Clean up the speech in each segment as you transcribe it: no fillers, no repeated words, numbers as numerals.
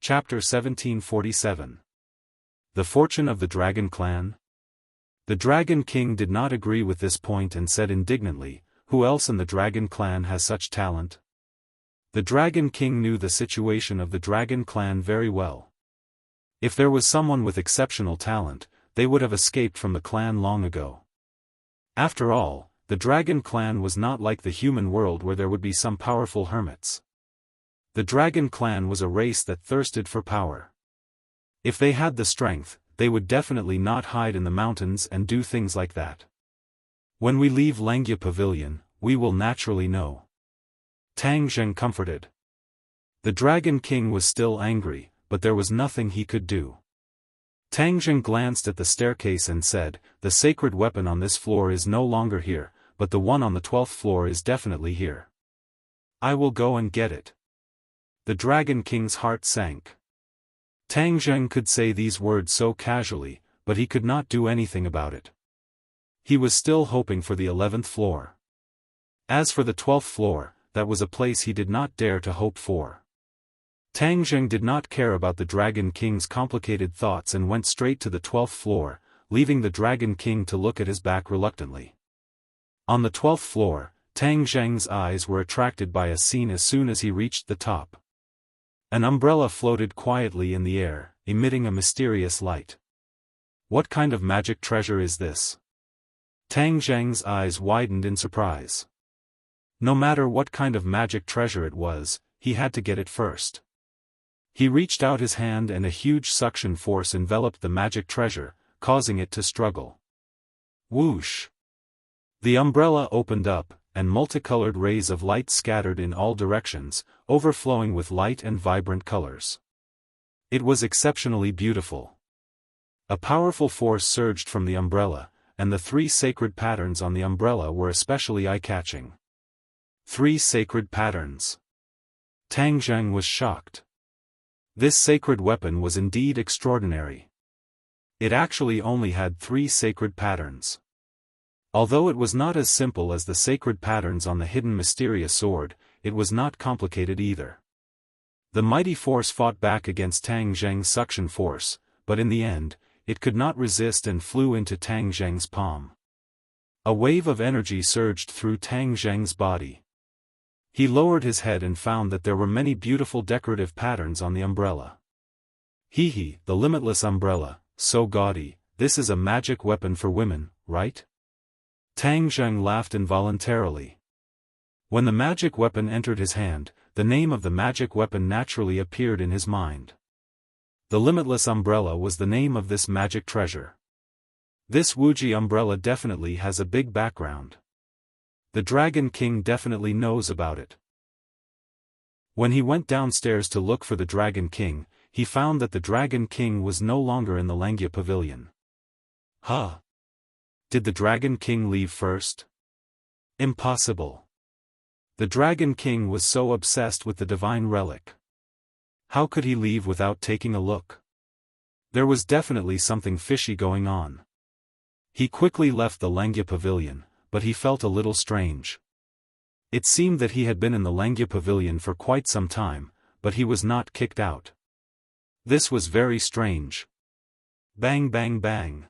Chapter 1747. The Fortune of the Dragon Clan? The Dragon King did not agree with this point and said indignantly, "Who else in the Dragon Clan has such talent?" The Dragon King knew the situation of the Dragon Clan very well. If there was someone with exceptional talent, they would have escaped from the clan long ago. After all, the Dragon Clan was not like the human world where there would be some powerful hermits. The Dragon Clan was a race that thirsted for power. If they had the strength, they would definitely not hide in the mountains and do things like that. When we leave Langya Pavilion, we will naturally know. Tang Zheng comforted. The Dragon King was still angry, but there was nothing he could do. Tang Zheng glanced at the staircase and said, "The sacred weapon on this floor is no longer here, but the one on the 12th floor is definitely here. I will go and get it." The Dragon King's heart sank. Tang Zheng could say these words so casually, but he could not do anything about it. He was still hoping for the 11th floor. As for the 12th floor, that was a place he did not dare to hope for. Tang Zheng did not care about the Dragon King's complicated thoughts and went straight to the 12th floor, leaving the Dragon King to look at his back reluctantly. On the 12th floor, Tang Zheng's eyes were attracted by a scene as soon as he reached the top. An umbrella floated quietly in the air, emitting a mysterious light. What kind of magic treasure is this? Tang Zheng's eyes widened in surprise. No matter what kind of magic treasure it was, he had to get it first. He reached out his hand and a huge suction force enveloped the magic treasure, causing it to struggle. Whoosh! The umbrella opened up, and multicolored rays of light scattered in all directions, overflowing with light and vibrant colors. It was exceptionally beautiful. A powerful force surged from the umbrella, and the 3 sacred patterns on the umbrella were especially eye-catching. 3 sacred patterns. Tang Zheng was shocked. This sacred weapon was indeed extraordinary. It actually only had 3 sacred patterns. Although it was not as simple as the sacred patterns on the hidden mysterious sword, it was not complicated either. The mighty force fought back against Tang Zheng's suction force, but in the end, it could not resist and flew into Tang Zheng's palm. A wave of energy surged through Tang Zheng's body. He lowered his head and found that there were many beautiful decorative patterns on the umbrella. Hee, the limitless umbrella, so gaudy, this is a magic weapon for women, right? Tang Zheng laughed involuntarily. When the magic weapon entered his hand, the name of the magic weapon naturally appeared in his mind. The limitless umbrella was the name of this magic treasure. This Wuji umbrella definitely has a big background. The Dragon King definitely knows about it. When he went downstairs to look for the Dragon King, he found that the Dragon King was no longer in the Langya Pavilion. Huh? Did the Dragon King leave first? Impossible. The Dragon King was so obsessed with the divine relic. How could he leave without taking a look? There was definitely something fishy going on. He quickly left the Langya Pavilion, but he felt a little strange. It seemed that he had been in the Langya Pavilion for quite some time, but he was not kicked out. This was very strange. Bang bang bang.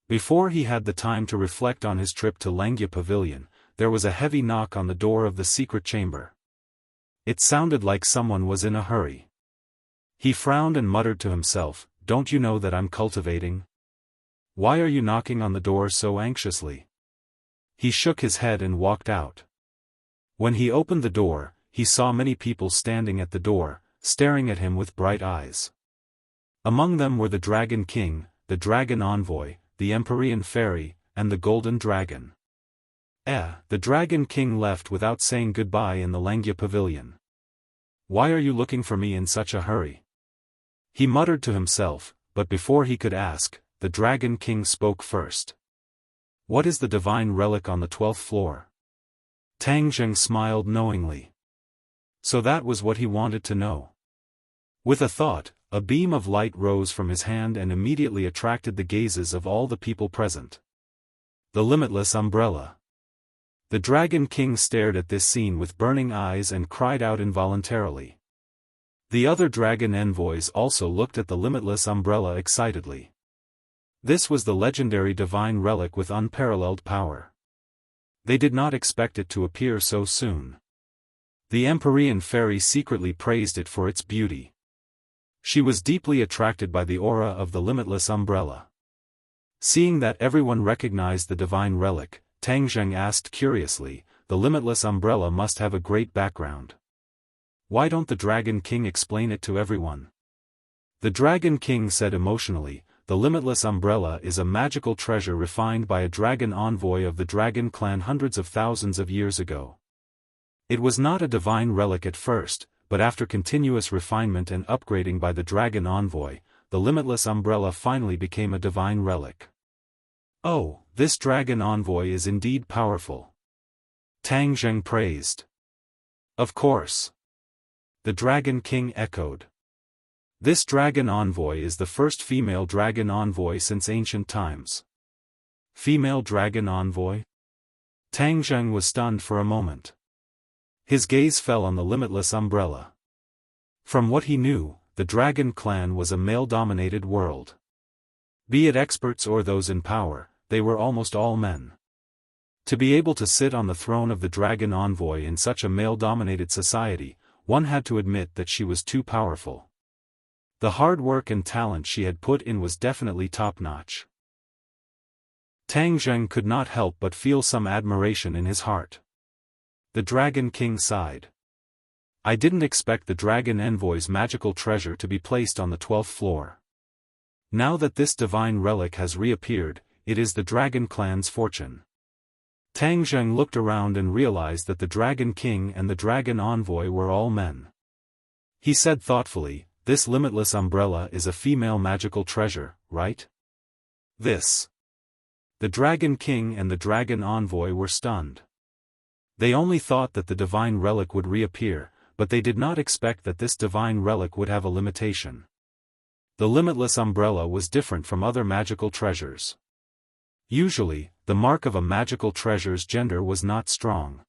Before he had the time to reflect on his trip to Langya Pavilion, there was a heavy knock on the door of the secret chamber. It sounded like someone was in a hurry. He frowned and muttered to himself, "Don't you know that I'm cultivating? Why are you knocking on the door so anxiously?" He shook his head and walked out. When he opened the door, he saw many people standing at the door, staring at him with bright eyes. Among them were the Dragon King, the Dragon Envoy, the Empyrean Fairy, and the Golden Dragon. The Dragon King left without saying goodbye in the Langya Pavilion. "Why are you looking for me in such a hurry?" He muttered to himself, but before he could ask, the Dragon King spoke first. "What is the divine relic on the 12th floor?" Tang Zheng smiled knowingly. So that was what he wanted to know. With a thought, a beam of light rose from his hand and immediately attracted the gazes of all the people present. The limitless umbrella. The Dragon King stared at this scene with burning eyes and cried out involuntarily. The other dragon envoys also looked at the limitless umbrella excitedly. This was the legendary divine relic with unparalleled power. They did not expect it to appear so soon. The Empyrean fairy secretly praised it for its beauty. She was deeply attracted by the aura of the limitless umbrella. Seeing that everyone recognized the divine relic, Tang Zheng asked curiously, "The limitless umbrella must have a great background. Why don't the Dragon King explain it to everyone?" The Dragon King said emotionally, "The limitless umbrella is a magical treasure refined by a dragon envoy of the dragon clan hundreds of thousands of years ago. It was not a divine relic at first, but after continuous refinement and upgrading by the dragon envoy, the limitless umbrella finally became a divine relic." "Oh, this dragon envoy is indeed powerful," Tang Zheng praised. "Of course," the Dragon King echoed. "This dragon envoy is the first female dragon envoy since ancient times." Female dragon envoy? Tang Zheng was stunned for a moment. His gaze fell on the limitless umbrella. From what he knew, the dragon clan was a male-dominated world. Be it experts or those in power, they were almost all men. To be able to sit on the throne of the dragon envoy in such a male-dominated society, one had to admit that she was too powerful. The hard work and talent she had put in was definitely top-notch. Tang Zheng could not help but feel some admiration in his heart. The Dragon King sighed. "I didn't expect the Dragon Envoy's magical treasure to be placed on the 12th floor. Now that this divine relic has reappeared, it is the Dragon Clan's fortune." Tang Zheng looked around and realized that the Dragon King and the Dragon Envoy were all men. He said thoughtfully, "This limitless umbrella is a female magical treasure, right?" "This." The Dragon King and the Dragon Envoy were stunned. They only thought that the divine relic would reappear, but they did not expect that this divine relic would have a limitation. The limitless umbrella was different from other magical treasures. Usually, the mark of a magical treasure's gender was not strong.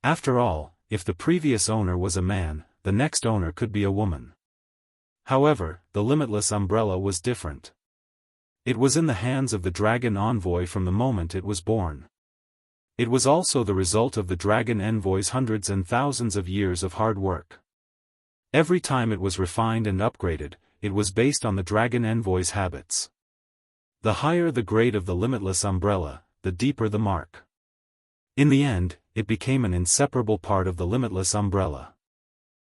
After all, if the previous owner was a man, the next owner could be a woman. However, the limitless umbrella was different. It was in the hands of the Dragon Envoy from the moment it was born. It was also the result of the Dragon Envoy's hundreds and thousands of years of hard work. Every time it was refined and upgraded, it was based on the Dragon Envoy's habits. The higher the grade of the limitless umbrella, the deeper the mark. In the end, it became an inseparable part of the limitless umbrella.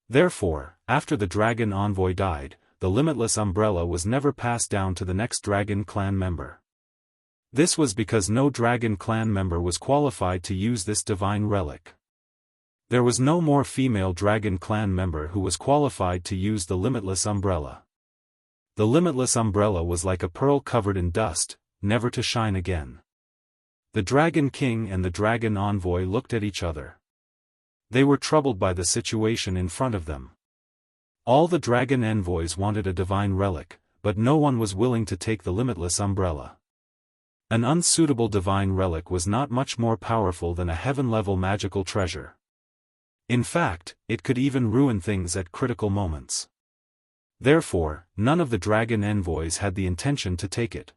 Therefore, after the Dragon Envoy died, the limitless umbrella was never passed down to the next Dragon Clan member. This was because no Dragon Clan member was qualified to use this divine relic. There was no more female Dragon Clan member who was qualified to use the limitless umbrella. The limitless umbrella was like a pearl covered in dust, never to shine again. The Dragon King and the Dragon Envoy looked at each other. They were troubled by the situation in front of them. All the Dragon Envoys wanted a divine relic, but no one was willing to take the limitless umbrella. An unsuitable divine relic was not much more powerful than a heaven-level magical treasure. In fact, it could even ruin things at critical moments. Therefore, none of the Dragon Envoys had the intention to take it.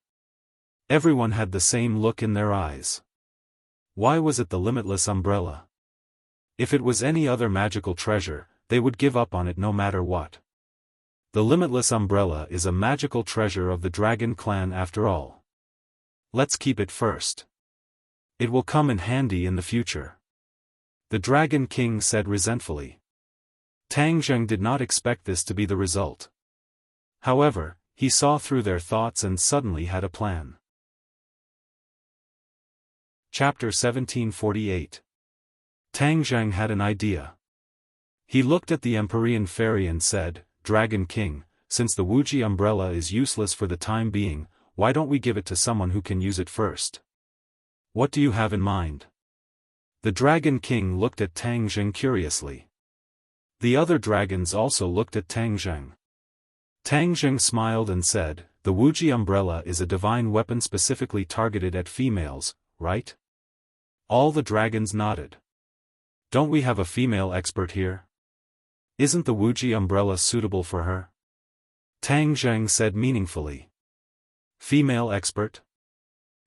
Everyone had the same look in their eyes. Why was it the limitless umbrella? If it was any other magical treasure, they would give up on it no matter what. The limitless umbrella is a magical treasure of the Dragon Clan after all. Let's keep it first. It will come in handy in the future. The Dragon King said resentfully. Tang Zheng did not expect this to be the result. However, he saw through their thoughts and suddenly had a plan. Chapter 1748. Tang Zheng had an idea. He looked at the Empyrean fairy and said, "Dragon King, since the Wuji umbrella is useless for the time being, why don't we give it to someone who can use it first? What do you have in mind?" The Dragon King looked at Tang Zheng curiously. The other dragons also looked at Tang Zheng. Tang Zheng smiled and said, "The Wuji umbrella is a divine weapon specifically targeted at females, right?" All the dragons nodded. "Don't we have a female expert here?" Isn't the Wuji umbrella suitable for her? Tang Zheng said meaningfully. Female expert?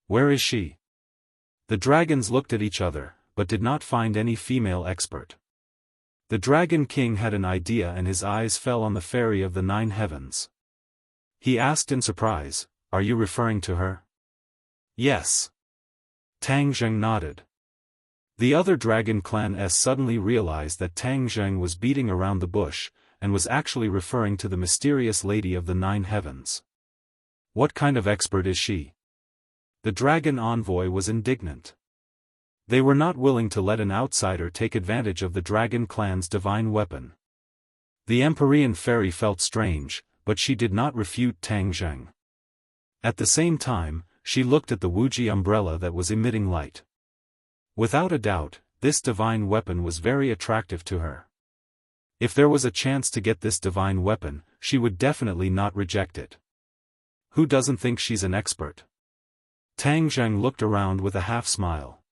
Where is she? The dragons looked at each other, but did not find any female expert. The Dragon King had an idea and his eyes fell on the fairy of the 9 heavens. He asked in surprise, "Are you referring to her?" "Yes." Tang Zheng nodded. The other dragon clan suddenly realized that Tang Zheng was beating around the bush, and was actually referring to the mysterious lady of the 9 heavens. What kind of expert is she? The dragon envoy was indignant. They were not willing to let an outsider take advantage of the dragon clan's divine weapon. The Empyrean fairy felt strange, but she did not refute Tang Zheng. At the same time, she looked at the Wuji umbrella that was emitting light. Without a doubt, this divine weapon was very attractive to her. If there was a chance to get this divine weapon, she would definitely not reject it. Who doesn't think she's an expert? Tang Zheng looked around with a half-smile.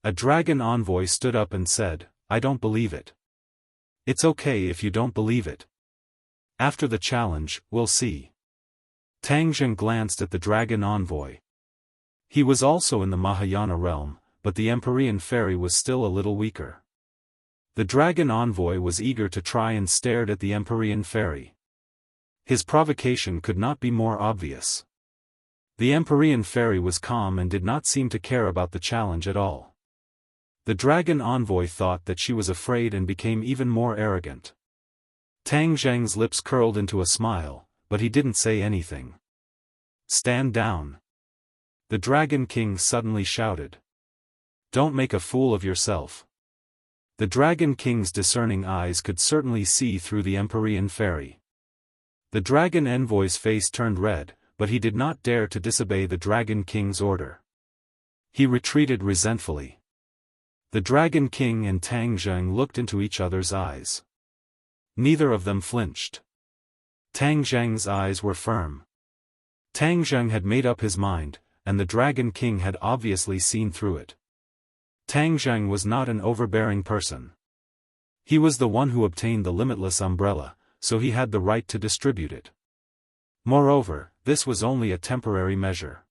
A dragon envoy stood up and said, "I don't believe it." "It's okay if you don't believe it. After the challenge, we'll see." Tang Zheng glanced at the dragon envoy. He was also in the Mahayana realm, but the Empyrean fairy was still a little weaker. The dragon envoy was eager to try and stared at the Empyrean fairy. His provocation could not be more obvious. The Empyrean fairy was calm and did not seem to care about the challenge at all. The dragon envoy thought that she was afraid and became even more arrogant. Tang Zheng's lips curled into a smile, but he didn't say anything. "Stand down." The Dragon King suddenly shouted. "Don't make a fool of yourself." The Dragon King's discerning eyes could certainly see through the Empyrean fairy. The dragon envoy's face turned red, but he did not dare to disobey the Dragon King's order. He retreated resentfully. The Dragon King and Tang Zheng looked into each other's eyes. Neither of them flinched. Tang Zheng's eyes were firm. Tang Zheng had made up his mind, and the Dragon King had obviously seen through it. Tang Zheng was not an overbearing person. He was the one who obtained the limitless umbrella, so he had the right to distribute it. Moreover, this was only a temporary measure.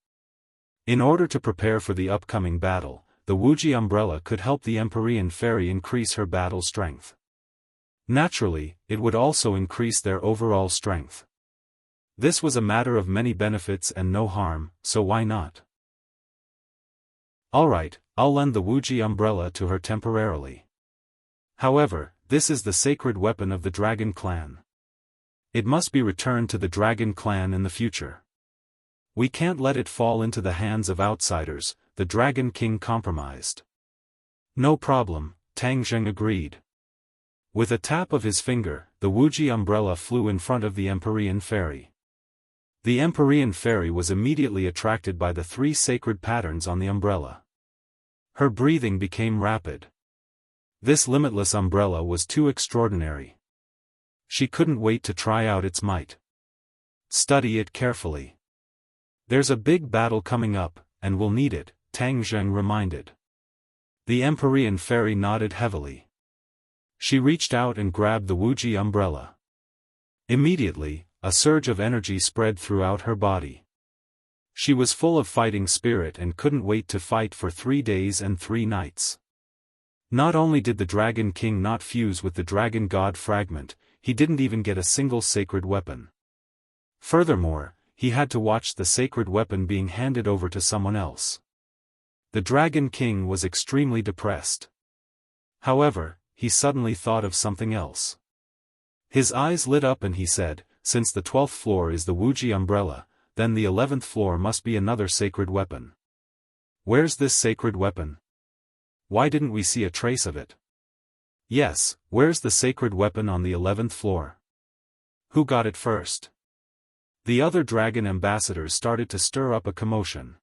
In order to prepare for the upcoming battle, the Wuji umbrella could help the Empyrean fairy increase her battle strength. Naturally, it would also increase their overall strength. This was a matter of many benefits and no harm, so why not? Alright, I'll lend the Wuji umbrella to her temporarily. However, this is the sacred weapon of the Dragon Clan. It must be returned to the Dragon Clan in the future. We can't let it fall into the hands of outsiders, the Dragon King compromised. No problem, Tang Zheng agreed. With a tap of his finger, the Wuji umbrella flew in front of the Empyrean fairy. The Empyrean fairy was immediately attracted by the 3 sacred patterns on the umbrella. Her breathing became rapid. This limitless umbrella was too extraordinary. She couldn't wait to try out its might. Study it carefully. There's a big battle coming up, and we'll need it, Tang Zheng reminded. The Empyrean fairy nodded heavily. She reached out and grabbed the Wuji umbrella. Immediately, a surge of energy spread throughout her body. She was full of fighting spirit and couldn't wait to fight for 3 days and 3 nights. Not only did the Dragon King not fuse with the Dragon God fragment, he didn't even get a single sacred weapon. Furthermore, he had to watch the sacred weapon being handed over to someone else. The Dragon King was extremely depressed. However, he suddenly thought of something else. His eyes lit up and he said, "Since the 12th floor is the Wuji umbrella, then the 11th floor must be another sacred weapon. Where's this sacred weapon? Why didn't we see a trace of it? Yes, where's the sacred weapon on the 11th floor? Who got it first?" The other dragon ambassadors started to stir up a commotion.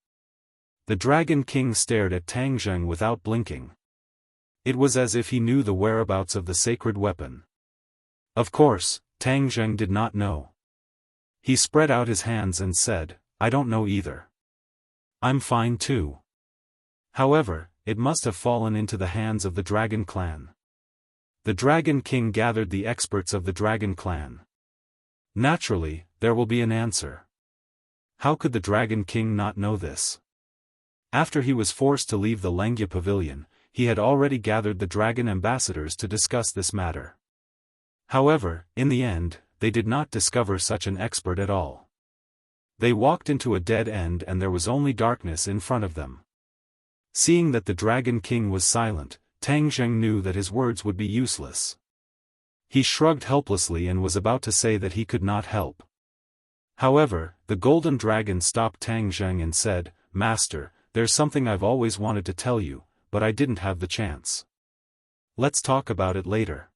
The Dragon King stared at Tang Zheng without blinking. It was as if he knew the whereabouts of the sacred weapon. Of course, Tang Zheng did not know. He spread out his hands and said, "I don't know either. I'm fine too. However, it must have fallen into the hands of the Dragon Clan. The Dragon King gathered the experts of the Dragon Clan. Naturally, there will be an answer. How could the Dragon King not know this? After he was forced to leave the Lengya Pavilion, he had already gathered the dragon ambassadors to discuss this matter. However, in the end, they did not discover such an expert at all. They walked into a dead end and there was only darkness in front of them. Seeing that the Dragon King was silent, Tang Zheng knew that his words would be useless. He shrugged helplessly and was about to say that he could not help. However, the Golden Dragon stopped Tang Zheng and said, "Master, there's something I've always wanted to tell you, but I didn't have the chance. Let's talk about it later."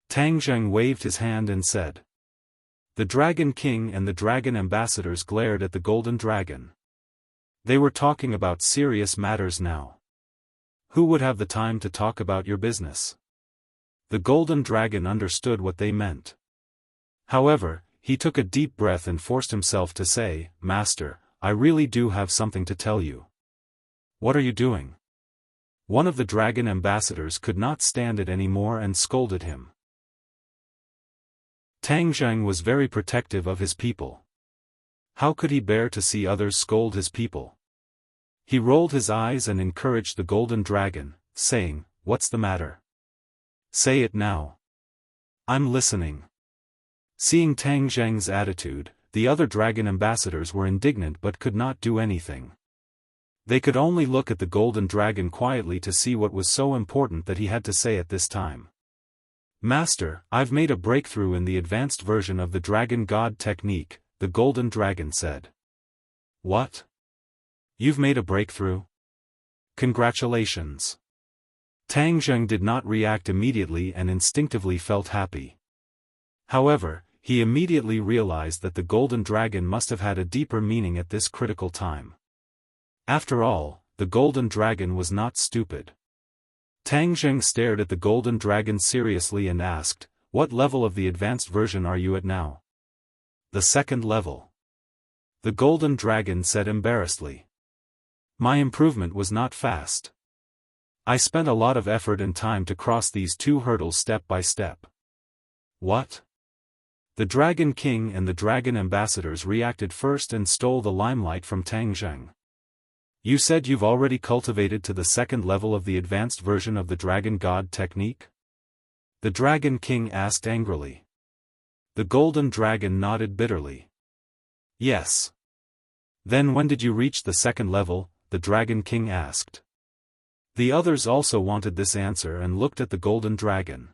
Tang Zheng waved his hand and said. The Dragon King and the Dragon Ambassadors glared at the Golden Dragon. They were talking about serious matters now. Who would have the time to talk about your business? The Golden Dragon understood what they meant. However, he took a deep breath and forced himself to say, "Master, I really do have something to tell you." "What are you doing?" One of the Dragon Ambassadors could not stand it anymore and scolded him. Tang Zheng was very protective of his people. How could he bear to see others scold his people? He rolled his eyes and encouraged the Golden Dragon, saying, "What's the matter? Say it now. I'm listening." Seeing Tang Zheng's attitude, the other Dragon Ambassadors were indignant but could not do anything. They could only look at the Golden Dragon quietly to see what was so important that he had to say at this time. "Master, I've made a breakthrough in the advanced version of the Dragon God technique," the Golden Dragon said. "What? You've made a breakthrough? Congratulations." Tang Zheng did not react immediately and instinctively felt happy. However, he immediately realized that the Golden Dragon must have had a deeper meaning at this critical time. After all, the Golden Dragon was not stupid. Tang Zheng stared at the Golden Dragon seriously and asked, "What level of the advanced version are you at now?" "The second level." The Golden Dragon said embarrassedly. "My improvement was not fast. I spent a lot of effort and time to cross these two hurdles step by step." "What?" The Dragon King and the Dragon Ambassadors reacted first and stole the limelight from Tang Zheng. "You said you've already cultivated to the second level of the advanced version of the Dragon God technique?" The Dragon King asked angrily. The Golden Dragon nodded bitterly. "Yes." "Then when did you reach the second level?" the Dragon King asked. The others also wanted this answer and looked at the Golden Dragon.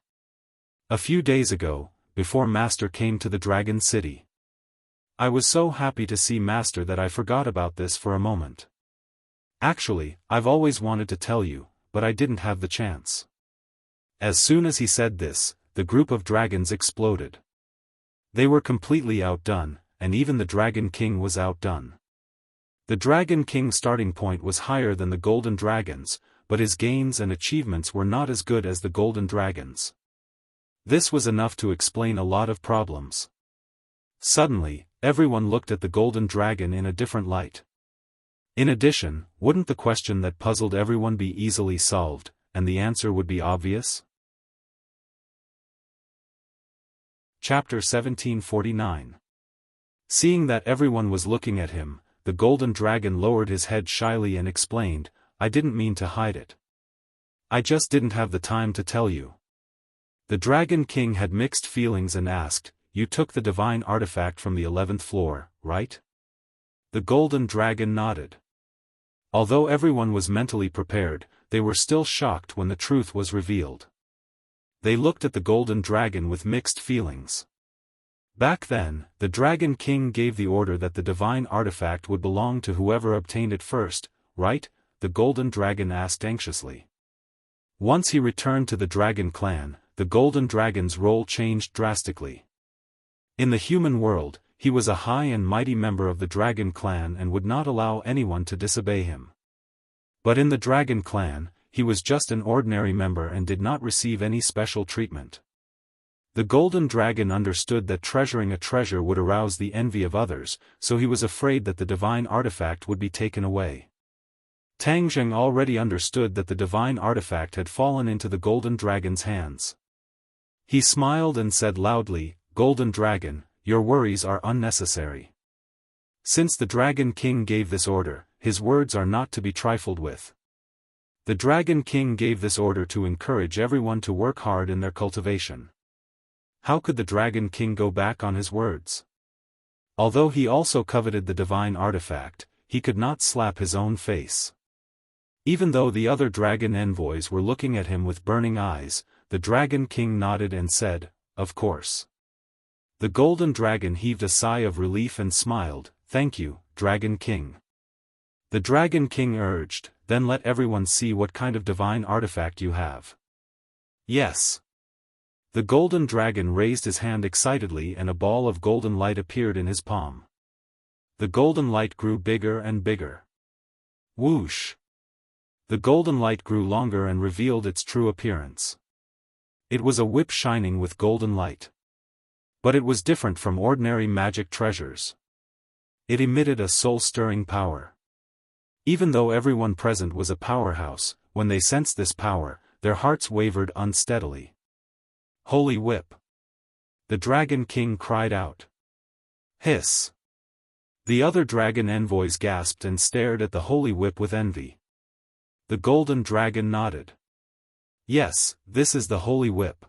"A few days ago, before Master came to the Dragon City. I was so happy to see Master that I forgot about this for a moment. Actually, I've always wanted to tell you, but I didn't have the chance." As soon as he said this, the group of dragons exploded. They were completely outdone, and even the Dragon King was outdone. The Dragon King's starting point was higher than the Golden Dragon's, but his gains and achievements were not as good as the Golden Dragon's. This was enough to explain a lot of problems. Suddenly, everyone looked at the Golden Dragon in a different light. In addition, wouldn't the question that puzzled everyone be easily solved, and the answer would be obvious? Chapter 1749. Seeing that everyone was looking at him, the Golden Dragon lowered his head shyly and explained, "I didn't mean to hide it. I just didn't have the time to tell you." The Dragon King had mixed feelings and asked, "You took the divine artifact from the 11th floor, right?" The Golden Dragon nodded. Although everyone was mentally prepared, they were still shocked when the truth was revealed. They looked at the Golden Dragon with mixed feelings. Back then, the Dragon King gave the order that the divine artifact would belong to whoever obtained it first, right? The Golden Dragon asked anxiously. Once he returned to the Dragon Clan, the Golden Dragon's role changed drastically. In the human world, he was a high and mighty member of the Dragon Clan and would not allow anyone to disobey him. But in the Dragon Clan, he was just an ordinary member and did not receive any special treatment. The Golden Dragon understood that treasuring a treasure would arouse the envy of others, so he was afraid that the divine artifact would be taken away. Tang Zheng already understood that the divine artifact had fallen into the Golden Dragon's hands. He smiled and said loudly, "Golden Dragon, your worries are unnecessary. Since the Dragon King gave this order, his words are not to be trifled with. The Dragon King gave this order to encourage everyone to work hard in their cultivation. How could the Dragon King go back on his words? Although he also coveted the divine artifact, he could not slap his own face. Even though the other dragon envoys were looking at him with burning eyes, the Dragon King nodded and said, "Of course." The Golden Dragon heaved a sigh of relief and smiled, "Thank you, Dragon King." The Dragon King urged, "Then let everyone see what kind of divine artifact you have." "Yes." The Golden Dragon raised his hand excitedly and a ball of golden light appeared in his palm. The golden light grew bigger and bigger. Whoosh! The golden light grew longer and revealed its true appearance. It was a whip shining with golden light. But it was different from ordinary magic treasures. It emitted a soul-stirring power. Even though everyone present was a powerhouse, when they sensed this power, their hearts wavered unsteadily. "Holy Whip!" The Dragon King cried out. Hiss! The other dragon envoys gasped and stared at the Holy Whip with envy. The Golden Dragon nodded. "Yes, this is the Holy Whip."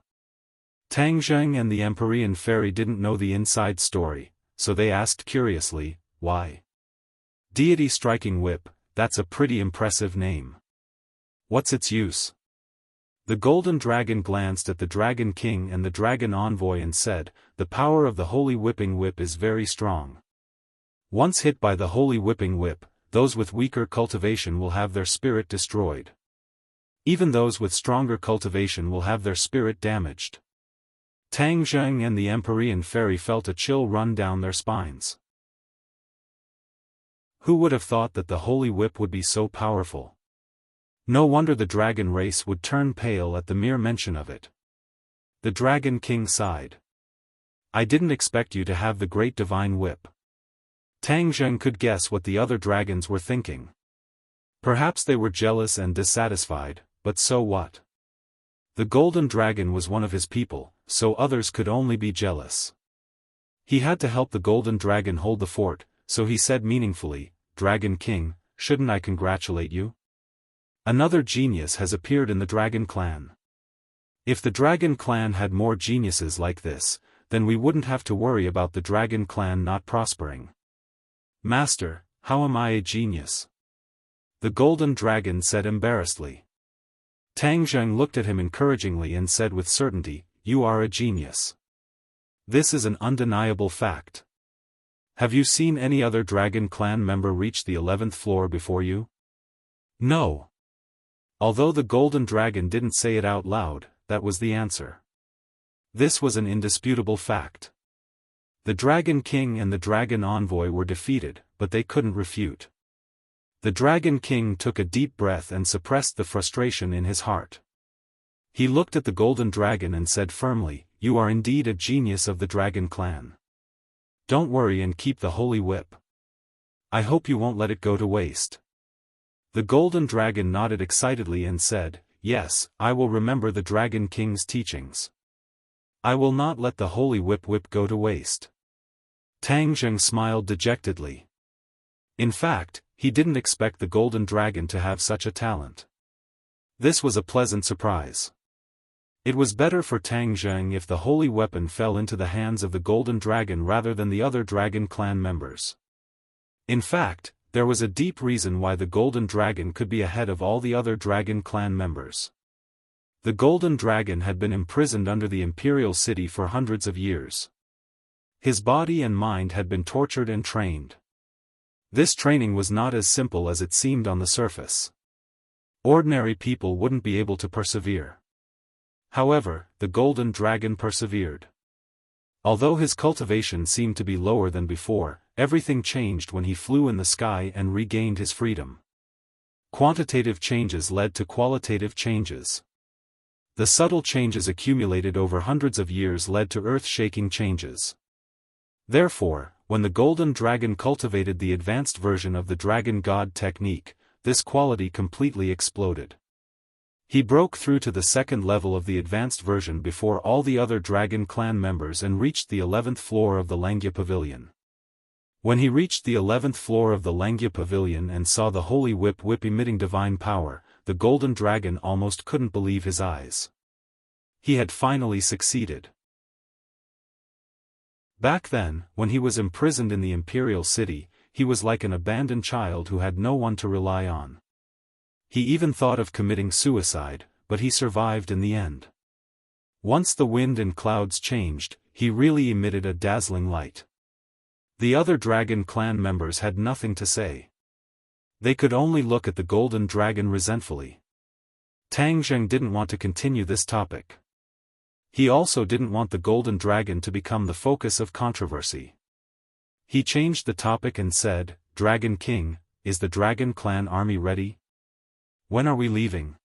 Tang Zheng and the Empyrean Fairy didn't know the inside story, so they asked curiously, "Why? Deity Striking Whip, that's a pretty impressive name. What's its use?" The Golden Dragon glanced at the Dragon King and the Dragon Envoy and said, "The power of the Holy Whipping Whip is very strong. Once hit by the Holy Whipping Whip, those with weaker cultivation will have their spirit destroyed. Even those with stronger cultivation will have their spirit damaged." Tang Zheng and the Empyrean Fairy felt a chill run down their spines. Who would have thought that the Holy Whip would be so powerful? No wonder the dragon race would turn pale at the mere mention of it. The Dragon King sighed. "I didn't expect you to have the great divine whip." Tang Zheng could guess what the other dragons were thinking. Perhaps they were jealous and dissatisfied, but so what? The Golden Dragon was one of his people, so others could only be jealous. He had to help the Golden Dragon hold the fort, so he said meaningfully, "Dragon King, shouldn't I congratulate you? Another genius has appeared in the Dragon Clan. If the Dragon Clan had more geniuses like this, then we wouldn't have to worry about the Dragon Clan not prospering." "Master, how am I a genius?" the Golden Dragon said embarrassedly. Tang Zheng looked at him encouragingly and said with certainty, "You are a genius. This is an undeniable fact. Have you seen any other Dragon Clan member reach the 11th floor before you?" "No." Although the Golden Dragon didn't say it out loud, that was the answer. This was an indisputable fact. The Dragon King and the Dragon Envoy were defeated, but they couldn't refute. The Dragon King took a deep breath and suppressed the frustration in his heart. He looked at the Golden Dragon and said firmly, "You are indeed a genius of the Dragon Clan. Don't worry and keep the Holy Whip. I hope you won't let it go to waste." The Golden Dragon nodded excitedly and said, "Yes, I will remember the Dragon King's teachings. I will not let the Holy Whip go to waste." Tang Zheng smiled dejectedly. In fact, he didn't expect the Golden Dragon to have such a talent. This was a pleasant surprise. It was better for Tang Zheng if the holy weapon fell into the hands of the Golden Dragon rather than the other Dragon Clan members. In fact, there was a deep reason why the Golden Dragon could be ahead of all the other Dragon Clan members. The Golden Dragon had been imprisoned under the Imperial City for hundreds of years. His body and mind had been tortured and trained. This training was not as simple as it seemed on the surface. Ordinary people wouldn't be able to persevere. However, the Golden Dragon persevered. Although his cultivation seemed to be lower than before, everything changed when he flew in the sky and regained his freedom. Quantitative changes led to qualitative changes. The subtle changes accumulated over hundreds of years led to earth-shaking changes. Therefore, when the Golden Dragon cultivated the advanced version of the Dragon God technique, this quality completely exploded. He broke through to the second level of the advanced version before all the other Dragon Clan members and reached the 11th floor of the Langya Pavilion. When he reached the 11th floor of the Langya Pavilion and saw the holy whip emitting divine power, the golden dragon almost couldn't believe his eyes. He had finally succeeded. Back then, when he was imprisoned in the Imperial City, he was like an abandoned child who had no one to rely on. He even thought of committing suicide, but he survived in the end. Once the wind and clouds changed, he really emitted a dazzling light. The other Dragon Clan members had nothing to say. They could only look at the golden dragon resentfully. Tang Zheng didn't want to continue this topic. He also didn't want the golden dragon to become the focus of controversy. He changed the topic and said, "Dragon King, is the Dragon Clan army ready? When are we leaving?"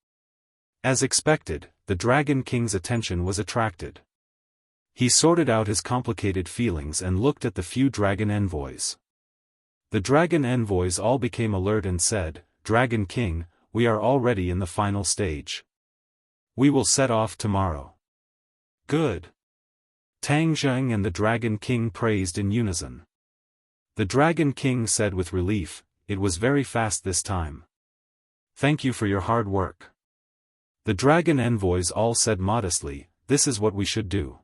As expected, the Dragon King's attention was attracted. He sorted out his complicated feelings and looked at the few dragon envoys. The dragon envoys all became alert and said, "Dragon King, we are already in the final stage. We will set off tomorrow." "Good." Tang Zheng and the Dragon King praised in unison. The Dragon King said with relief, "It was very fast this time. Thank you for your hard work." The dragon envoys all said modestly, "This is what we should do."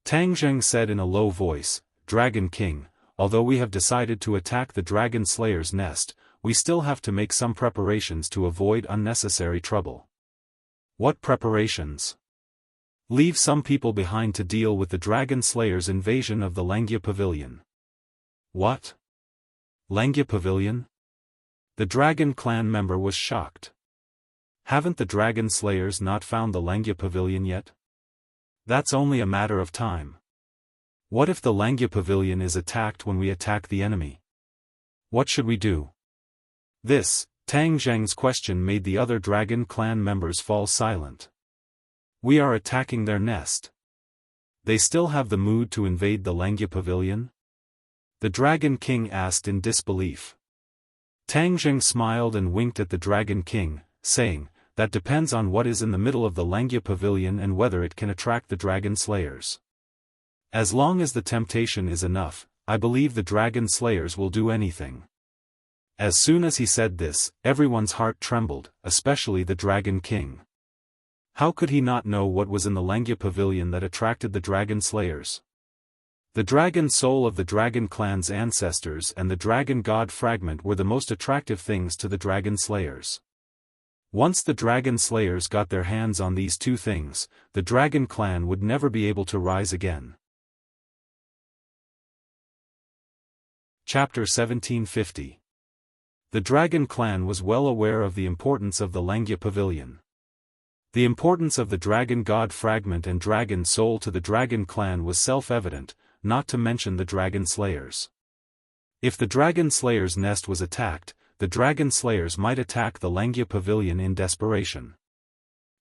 Tang Zheng said in a low voice, "Dragon King, although we have decided to attack the Dragon Slayer's nest, we still have to make some preparations to avoid unnecessary trouble." "What preparations?" "Leave some people behind to deal with the Dragon Slayer's invasion of the Langya Pavilion." "What? Langya Pavilion?" The Dragon Clan member was shocked. "Haven't the Dragon Slayers not found the Langya Pavilion yet? That's only a matter of time. What if the Langya Pavilion is attacked when we attack the enemy? What should we do?" This, Tang Zheng's question made the other Dragon Clan members fall silent. "We are attacking their nest. They still have the mood to invade the Langya Pavilion?" The Dragon King asked in disbelief. Tang Zheng smiled and winked at the Dragon King, saying, "That depends on what is in the middle of the Langya Pavilion and whether it can attract the Dragon Slayers. As long as the temptation is enough, I believe the Dragon Slayers will do anything." As soon as he said this, everyone's heart trembled, especially the Dragon King. How could he not know what was in the Langya Pavilion that attracted the Dragon Slayers? The dragon soul of the Dragon Clan's ancestors and the Dragon God fragment were the most attractive things to the Dragon Slayers. Once the Dragon Slayers got their hands on these two things, the Dragon Clan would never be able to rise again. Chapter 1750. The Dragon Clan was well aware of the importance of the Langya Pavilion. The importance of the Dragon God fragment and Dragon Soul to the Dragon Clan was self-evident, not to mention the Dragon Slayers. If the Dragon Slayer's nest was attacked, the Dragon Slayers might attack the Langya Pavilion in desperation.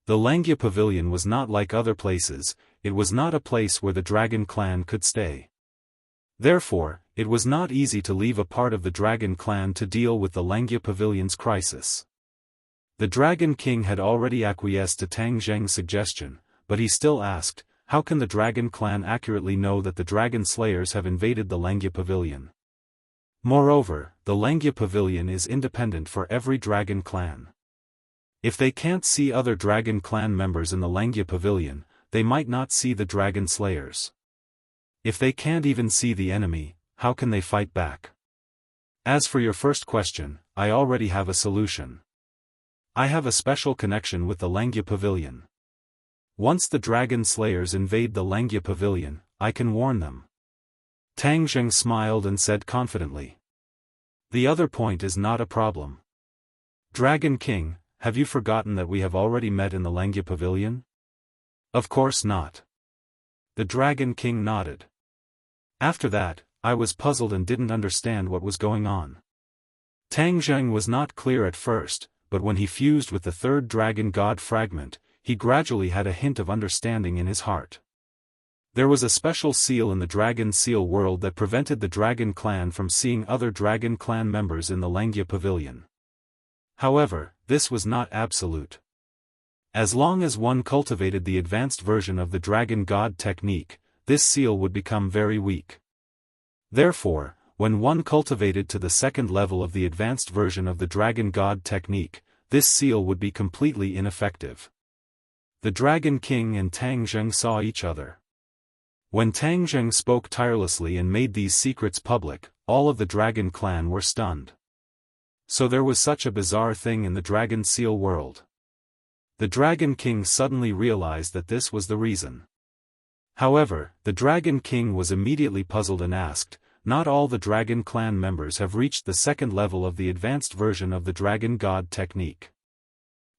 The Langya Pavilion was not like other places, it was not a place where the Dragon Clan could stay. Therefore, it was not easy to leave a part of the Dragon Clan to deal with the Langya Pavilion's crisis. The Dragon King had already acquiesced to Tang Zheng's suggestion, but he still asked, "How can the Dragon Clan accurately know that the Dragon Slayers have invaded the Langya Pavilion? Moreover, the Langya Pavilion is independent for every Dragon Clan. If they can't see other Dragon Clan members in the Langya Pavilion, they might not see the Dragon Slayers. If they can't even see the enemy, how can they fight back? As for your first question, I already have a solution. I have a special connection with the Langya Pavilion. Once the Dragon Slayers invade the Langya Pavilion, I can warn them." Tang Zheng smiled and said confidently. "The other point is not a problem. Dragon King, have you forgotten that we have already met in the Langya Pavilion?" "Of course not." The Dragon King nodded. After that, I was puzzled and didn't understand what was going on. Tang Zheng was not clear at first, but when he fused with the third Dragon God fragment, he gradually had a hint of understanding in his heart. There was a special seal in the Dragon Seal world that prevented the Dragon Clan from seeing other Dragon Clan members in the Langya Pavilion. However, this was not absolute. As long as one cultivated the advanced version of the Dragon God technique, this seal would become very weak. Therefore, when one cultivated to the second level of the advanced version of the Dragon God technique, this seal would be completely ineffective. The Dragon King and Tang Zheng saw each other. When Tang Zheng spoke tirelessly and made these secrets public, all of the Dragon clan were stunned. So there was such a bizarre thing in the Dragon Seal world. The Dragon King suddenly realized that this was the reason. However, the Dragon King was immediately puzzled and asked, "Not all the Dragon clan members have reached the second level of the advanced version of the Dragon God technique.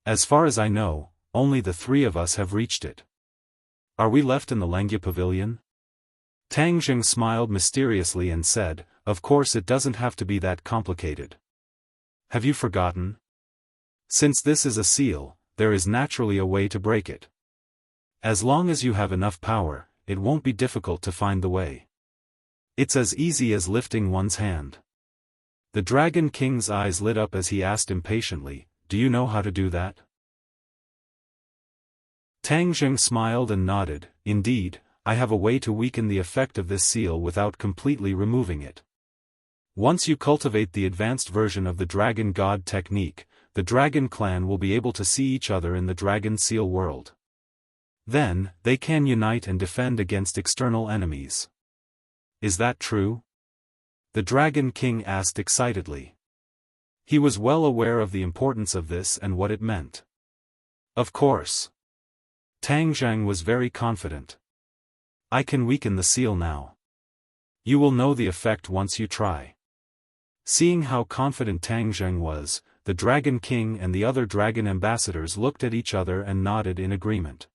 As far as I know, only the 3 of us have reached it. Are we left in the Langya Pavilion?" Tang Zheng smiled mysteriously and said, "Of course it doesn't have to be that complicated. Have you forgotten? Since this is a seal, there is naturally a way to break it. As long as you have enough power, it won't be difficult to find the way. It's as easy as lifting one's hand." The Dragon King's eyes lit up as he asked impatiently, "Do you know how to do that?" Tang Zheng smiled and nodded, "Indeed, I have a way to weaken the effect of this seal without completely removing it. Once you cultivate the advanced version of the Dragon God technique, the Dragon clan will be able to see each other in the Dragon Seal world. Then, they can unite and defend against external enemies." "Is that true?" the Dragon King asked excitedly. He was well aware of the importance of this and what it meant. "Of course." Tang Zheng was very confident. "I can weaken the seal now. You will know the effect once you try." Seeing how confident Tang Zheng was, the Dragon King and the other dragon ambassadors looked at each other and nodded in agreement.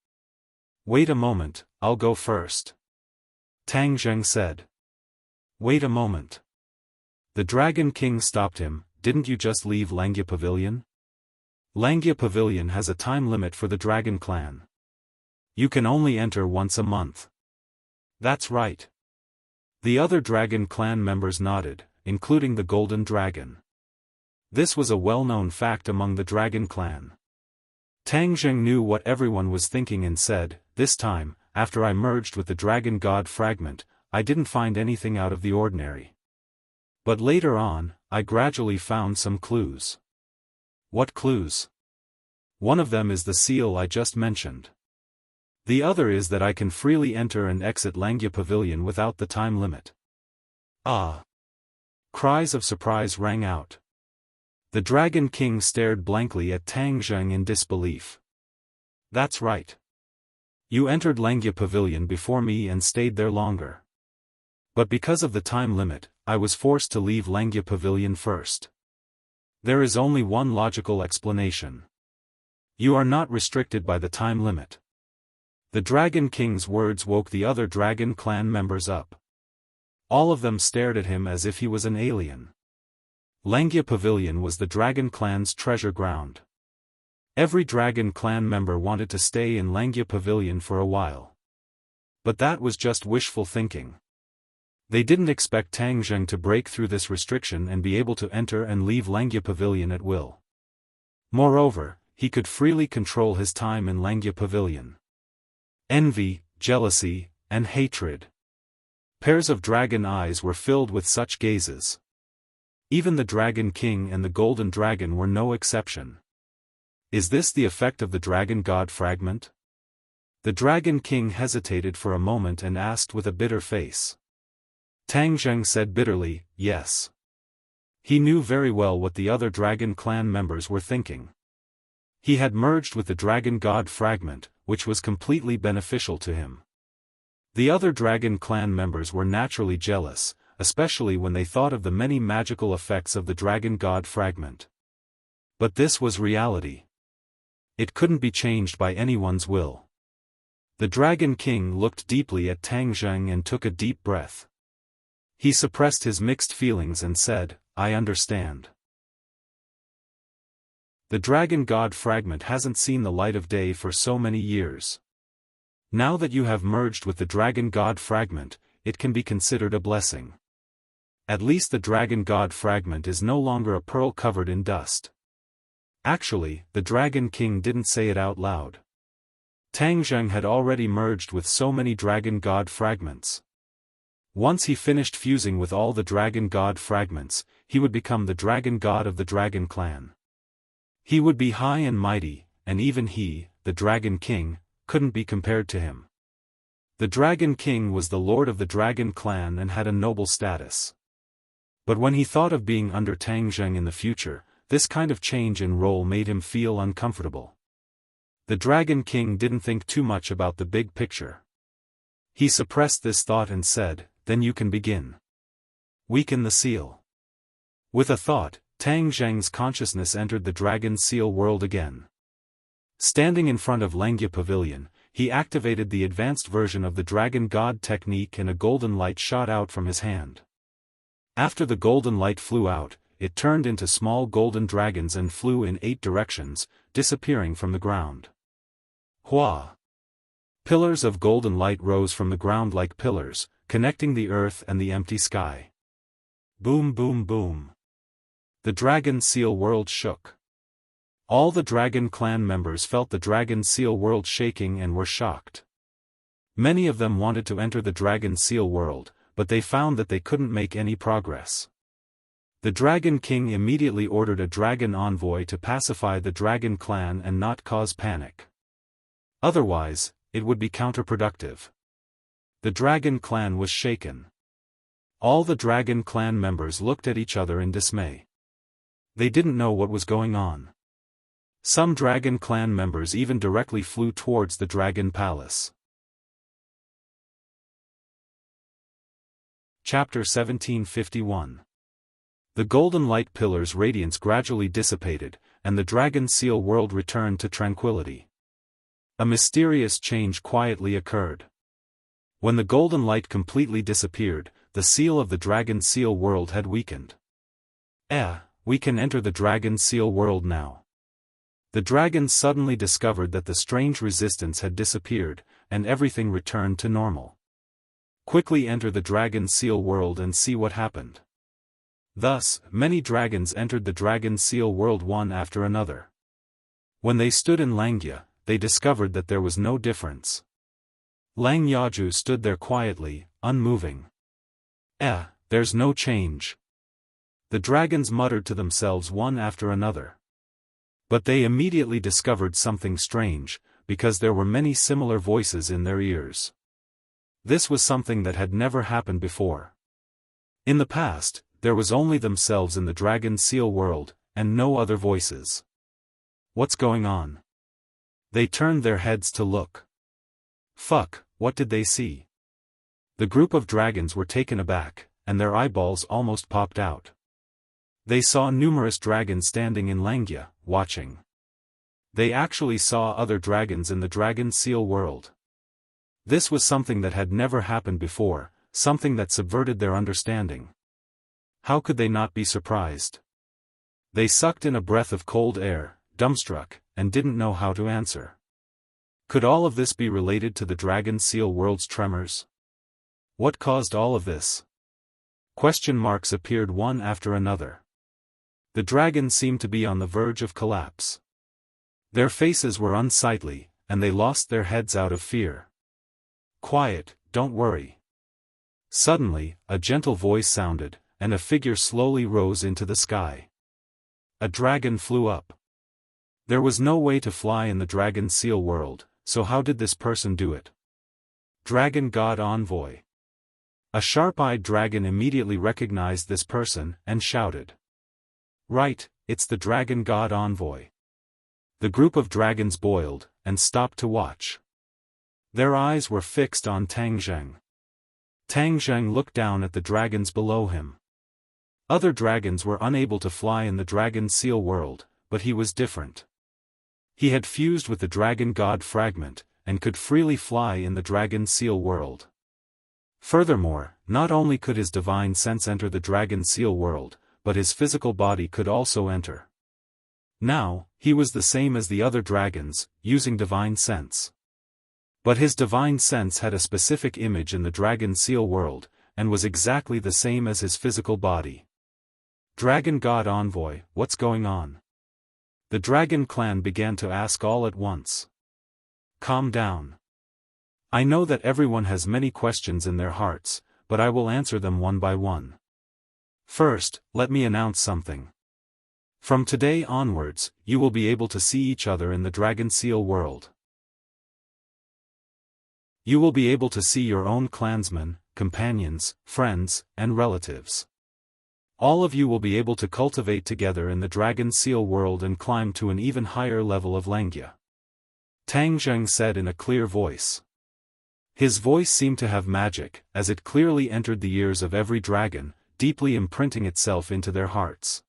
"Wait a moment, I'll go first," Tang Zheng said. "Wait a moment." The Dragon King stopped him, "Didn't you just leave Langya Pavilion? Langya Pavilion has a time limit for the Dragon clan. You can only enter once a month." "That's right." The other Dragon clan members nodded, including the Golden Dragon. This was a well-known fact among the Dragon clan. Tang Zheng knew what everyone was thinking and said, "This time, after I merged with the Dragon God fragment, I didn't find anything out of the ordinary. But later on, I gradually found some clues." "What clues?" "One of them is the seal I just mentioned. The other is that I can freely enter and exit Langya Pavilion without the time limit." "Ah!" Cries of surprise rang out. The Dragon King stared blankly at Tang Zheng in disbelief. "That's right. You entered Langya Pavilion before me and stayed there longer. But because of the time limit, I was forced to leave Langya Pavilion first. There is only one logical explanation. You are not restricted by the time limit." The Dragon King's words woke the other Dragon clan members up. All of them stared at him as if he was an alien. Langya Pavilion was the Dragon clan's treasure ground. Every Dragon clan member wanted to stay in Langya Pavilion for a while. But that was just wishful thinking. They didn't expect Tang Zheng to break through this restriction and be able to enter and leave Langya Pavilion at will. Moreover, he could freely control his time in Langya Pavilion. Envy, jealousy, and hatred. Pairs of dragon eyes were filled with such gazes. Even the Dragon King and the Golden Dragon were no exception. Is this the effect of the Dragon God fragment? The Dragon King hesitated for a moment and asked with a bitter face. Tang Zheng said bitterly, "Yes." He knew very well what the other Dragon clan members were thinking. He had merged with the Dragon God fragment, which was completely beneficial to him. The other Dragon clan members were naturally jealous, especially when they thought of the many magical effects of the Dragon God fragment. But this was reality. It couldn't be changed by anyone's will. The Dragon King looked deeply at Tang Zheng and took a deep breath. He suppressed his mixed feelings and said, "I understand. The Dragon God fragment hasn't seen the light of day for so many years. Now that you have merged with the Dragon God fragment, it can be considered a blessing. At least the Dragon God fragment is no longer a pearl covered in dust. Actually, the Dragon King didn't say it out loud. Tang Zheng had already merged with so many Dragon God fragments. Once he finished fusing with all the Dragon God fragments, he would become the Dragon God of the Dragon Clan. He would be high and mighty, and even he, the Dragon King, couldn't be compared to him. The Dragon King was the lord of the Dragon Clan and had a noble status. But when he thought of being under Tang Zheng in the future, this kind of change in role made him feel uncomfortable. The Dragon King didn't think too much about the big picture. He suppressed this thought and said, "Then you can begin. Weaken the seal." With a thought, Tang Zheng's consciousness entered the Dragon Seal world again. Standing in front of Lengya Pavilion, he activated the advanced version of the Dragon God technique and a golden light shot out from his hand. After the golden light flew out, it turned into small golden dragons and flew in 8 directions, disappearing from the ground. Hua! Pillars of golden light rose from the ground like pillars, connecting the earth and the empty sky. Boom boom boom. The Dragon Seal world shook. All the Dragon Clan members felt the Dragon Seal world shaking and were shocked. Many of them wanted to enter the Dragon Seal world, but they found that they couldn't make any progress. The Dragon King immediately ordered a dragon envoy to pacify the Dragon Clan and not cause panic. Otherwise, it would be counterproductive. The Dragon Clan was shaken. All the Dragon Clan members looked at each other in dismay. They didn't know what was going on. Some Dragon Clan members even directly flew towards the Dragon Palace. Chapter 1751. The golden light pillar's radiance gradually dissipated, and the Dragon Seal world returned to tranquility. A mysterious change quietly occurred. When the golden light completely disappeared, the seal of the Dragon Seal world had weakened. We can enter the Dragon Seal world now. The dragons suddenly discovered that the strange resistance had disappeared, and everything returned to normal. Quickly enter the Dragon Seal world and see what happened. Thus, many dragons entered the Dragon Seal world one after another. When they stood in Langya, they discovered that there was no difference. Lang Yaju stood there quietly, unmoving. There's no change. The dragons muttered to themselves one after another. But they immediately discovered something strange, because there were many similar voices in their ears. This was something that had never happened before. In the past, there was only themselves in the Dragon Seal world, and no other voices. What's going on? They turned their heads to look. What did they see? The group of dragons were taken aback, and their eyeballs almost popped out. They saw numerous dragons standing in Langya, watching. They actually saw other dragons in the Dragon Seal world. This was something that had never happened before, something that subverted their understanding. How could they not be surprised? They sucked in a breath of cold air, dumbstruck, and didn't know how to answer. Could all of this be related to the Dragon Seal world's tremors? What caused all of this? Question marks appeared one after another. The dragons seemed to be on the verge of collapse. Their faces were unsightly, and they lost their heads out of fear. Quiet, don't worry. Suddenly, a gentle voice sounded, and a figure slowly rose into the sky. A dragon flew up. There was no way to fly in the Dragon Seal world, so how did this person do it? Dragon God Envoy. A sharp-eyed dragon immediately recognized this person, and shouted. Right, it's the Dragon God Envoy. The group of dragons boiled, and stopped to watch. Their eyes were fixed on Tang Zheng. Tang Zheng looked down at the dragons below him. Other dragons were unable to fly in the Dragon Seal world, but he was different. He had fused with the Dragon God fragment, and could freely fly in the Dragon Seal world. Furthermore, not only could his divine sense enter the Dragon Seal world, but his physical body could also enter. Now, he was the same as the other dragons, using divine sense. But his divine sense had a specific image in the Dragon Seal world, and was exactly the same as his physical body. Dragon God Envoy, what's going on? The dragon clan began to ask all at once. Calm down. I know that everyone has many questions in their hearts, but I will answer them one by one. First, let me announce something. From today onwards, you will be able to see each other in the Dragon Seal world. You will be able to see your own clansmen, companions, friends, and relatives. All of you will be able to cultivate together in the Dragon Seal world and climb to an even higher level of Langya. Tang Zheng said in a clear voice. His voice seemed to have magic, as it clearly entered the ears of every dragon, deeply imprinting itself into their hearts.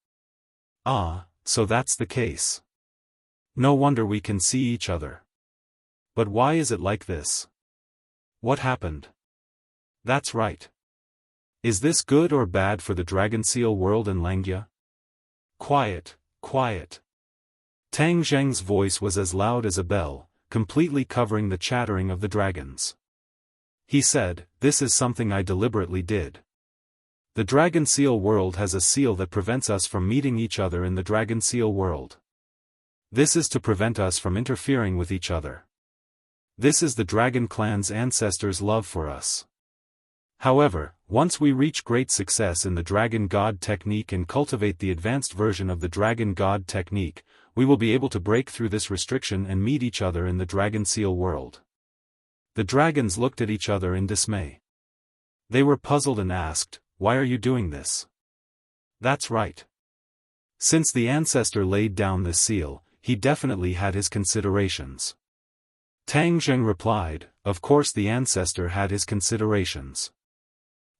Ah, so that's the case. No wonder we can see each other. But why is it like this? What happened? That's right. Is this good or bad for the Dragon Seal world and Langya? Quiet, quiet. Tang Zheng's voice was as loud as a bell, completely covering the chattering of the dragons. He said, "This is something I deliberately did. The Dragon Seal world has a seal that prevents us from meeting each other in the Dragon Seal world. This is to prevent us from interfering with each other. This is the Dragon Clan's ancestors' love for us. However, once we reach great success in the Dragon God technique and cultivate the advanced version of the Dragon God technique, we will be able to break through this restriction and meet each other in the Dragon Seal world." The dragons looked at each other in dismay. They were puzzled and asked, "Why are you doing this?" That's right. Since the ancestor laid down this seal, he definitely had his considerations. Tang Zheng replied, "Of course the ancestor had his considerations.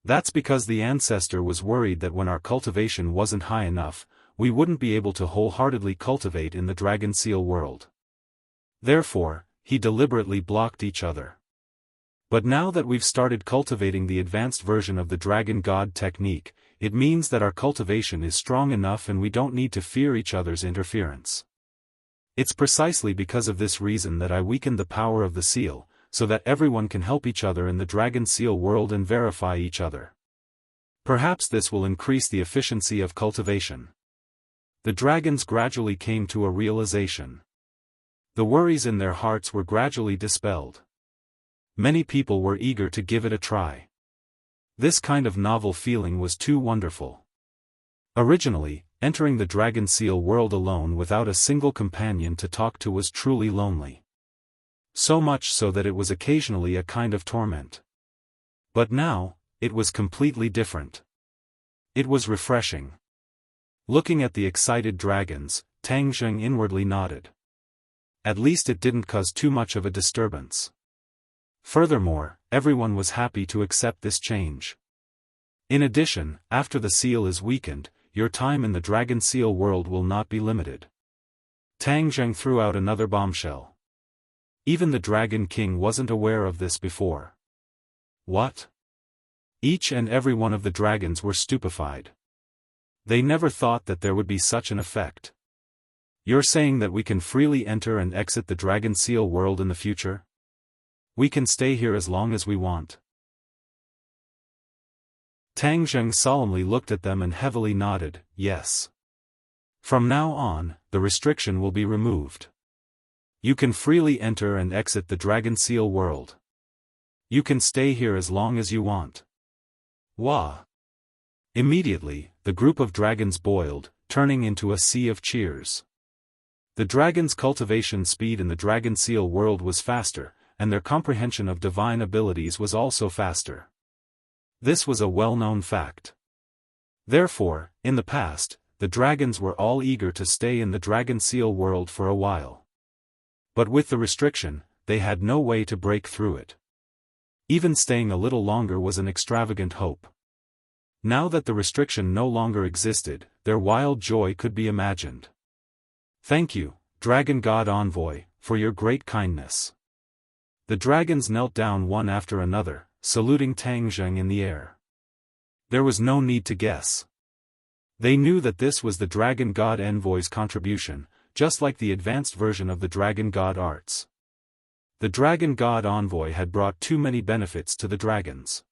That's because the ancestor was worried that when our cultivation wasn't high enough, we wouldn't be able to wholeheartedly cultivate in the Dragon Seal world. Therefore, he deliberately blocked each other. But now that we've started cultivating the advanced version of the Dragon God technique, it means that our cultivation is strong enough and we don't need to fear each other's interference. It's precisely because of this reason that I weakened the power of the seal, so that everyone can help each other in the Dragon Seal world and verify each other. Perhaps this will increase the efficiency of cultivation." The dragons gradually came to a realization. The worries in their hearts were gradually dispelled. Many people were eager to give it a try. This kind of novel feeling was too wonderful. Originally, entering the Dragon Seal world alone without a single companion to talk to was truly lonely. So much so that it was occasionally a kind of torment. But now, it was completely different. It was refreshing. Looking at the excited dragons, Tang Zheng inwardly nodded. At least it didn't cause too much of a disturbance. Furthermore, everyone was happy to accept this change. In addition, after the seal is weakened, your time in the Dragon Seal world will not be limited. Tang Zheng threw out another bombshell. Even the Dragon King wasn't aware of this before. What? Each and every one of the dragons were stupefied. They never thought that there would be such an effect. You're saying that we can freely enter and exit the Dragon Seal world in the future? We can stay here as long as we want. Tang Zheng solemnly looked at them and heavily nodded, "Yes. From now on, the restriction will be removed. You can freely enter and exit the Dragon Seal world. You can stay here as long as you want." Wah! Immediately, the group of dragons boiled, turning into a sea of cheers. The dragons' cultivation speed in the Dragon Seal world was faster, and their comprehension of divine abilities was also faster. This was a well-known fact. Therefore, in the past, the dragons were all eager to stay in the Dragon Seal world for a while. But with the restriction, they had no way to break through it. Even staying a little longer was an extravagant hope. Now that the restriction no longer existed, their wild joy could be imagined. "Thank you, Dragon God Envoy, for your great kindness." The dragons knelt down one after another, saluting Tang Zheng in the air. There was no need to guess. They knew that this was the Dragon God Envoy's contribution, just like the advanced version of the Dragon God arts. The Dragon God Envoy had brought too many benefits to the dragons.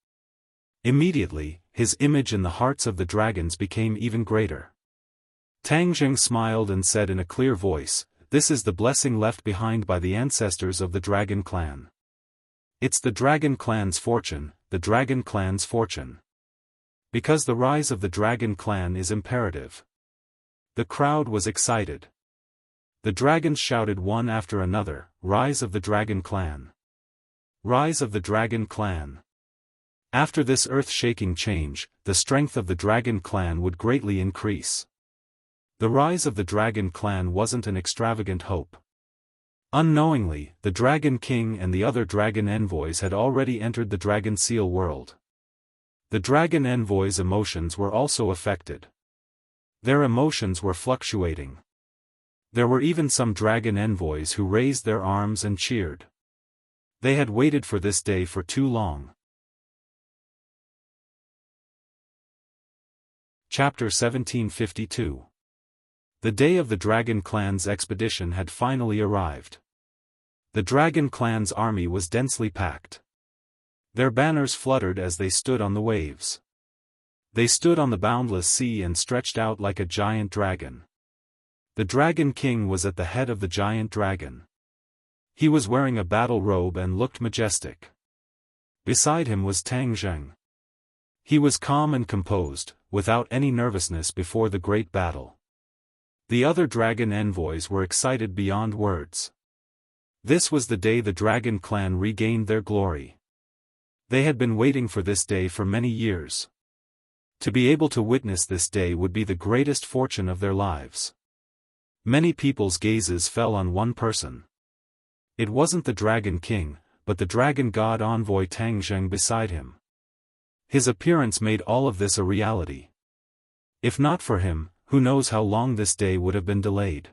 Immediately, his image in the hearts of the dragons became even greater. Tang Zheng smiled and said in a clear voice, "This is the blessing left behind by the ancestors of the Dragon Clan. It's the Dragon Clan's fortune, the Dragon Clan's fortune. Because the rise of the Dragon Clan is imperative." The crowd was excited. The dragons shouted one after another, "Rise of the Dragon Clan! Rise of the Dragon Clan!" After this earth-shaking change, the strength of the Dragon Clan would greatly increase. The rise of the Dragon Clan wasn't an extravagant hope. Unknowingly, the Dragon King and the other dragon envoys had already entered the Dragon Seal world. The dragon envoys' emotions were also affected. Their emotions were fluctuating. There were even some dragon envoys who raised their arms and cheered. They had waited for this day for too long. Chapter 1752. The day of the Dragon Clan's expedition had finally arrived. The Dragon Clan's army was densely packed. Their banners fluttered as they stood on the waves. They stood on the boundless sea and stretched out like a giant dragon. The Dragon King was at the head of the giant dragon. He was wearing a battle robe and looked majestic. Beside him was Tang Zheng. He was calm and composed, without any nervousness before the great battle. The other dragon envoys were excited beyond words. This was the day the Dragon Clan regained their glory. They had been waiting for this day for many years. To be able to witness this day would be the greatest fortune of their lives. Many people's gazes fell on one person. It wasn't the Dragon King, but the Dragon God envoy Tang Zheng beside him. His appearance made all of this a reality. If not for him, who knows how long this day would have been delayed.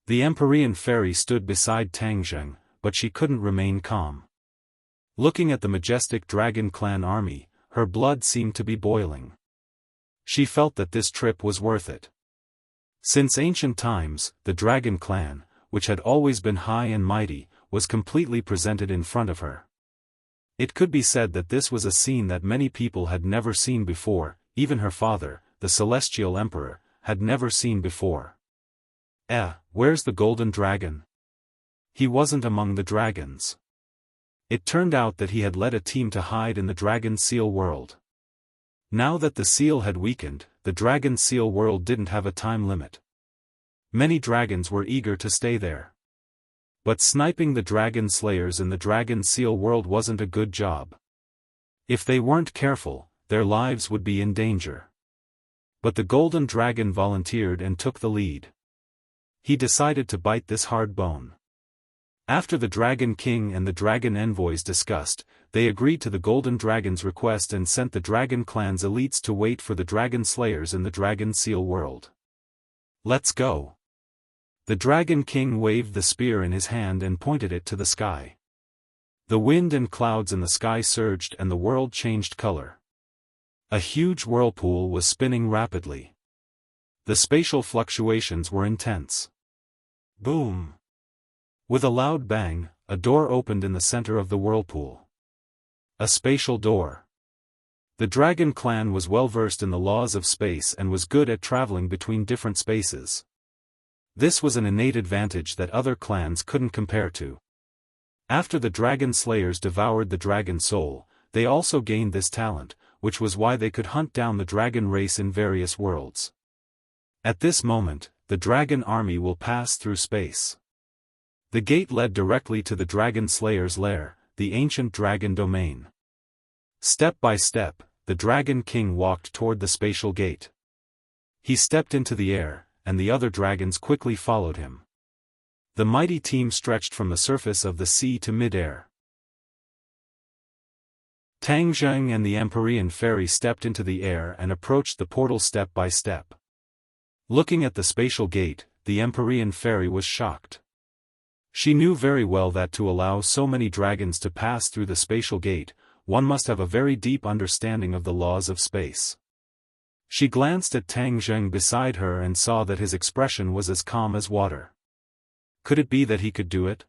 The Empyrean fairy stood beside Tang Zheng, but she couldn't remain calm. Looking at the majestic Dragon Clan army, her blood seemed to be boiling. She felt that this trip was worth it. Since ancient times, the Dragon Clan, which had always been high and mighty, was completely presented in front of her. It could be said that this was a scene that many people had never seen before, even her father, the Celestial Emperor, had never seen before. Where's the Golden Dragon? He wasn't among the dragons. It turned out that he had led a team to hide in the Dragon Seal world. Now that the seal had weakened, the Dragon Seal world didn't have a time limit. Many dragons were eager to stay there. But sniping the dragon slayers in the Dragon Seal world wasn't a good job. If they weren't careful, their lives would be in danger. But the Golden Dragon volunteered and took the lead. He decided to bite this hard bone. After the Dragon King and the Dragon Envoys discussed, they agreed to the Golden Dragon's request and sent the Dragon Clan's elites to wait for the Dragon Slayers in the Dragon Seal world. Let's go. The Dragon King waved the spear in his hand and pointed it to the sky. The wind and clouds in the sky surged and the world changed color. A huge whirlpool was spinning rapidly. The spatial fluctuations were intense. Boom! With a loud bang, a door opened in the center of the whirlpool. A spatial door. The Dragon Clan was well versed in the laws of space and was good at traveling between different spaces. This was an innate advantage that other clans couldn't compare to. After the Dragon Slayers devoured the Dragon Soul, they also gained this talent, which was why they could hunt down the dragon race in various worlds. At this moment, the dragon army will pass through space. The gate led directly to the Dragon Slayer's lair, the ancient dragon domain. Step by step, the Dragon King walked toward the spatial gate. He stepped into the air, and the other dragons quickly followed him. The mighty team stretched from the surface of the sea to mid-air. Tang Zheng and the Empyrean fairy stepped into the air and approached the portal step by step. Looking at the spatial gate, the Empyrean fairy was shocked. She knew very well that to allow so many dragons to pass through the spatial gate, one must have a very deep understanding of the laws of space. She glanced at Tang Zheng beside her and saw that his expression was as calm as water. Could it be that he could do it?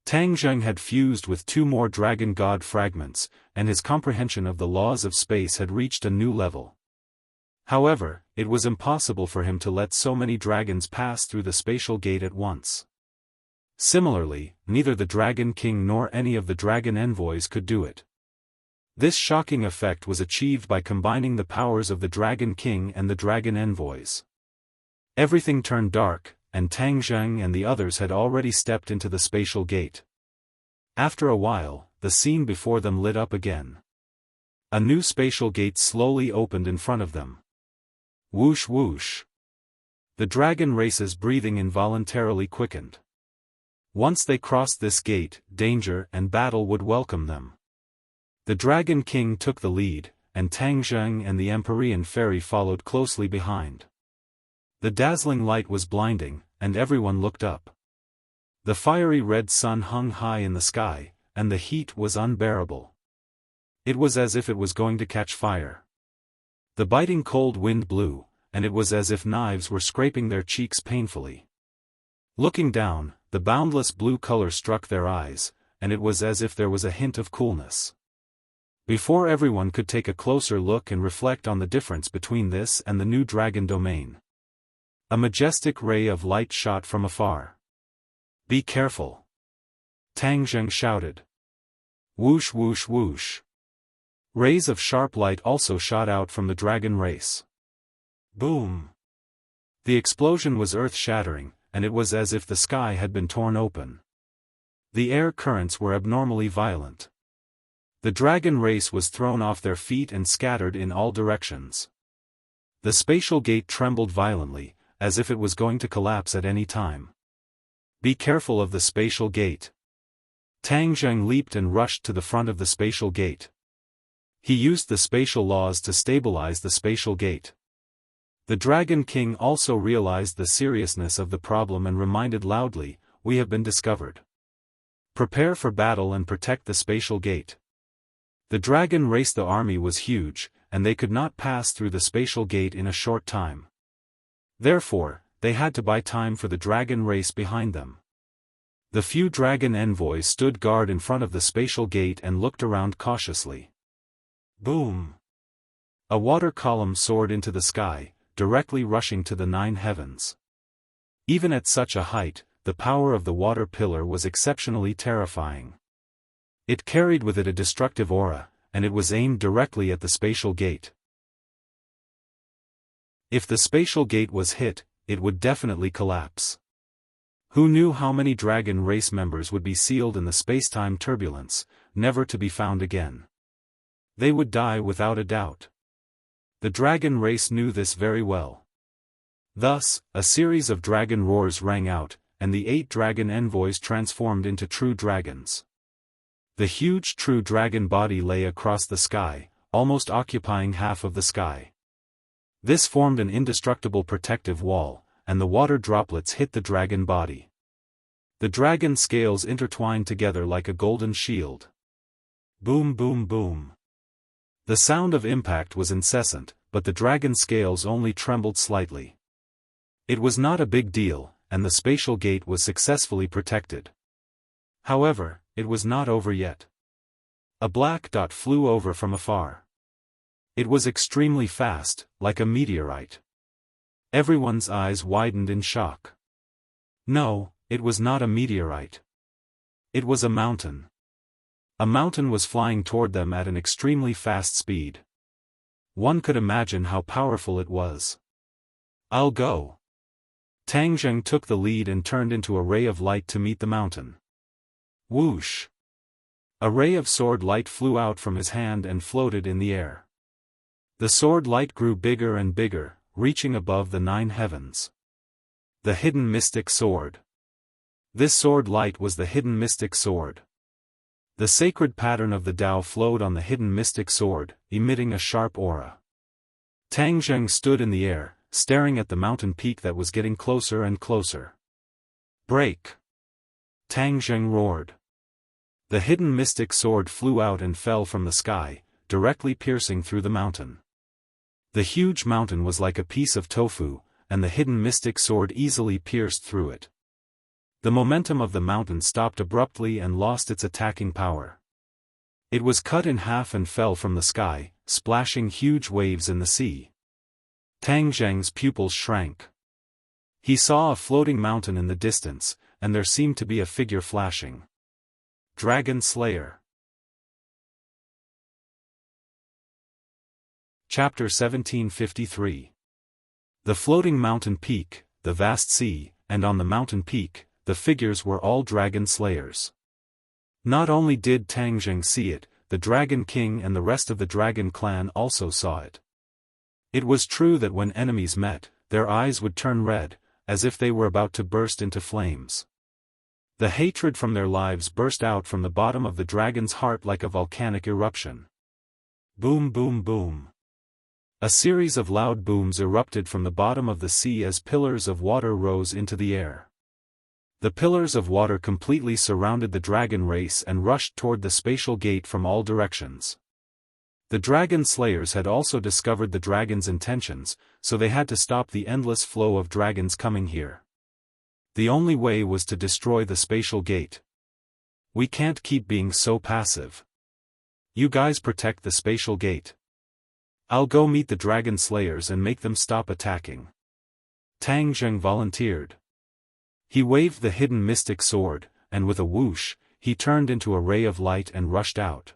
Tang Zheng had fused with 2 more dragon god fragments, and his comprehension of the laws of space had reached a new level. However, it was impossible for him to let so many dragons pass through the spatial gate at once. Similarly, neither the Dragon King nor any of the dragon envoys could do it. This shocking effect was achieved by combining the powers of the Dragon King and the dragon envoys. Everything turned dark, and Tang Zheng and the others had already stepped into the spatial gate. After a while, the scene before them lit up again. A new spatial gate slowly opened in front of them. Whoosh whoosh. The dragon race's breathing involuntarily quickened. Once they crossed this gate, danger and battle would welcome them. The Dragon King took the lead, and Tang Zheng and the Empyrean Fairy followed closely behind. The dazzling light was blinding, and everyone looked up. The fiery red sun hung high in the sky, and the heat was unbearable. It was as if it was going to catch fire. The biting cold wind blew, and it was as if knives were scraping their cheeks painfully. Looking down, the boundless blue color struck their eyes, and it was as if there was a hint of coolness. Before everyone could take a closer look and reflect on the difference between this and the new dragon domain, a majestic ray of light shot from afar. "Be careful!" Tang Zheng shouted. Whoosh whoosh whoosh. Rays of sharp light also shot out from the dragon race. Boom! The explosion was earth-shattering, and it was as if the sky had been torn open. The air currents were abnormally violent. The dragon race was thrown off their feet and scattered in all directions. The spatial gate trembled violently, as if it was going to collapse at any time. "Be careful of the spatial gate." Tang Zheng leaped and rushed to the front of the spatial gate. He used the spatial laws to stabilize the spatial gate. The Dragon King also realized the seriousness of the problem and reminded loudly, "We have been discovered. Prepare for battle and protect the spatial gate." The dragon race the army was huge, and they could not pass through the spatial gate in a short time. Therefore, they had to buy time for the dragon race behind them. The few dragon envoys stood guard in front of the spatial gate and looked around cautiously. Boom! A water column soared into the sky, directly rushing to the 9 heavens. Even at such a height, the power of the water pillar was exceptionally terrifying. It carried with it a destructive aura, and it was aimed directly at the spatial gate. If the spatial gate was hit, it would definitely collapse. Who knew how many dragon race members would be sealed in the spacetime turbulence, never to be found again? They would die without a doubt. The dragon race knew this very well. Thus, a series of dragon roars rang out, and the 8 dragon envoys transformed into true dragons. The huge true dragon body lay across the sky, almost occupying half of the sky. This formed an indestructible protective wall, and the water droplets hit the dragon body. The dragon scales intertwined together like a golden shield. Boom boom boom. The sound of impact was incessant, but the dragon scales only trembled slightly. It was not a big deal, and the spatial gate was successfully protected. However, it was not over yet. A black dot flew over from afar. It was extremely fast, like a meteorite. Everyone's eyes widened in shock. No, it was not a meteorite. It was a mountain. A mountain was flying toward them at an extremely fast speed. One could imagine how powerful it was. "I'll go." Tang Zheng took the lead and turned into a ray of light to meet the mountain. Whoosh! A ray of sword light flew out from his hand and floated in the air. The sword light grew bigger and bigger, reaching above the 9 heavens. The hidden mystic sword. This sword light was the hidden mystic sword. The sacred pattern of the Tao flowed on the hidden mystic sword, emitting a sharp aura. Tang Zheng stood in the air, staring at the mountain peak that was getting closer and closer. "Break!" Tang Zheng roared. The hidden mystic sword flew out and fell from the sky, directly piercing through the mountain. The huge mountain was like a piece of tofu, and the hidden mystic sword easily pierced through it. The momentum of the mountain stopped abruptly and lost its attacking power. It was cut in half and fell from the sky, splashing huge waves in the sea. Tang Zheng's pupils shrank. He saw a floating mountain in the distance, and there seemed to be a figure flashing. Dragon Slayer. Chapter 1753. The floating mountain peak, the vast sea, and on the mountain peak, the figures were all dragon slayers. Not only did Tang Zheng see it, the Dragon King and the rest of the dragon clan also saw it. It was true that when enemies met, their eyes would turn red, as if they were about to burst into flames. The hatred from their lives burst out from the bottom of the dragon's heart like a volcanic eruption. Boom, boom, boom. A series of loud booms erupted from the bottom of the sea as pillars of water rose into the air. The pillars of water completely surrounded the dragon race and rushed toward the spatial gate from all directions. The dragon slayers had also discovered the dragon's intentions, so they had to stop the endless flow of dragons coming here. The only way was to destroy the spatial gate. We can't keep being so passive. You guys protect the spatial gate. I'll go meet the dragon slayers and make them stop attacking. Tang Zheng volunteered. He waved the hidden mystic sword, and with a whoosh, he turned into a ray of light and rushed out.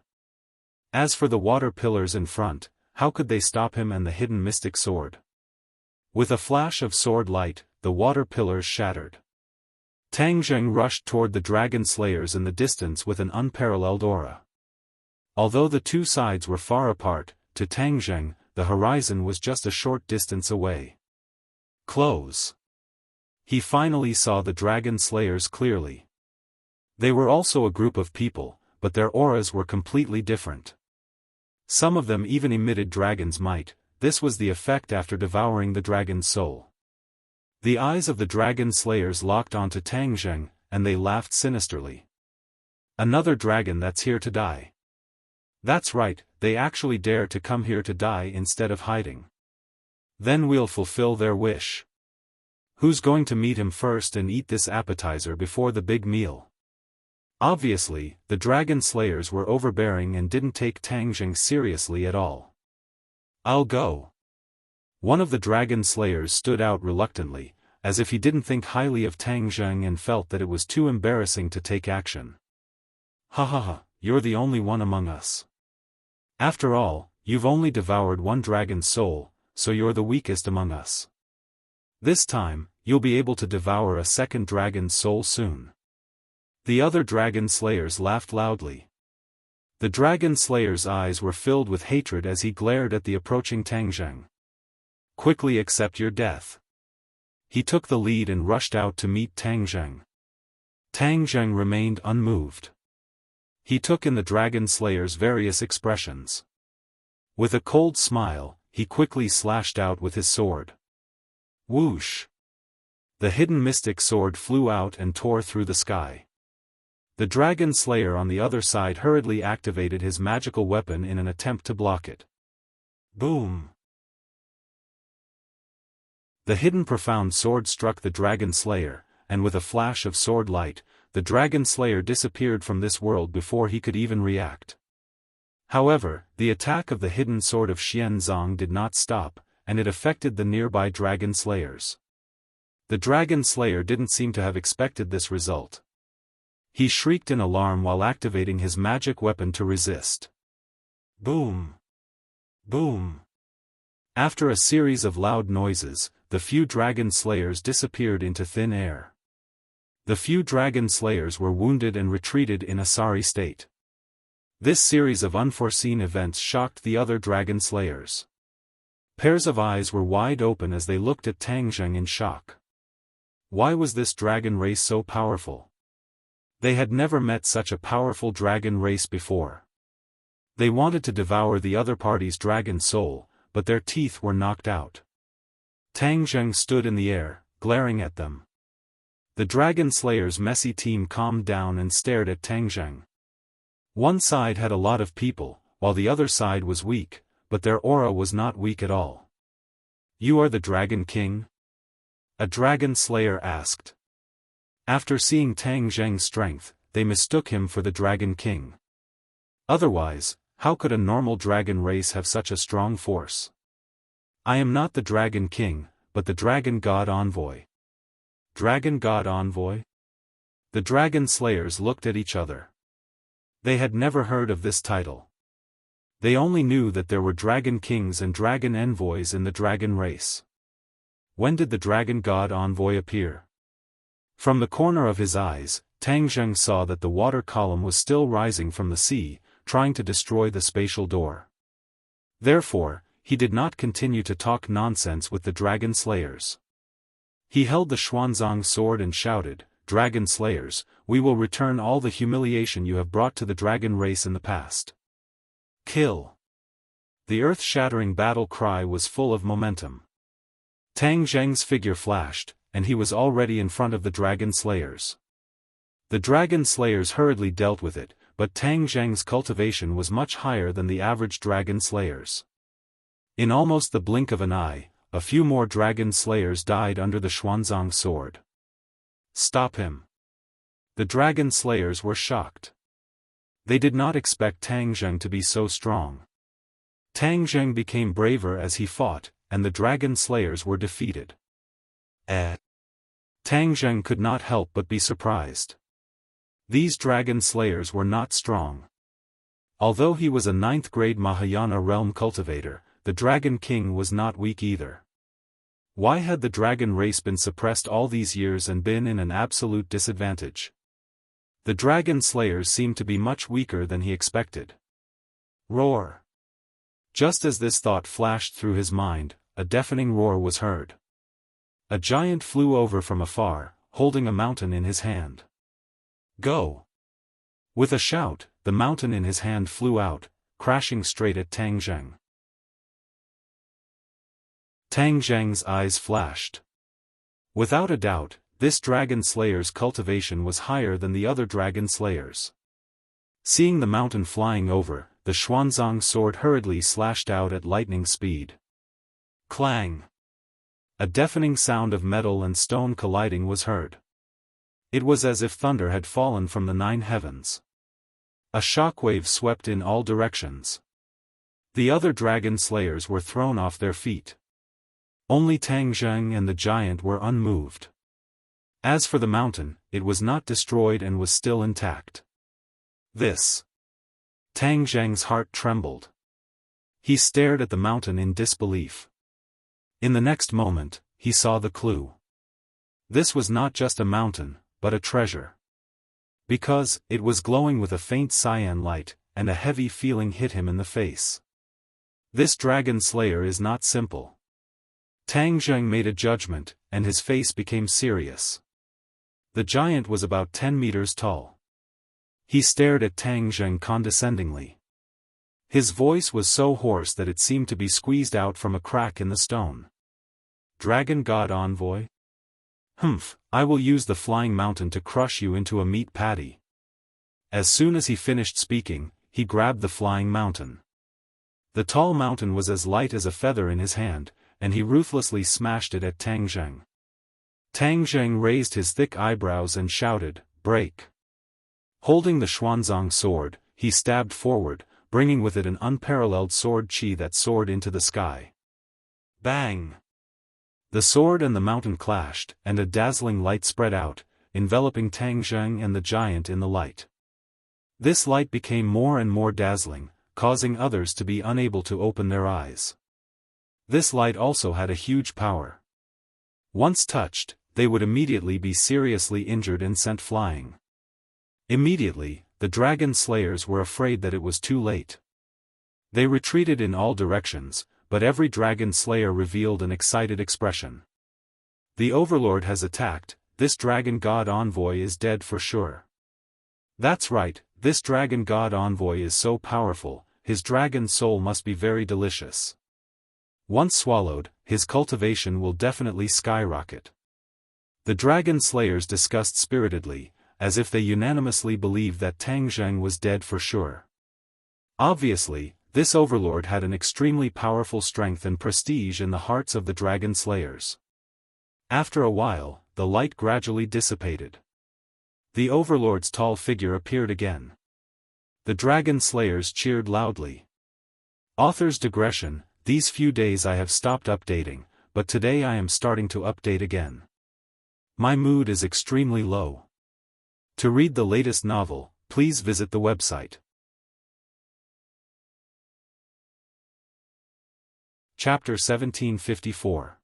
As for the water pillars in front, how could they stop him and the hidden mystic sword? With a flash of sword light, the water pillars shattered. Tang Zheng rushed toward the dragon slayers in the distance with an unparalleled aura. Although the two sides were far apart, to Tang Zheng, the horizon was just a short distance away. Close. He finally saw the dragon slayers clearly. They were also a group of people, but their auras were completely different. Some of them even emitted dragon's might. This was the effect after devouring the dragon's soul. The eyes of the dragon slayers locked onto Tang Zheng, and they laughed sinisterly. Another dragon that's here to die. That's right, they actually dare to come here to die instead of hiding. Then we'll fulfill their wish. Who's going to meet him first and eat this appetizer before the big meal? Obviously, the dragon slayers were overbearing and didn't take Tang Zheng seriously at all. I'll go. One of the dragon slayers stood out reluctantly, as if he didn't think highly of Tang Zheng and felt that it was too embarrassing to take action. Ha ha ha, you're the only one among us. After all, you've only devoured one dragon's soul, so you're the weakest among us. This time, you'll be able to devour a second dragon's soul soon. The other dragon slayers laughed loudly. The dragon slayer's eyes were filled with hatred as he glared at the approaching Tang Zheng. Quickly accept your death. He took the lead and rushed out to meet Tang Zheng. Tang Zheng remained unmoved. He took in the dragon slayer's various expressions. With a cold smile, he quickly slashed out with his sword. Whoosh! The hidden mystic sword flew out and tore through the sky. The dragon slayer on the other side hurriedly activated his magical weapon in an attempt to block it. Boom! The hidden profound sword struck the dragon slayer, and with a flash of sword light, the dragon slayer disappeared from this world before he could even react. However, the attack of the hidden sword of Xianzong did not stop, and it affected the nearby dragon slayers. The dragon slayer didn't seem to have expected this result. He shrieked in alarm while activating his magic weapon to resist. Boom! Boom! After a series of loud noises, the few dragon slayers disappeared into thin air. The few dragon slayers were wounded and retreated in a sorry state. This series of unforeseen events shocked the other dragon slayers. Pairs of eyes were wide open as they looked at Tang Zheng in shock. Why was this dragon race so powerful? They had never met such a powerful dragon race before. They wanted to devour the other party's dragon soul, but their teeth were knocked out. Tang Zheng stood in the air, glaring at them. The dragon slayer's messy team calmed down and stared at Tang Zheng. One side had a lot of people, while the other side was weak, but their aura was not weak at all. You are the Dragon King? A dragon slayer asked. After seeing Tang Zheng's strength, they mistook him for the Dragon King. Otherwise, how could a normal dragon race have such a strong force? I am not the Dragon King, but the Dragon God Envoy. Dragon God Envoy? The Dragon Slayers looked at each other. They had never heard of this title. They only knew that there were Dragon Kings and Dragon Envoys in the dragon race. When did the Dragon God Envoy appear? From the corner of his eyes, Tang Zheng saw that the water column was still rising from the sea, trying to destroy the spatial door. Therefore, he did not continue to talk nonsense with the Dragon Slayers. He held the Xuanzang sword and shouted, "Dragon Slayers, we will return all the humiliation you have brought to the dragon race in the past. Kill!" The earth-shattering battle cry was full of momentum. Tang Zheng's figure flashed, and he was already in front of the Dragon Slayers. The Dragon Slayers hurriedly dealt with it, but Tang Zheng's cultivation was much higher than the average Dragon Slayers. In almost the blink of an eye, a few more Dragon Slayers died under the Xuanzang sword. Stop him! The Dragon Slayers were shocked. They did not expect Tang Zheng to be so strong. Tang Zheng became braver as he fought, and the Dragon Slayers were defeated. Tang Zheng could not help but be surprised. These Dragon Slayers were not strong. Although he was a 9th-grade Mahayana realm cultivator, the Dragon King was not weak either. Why had the dragon race been suppressed all these years and been in an absolute disadvantage? The Dragon Slayers seemed to be much weaker than he expected. Roar! Just as this thought flashed through his mind, a deafening roar was heard. A giant flew over from afar, holding a mountain in his hand. Go! With a shout, the mountain in his hand flew out, crashing straight at Tang Zheng. Tang Zheng's eyes flashed. Without a doubt, this Dragon Slayer's cultivation was higher than the other Dragon Slayers. Seeing the mountain flying over, the Xuanzang sword hurriedly slashed out at lightning speed. Clang! A deafening sound of metal and stone colliding was heard. It was as if thunder had fallen from the 9 heavens. A shockwave swept in all directions. The other Dragon Slayers were thrown off their feet. Only Tang Zheng and the giant were unmoved. As for the mountain, it was not destroyed and was still intact. This! Tang Zheng's heart trembled. He stared at the mountain in disbelief. In the next moment, he saw the clue. This was not just a mountain, but a treasure. Because, it was glowing with a faint cyan light, and a heavy feeling hit him in the face. This Dragon Slayer is not simple. Tang Zheng made a judgment, and his face became serious. The giant was about 10 meters tall. He stared at Tang Zheng condescendingly. His voice was so hoarse that it seemed to be squeezed out from a crack in the stone. Dragon God Envoy? Humph, I will use the flying mountain to crush you into a meat patty. As soon as he finished speaking, he grabbed the flying mountain. The tall mountain was as light as a feather in his hand, and he ruthlessly smashed it at Tang Zheng. Tang Zheng raised his thick eyebrows and shouted, "Break!" Holding the Xuanzang sword, he stabbed forward, bringing with it an unparalleled sword chi that soared into the sky. Bang! The sword and the mountain clashed, and a dazzling light spread out, enveloping Tang Zheng and the giant in the light. This light became more and more dazzling, causing others to be unable to open their eyes. This light also had a huge power. Once touched, they would immediately be seriously injured and sent flying. Immediately, the Dragon Slayers were afraid that it was too late. They retreated in all directions, but every Dragon Slayer revealed an excited expression. The Overlord has attacked, this Dragon God Envoy is dead for sure. That's right, this Dragon God Envoy is so powerful, his dragon soul must be very delicious. Once swallowed, his cultivation will definitely skyrocket. The Dragon Slayers discussed spiritedly, as if they unanimously believed that Tang Zheng was dead for sure. Obviously, this Overlord had an extremely powerful strength and prestige in the hearts of the Dragon Slayers. After a while, the light gradually dissipated. The Overlord's tall figure appeared again. The Dragon Slayers cheered loudly. Author's digression, these few days I have stopped updating, but today I am starting to update again. My mood is extremely low. To read the latest novel, please visit the website. Chapter 1754.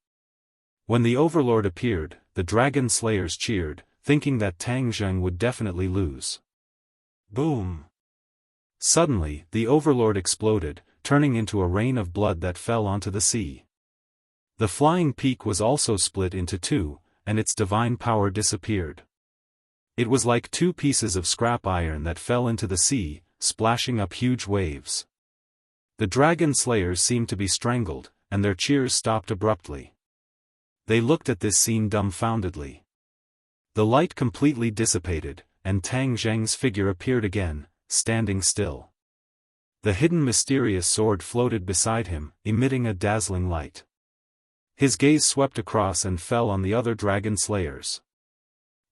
When the Overlord appeared, the Dragon Slayers cheered, thinking that Tang Zheng would definitely lose. Boom! Suddenly, the Overlord exploded, turning into a rain of blood that fell onto the sea. The flying peak was also split into two, and its divine power disappeared. It was like two pieces of scrap iron that fell into the sea, splashing up huge waves. The Dragon Slayers seemed to be strangled, and their cheers stopped abruptly. They looked at this scene dumbfoundedly. The light completely dissipated, and Tang Zheng's figure appeared again, standing still. The hidden mysterious sword floated beside him, emitting a dazzling light. His gaze swept across and fell on the other Dragon Slayers.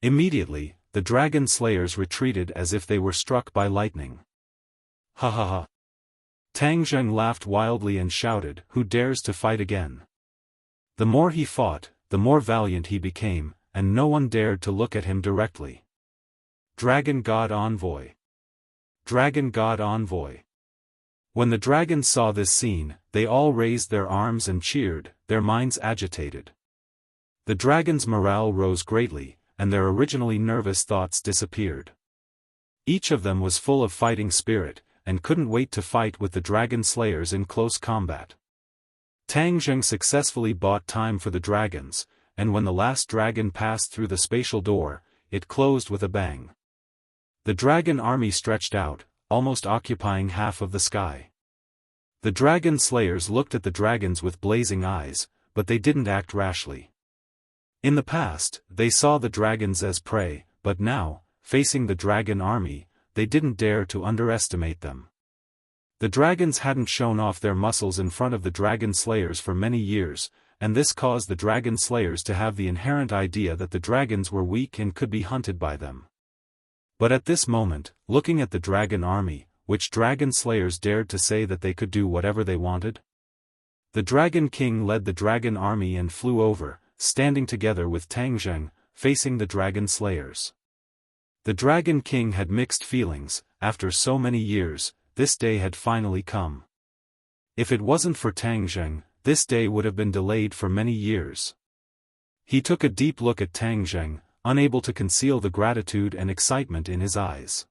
Immediately, the Dragon Slayers retreated as if they were struck by lightning. Ha ha ha! Tang Zheng laughed wildly and shouted, "Who dares to fight again?" The more he fought, the more valiant he became, and no one dared to look at him directly. Dragon God Envoy! Dragon God Envoy! When the dragons saw this scene, they all raised their arms and cheered, their minds agitated. The dragons' morale rose greatly, and their originally nervous thoughts disappeared. Each of them was full of fighting spirit, and couldn't wait to fight with the Dragon Slayers in close combat. Tang Zheng successfully bought time for the dragons, and when the last dragon passed through the spatial door, it closed with a bang. The dragon army stretched out, almost occupying half of the sky. The Dragon Slayers looked at the dragons with blazing eyes, but they didn't act rashly. In the past, they saw the dragons as prey, but now, facing the dragon army, they didn't dare to underestimate them. The dragons hadn't shown off their muscles in front of the Dragon Slayers for many years, and this caused the Dragon Slayers to have the inherent idea that the dragons were weak and could be hunted by them. But at this moment, looking at the dragon army, which Dragon Slayers dared to say that they could do whatever they wanted? The Dragon King led the dragon army and flew over, standing together with Tang Zheng, facing the Dragon Slayers. The Dragon King had mixed feelings. After so many years, this day had finally come. If it wasn't for Tang Zheng, this day would have been delayed for many years. He took a deep look at Tang Zheng, unable to conceal the gratitude and excitement in his eyes.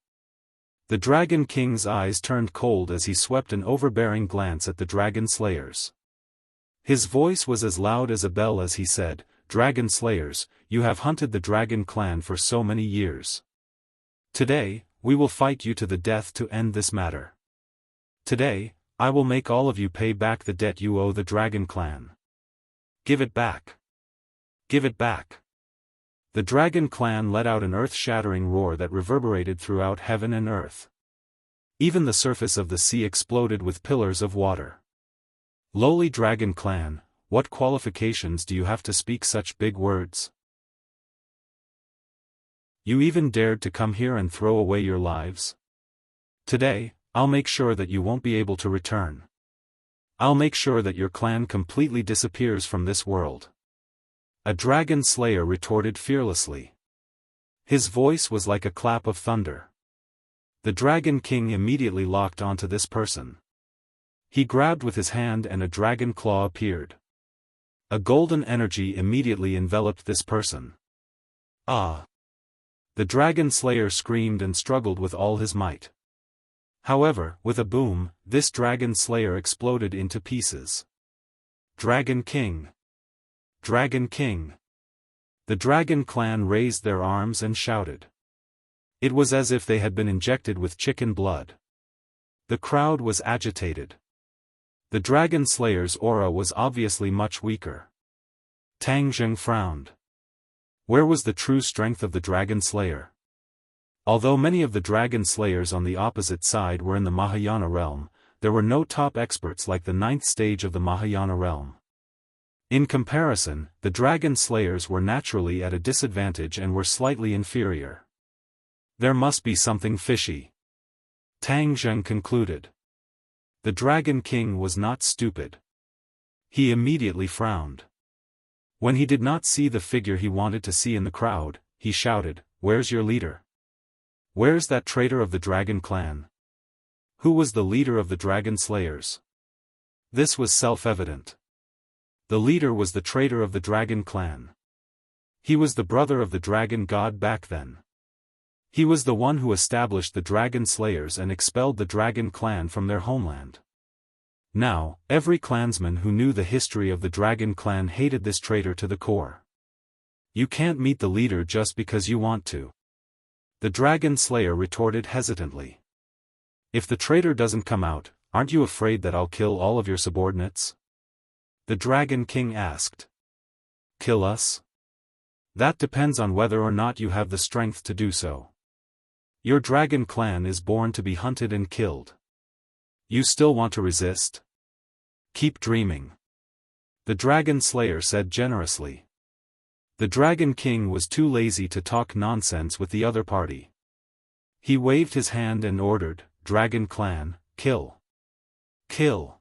The Dragon King's eyes turned cold as he swept an overbearing glance at the Dragon Slayers. His voice was as loud as a bell as he said, "Dragon Slayers, you have hunted the Dragon Clan for so many years. Today, we will fight you to the death to end this matter. Today, I will make all of you pay back the debt you owe the Dragon Clan. Give it back. Give it back." The Dragon Clan let out an earth-shattering roar that reverberated throughout heaven and earth. Even the surface of the sea exploded with pillars of water. Lowly Dragon Clan, what qualifications do you have to speak such big words? You even dared to come here and throw away your lives? Today, I'll make sure that you won't be able to return. I'll make sure that your clan completely disappears from this world. A Dragon Slayer retorted fearlessly. His voice was like a clap of thunder. The Dragon King immediately locked onto this person. He grabbed with his hand and a dragon claw appeared. A golden energy immediately enveloped this person. Ah! The Dragon Slayer screamed and struggled with all his might. However, with a boom, this Dragon Slayer exploded into pieces. Dragon King! Dragon King! The Dragon Clan raised their arms and shouted. It was as if they had been injected with chicken blood. The crowd was agitated. The Dragon Slayer's aura was obviously much weaker. Tang Zheng frowned. Where was the true strength of the Dragon Slayer? Although many of the Dragon Slayers on the opposite side were in the Mahayana realm, there were no top experts like the 9th stage of the Mahayana realm. In comparison, the Dragon Slayers were naturally at a disadvantage and were slightly inferior. There must be something fishy. Tang Zheng concluded. The Dragon King was not stupid. He immediately frowned. When he did not see the figure he wanted to see in the crowd, he shouted, "Where's your leader? Where's that traitor of the Dragon Clan? Who was the leader of the Dragon Slayers?" This was self-evident. The leader was the traitor of the Dragon Clan. He was the brother of the Dragon God back then. He was the one who established the Dragon Slayers and expelled the Dragon Clan from their homeland. Now, every clansman who knew the history of the Dragon Clan hated this traitor to the core. You can't meet the leader just because you want to. The Dragon Slayer retorted hesitantly. If the traitor doesn't come out, aren't you afraid that I'll kill all of your subordinates? The Dragon King asked. Kill us? That depends on whether or not you have the strength to do so. Your Dragon Clan is born to be hunted and killed. You still want to resist? Keep dreaming. The Dragon Slayer said generously. The Dragon King was too lazy to talk nonsense with the other party. He waved his hand and ordered, "Dragon Clan, kill! Kill!"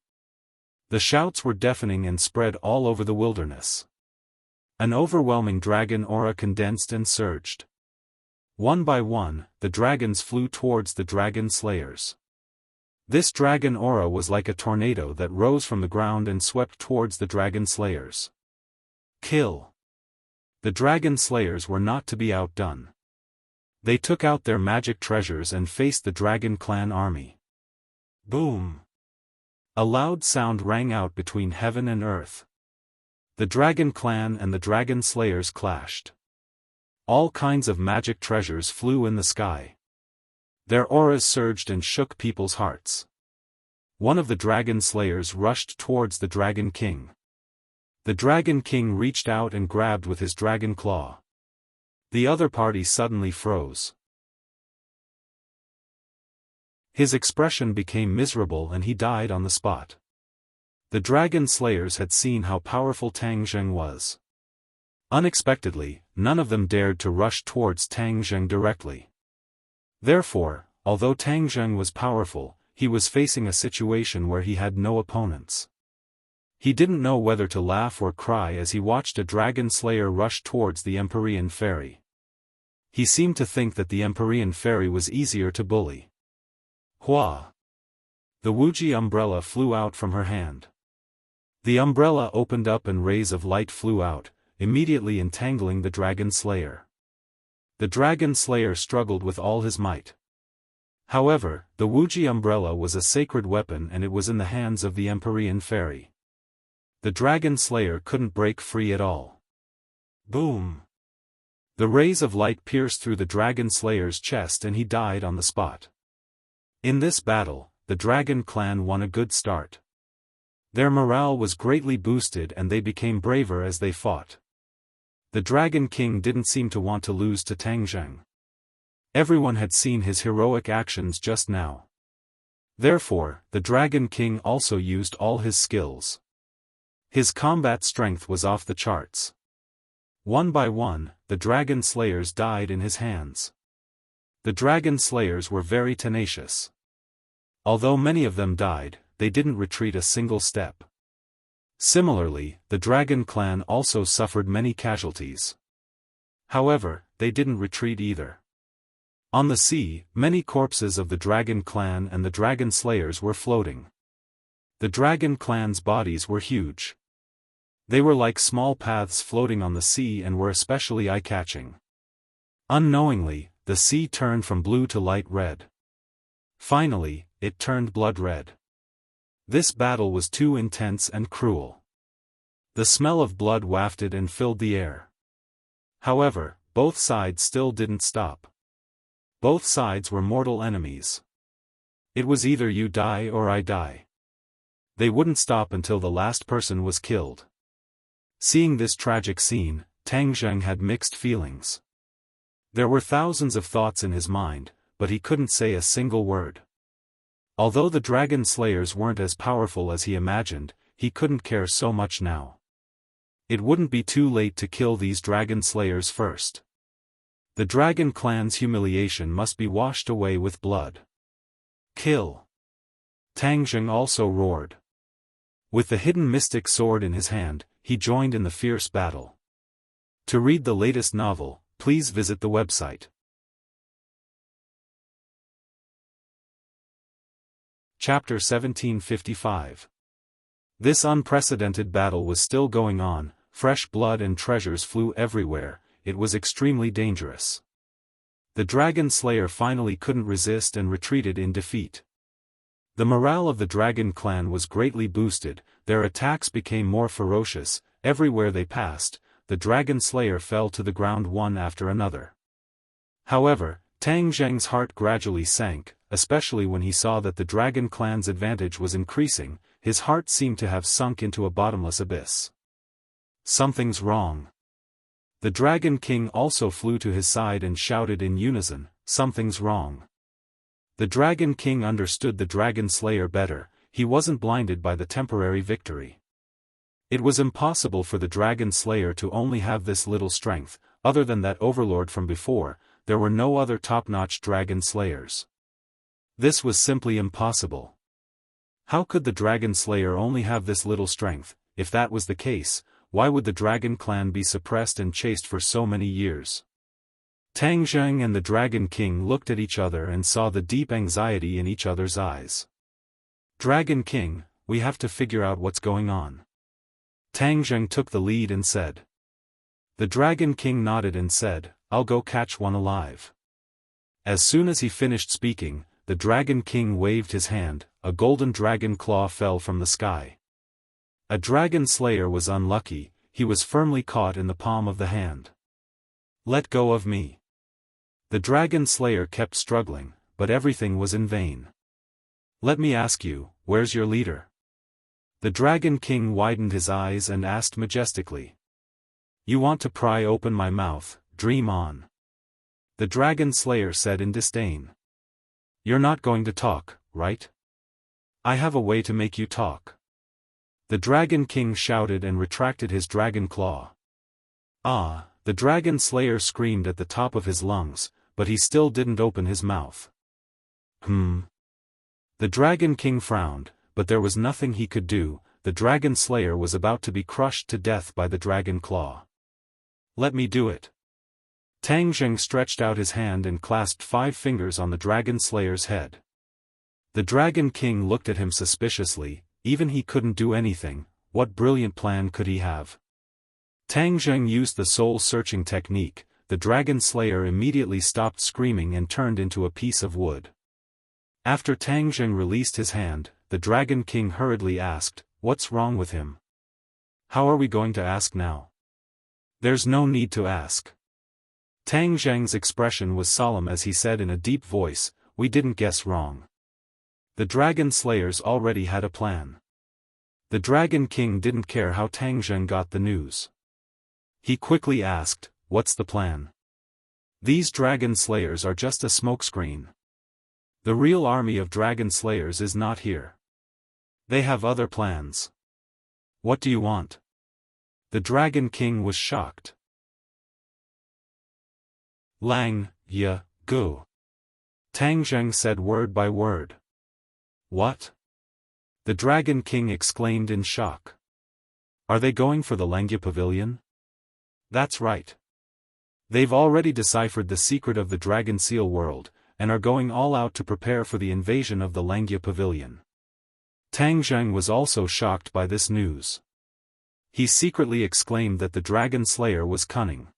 The shouts were deafening and spread all over the wilderness. An overwhelming dragon aura condensed and surged. One by one, the dragons flew towards the Dragon Slayers. This dragon aura was like a tornado that rose from the ground and swept towards the Dragon Slayers. Kill! The Dragon Slayers were not to be outdone. They took out their magic treasures and faced the Dragon Clan army. Boom! A loud sound rang out between heaven and earth. The Dragon Clan and the Dragon Slayers clashed. All kinds of magic treasures flew in the sky. Their auras surged and shook people's hearts. One of the Dragon Slayers rushed towards the Dragon King. The Dragon King reached out and grabbed with his dragon claw. The other party suddenly froze. His expression became miserable and he died on the spot. The Dragon Slayers had seen how powerful Tang Zheng was. Unexpectedly, none of them dared to rush towards Tang Zheng directly. Therefore, although Tang Zheng was powerful, he was facing a situation where he had no opponents. He didn't know whether to laugh or cry as he watched a Dragon Slayer rush towards the Empyrean Fairy. He seemed to think that the Empyrean Fairy was easier to bully. Hua! The Wuji umbrella flew out from her hand. The umbrella opened up and rays of light flew out, immediately entangling the Dragon Slayer. The Dragon Slayer struggled with all his might. However, the Wuji umbrella was a sacred weapon and it was in the hands of the Empyrean Fairy. The Dragon Slayer couldn't break free at all. Boom! The rays of light pierced through the Dragon Slayer's chest and he died on the spot. In this battle, the Dragon Clan won a good start. Their morale was greatly boosted and they became braver as they fought. The Dragon King didn't seem to want to lose to Tang Zheng. Everyone had seen his heroic actions just now. Therefore, the Dragon King also used all his skills. His combat strength was off the charts. One by one, the Dragon Slayers died in his hands. The Dragon Slayers were very tenacious. Although many of them died, they didn't retreat a single step. Similarly, the Dragon Clan also suffered many casualties. However, they didn't retreat either. On the sea, many corpses of the Dragon Clan and the Dragon Slayers were floating. The Dragon Clan's bodies were huge. They were like small paths floating on the sea and were especially eye-catching. Unknowingly, the sea turned from blue to light red. Finally, it turned blood red. This battle was too intense and cruel. The smell of blood wafted and filled the air. However, both sides still didn't stop. Both sides were mortal enemies. It was either you die or I die. They wouldn't stop until the last person was killed. Seeing this tragic scene, Tang Zheng had mixed feelings. There were thousands of thoughts in his mind, but he couldn't say a single word. Although the Dragon Slayers weren't as powerful as he imagined, he couldn't care so much now. It wouldn't be too late to kill these Dragon Slayers first. The Dragon Clan's humiliation must be washed away with blood. Kill! Tang Zheng also roared. With the hidden mystic sword in his hand, he joined in the fierce battle. To read the latest novel, please visit the website. Chapter 1755. This unprecedented battle was still going on, fresh blood and treasures flew everywhere, it was extremely dangerous. The Dragon Slayer finally couldn't resist and retreated in defeat. The morale of the Dragon clan was greatly boosted, their attacks became more ferocious, everywhere they passed, the Dragon Slayer fell to the ground one after another. However, Tang Zheng's heart gradually sank, especially when he saw that the Dragon clan's advantage was increasing, his heart seemed to have sunk into a bottomless abyss. Something's wrong. The Dragon King also flew to his side and shouted in unison, "Something's wrong." The Dragon King understood the Dragon Slayer better, he wasn't blinded by the temporary victory. It was impossible for the Dragon Slayer to only have this little strength, other than that overlord from before, there were no other top-notch Dragon Slayers. This was simply impossible. How could the Dragon Slayer only have this little strength? If that was the case, why would the Dragon clan be suppressed and chased for so many years? Tang Zheng and the Dragon King looked at each other and saw the deep anxiety in each other's eyes. "Dragon King, we have to figure out what's going on." Tang Zheng took the lead and said. The Dragon King nodded and said, "I'll go catch one alive." As soon as he finished speaking, the Dragon King waved his hand, a golden dragon claw fell from the sky. A Dragon Slayer was unlucky, he was firmly caught in the palm of the hand. "Let go of me." The Dragon Slayer kept struggling, but everything was in vain. "Let me ask you, where's your leader?" The Dragon King widened his eyes and asked majestically. "You want to pry open my mouth, dream on." The Dragon Slayer said in disdain. "You're not going to talk, right? I have a way to make you talk." The Dragon King shouted and retracted his dragon claw. "Ah!" The Dragon Slayer screamed at the top of his lungs, but he still didn't open his mouth. The Dragon King frowned, but there was nothing he could do, the Dragon Slayer was about to be crushed to death by the dragon claw. "Let me do it." Tang Zheng stretched out his hand and clasped 5 fingers on the Dragon Slayer's head. The Dragon King looked at him suspiciously, even he couldn't do anything, what brilliant plan could he have? Tang Zheng used the soul-searching technique, the Dragon Slayer immediately stopped screaming and turned into a piece of wood. After Tang Zheng released his hand, the Dragon King hurriedly asked, "What's wrong with him?" "How are we going to ask now?" "There's no need to ask." Tang Zheng's expression was solemn as he said in a deep voice, "We didn't guess wrong." The Dragon Slayers already had a plan. The Dragon King didn't care how Tang Zheng got the news. He quickly asked, "What's the plan?" "These Dragon Slayers are just a smokescreen. The real army of Dragon Slayers is not here. They have other plans." "What do you want?" The Dragon King was shocked. "Lang, ya, go." Tang Zheng said word by word. "What?" The Dragon King exclaimed in shock. "Are they going for the Langya Pavilion?" "That's right. They've already deciphered the secret of the Dragon Seal world, and are going all out to prepare for the invasion of the Langya Pavilion." Tang Zheng was also shocked by this news. He secretly exclaimed that the Dragon Slayer was cunning.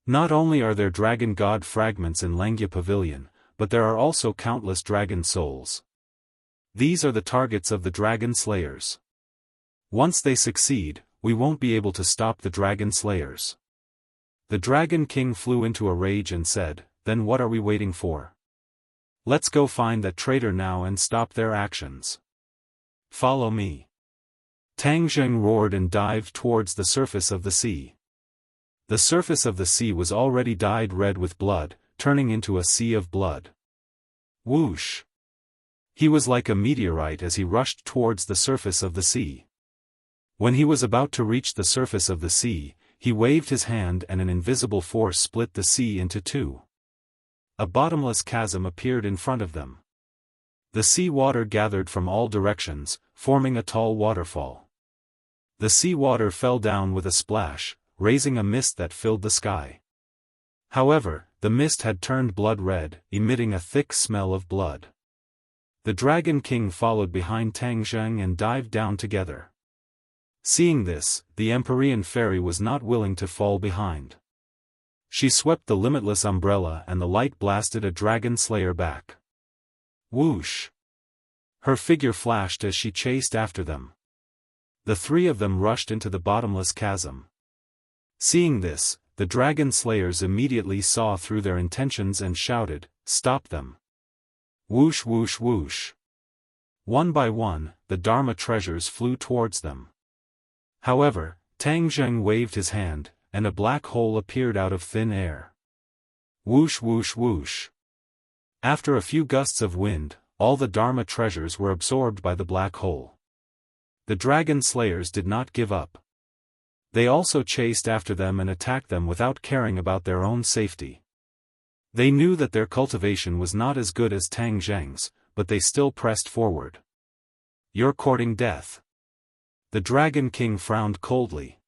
Not only are there Dragon God fragments in Langya Pavilion, but there are also countless dragon souls. These are the targets of the Dragon Slayers. Once they succeed, we won't be able to stop the Dragon Slayers. The Dragon King flew into a rage and said, "Then what are we waiting for? Let's go find that traitor now and stop their actions. Follow me." Tang Zheng roared and dived towards the surface of the sea. The surface of the sea was already dyed red with blood, turning into a sea of blood. Whoosh! He was like a meteorite as he rushed towards the surface of the sea. When he was about to reach the surface of the sea, he waved his hand and an invisible force split the sea into 2. A bottomless chasm appeared in front of them. The sea water gathered from all directions, forming a tall waterfall. The sea water fell down with a splash, raising a mist that filled the sky. However, the mist had turned blood red, emitting a thick smell of blood. The Dragon King followed behind Tang Zheng and dived down together. Seeing this, the Empyrean fairy was not willing to fall behind. She swept the limitless umbrella and the light blasted a dragon slayer back. Whoosh! Her figure flashed as she chased after them. The three of them rushed into the bottomless chasm. Seeing this, the dragon slayers immediately saw through their intentions and shouted, "Stop them!" Whoosh whoosh whoosh. One by one, the Dharma treasures flew towards them. However, Tang Zheng waved his hand, and a black hole appeared out of thin air. Whoosh whoosh whoosh. After a few gusts of wind, all the Dharma treasures were absorbed by the black hole. The dragon slayers did not give up. They also chased after them and attacked them without caring about their own safety. They knew that their cultivation was not as good as Tang Zheng's, but they still pressed forward. "You're courting death." The Dragon King frowned coldly.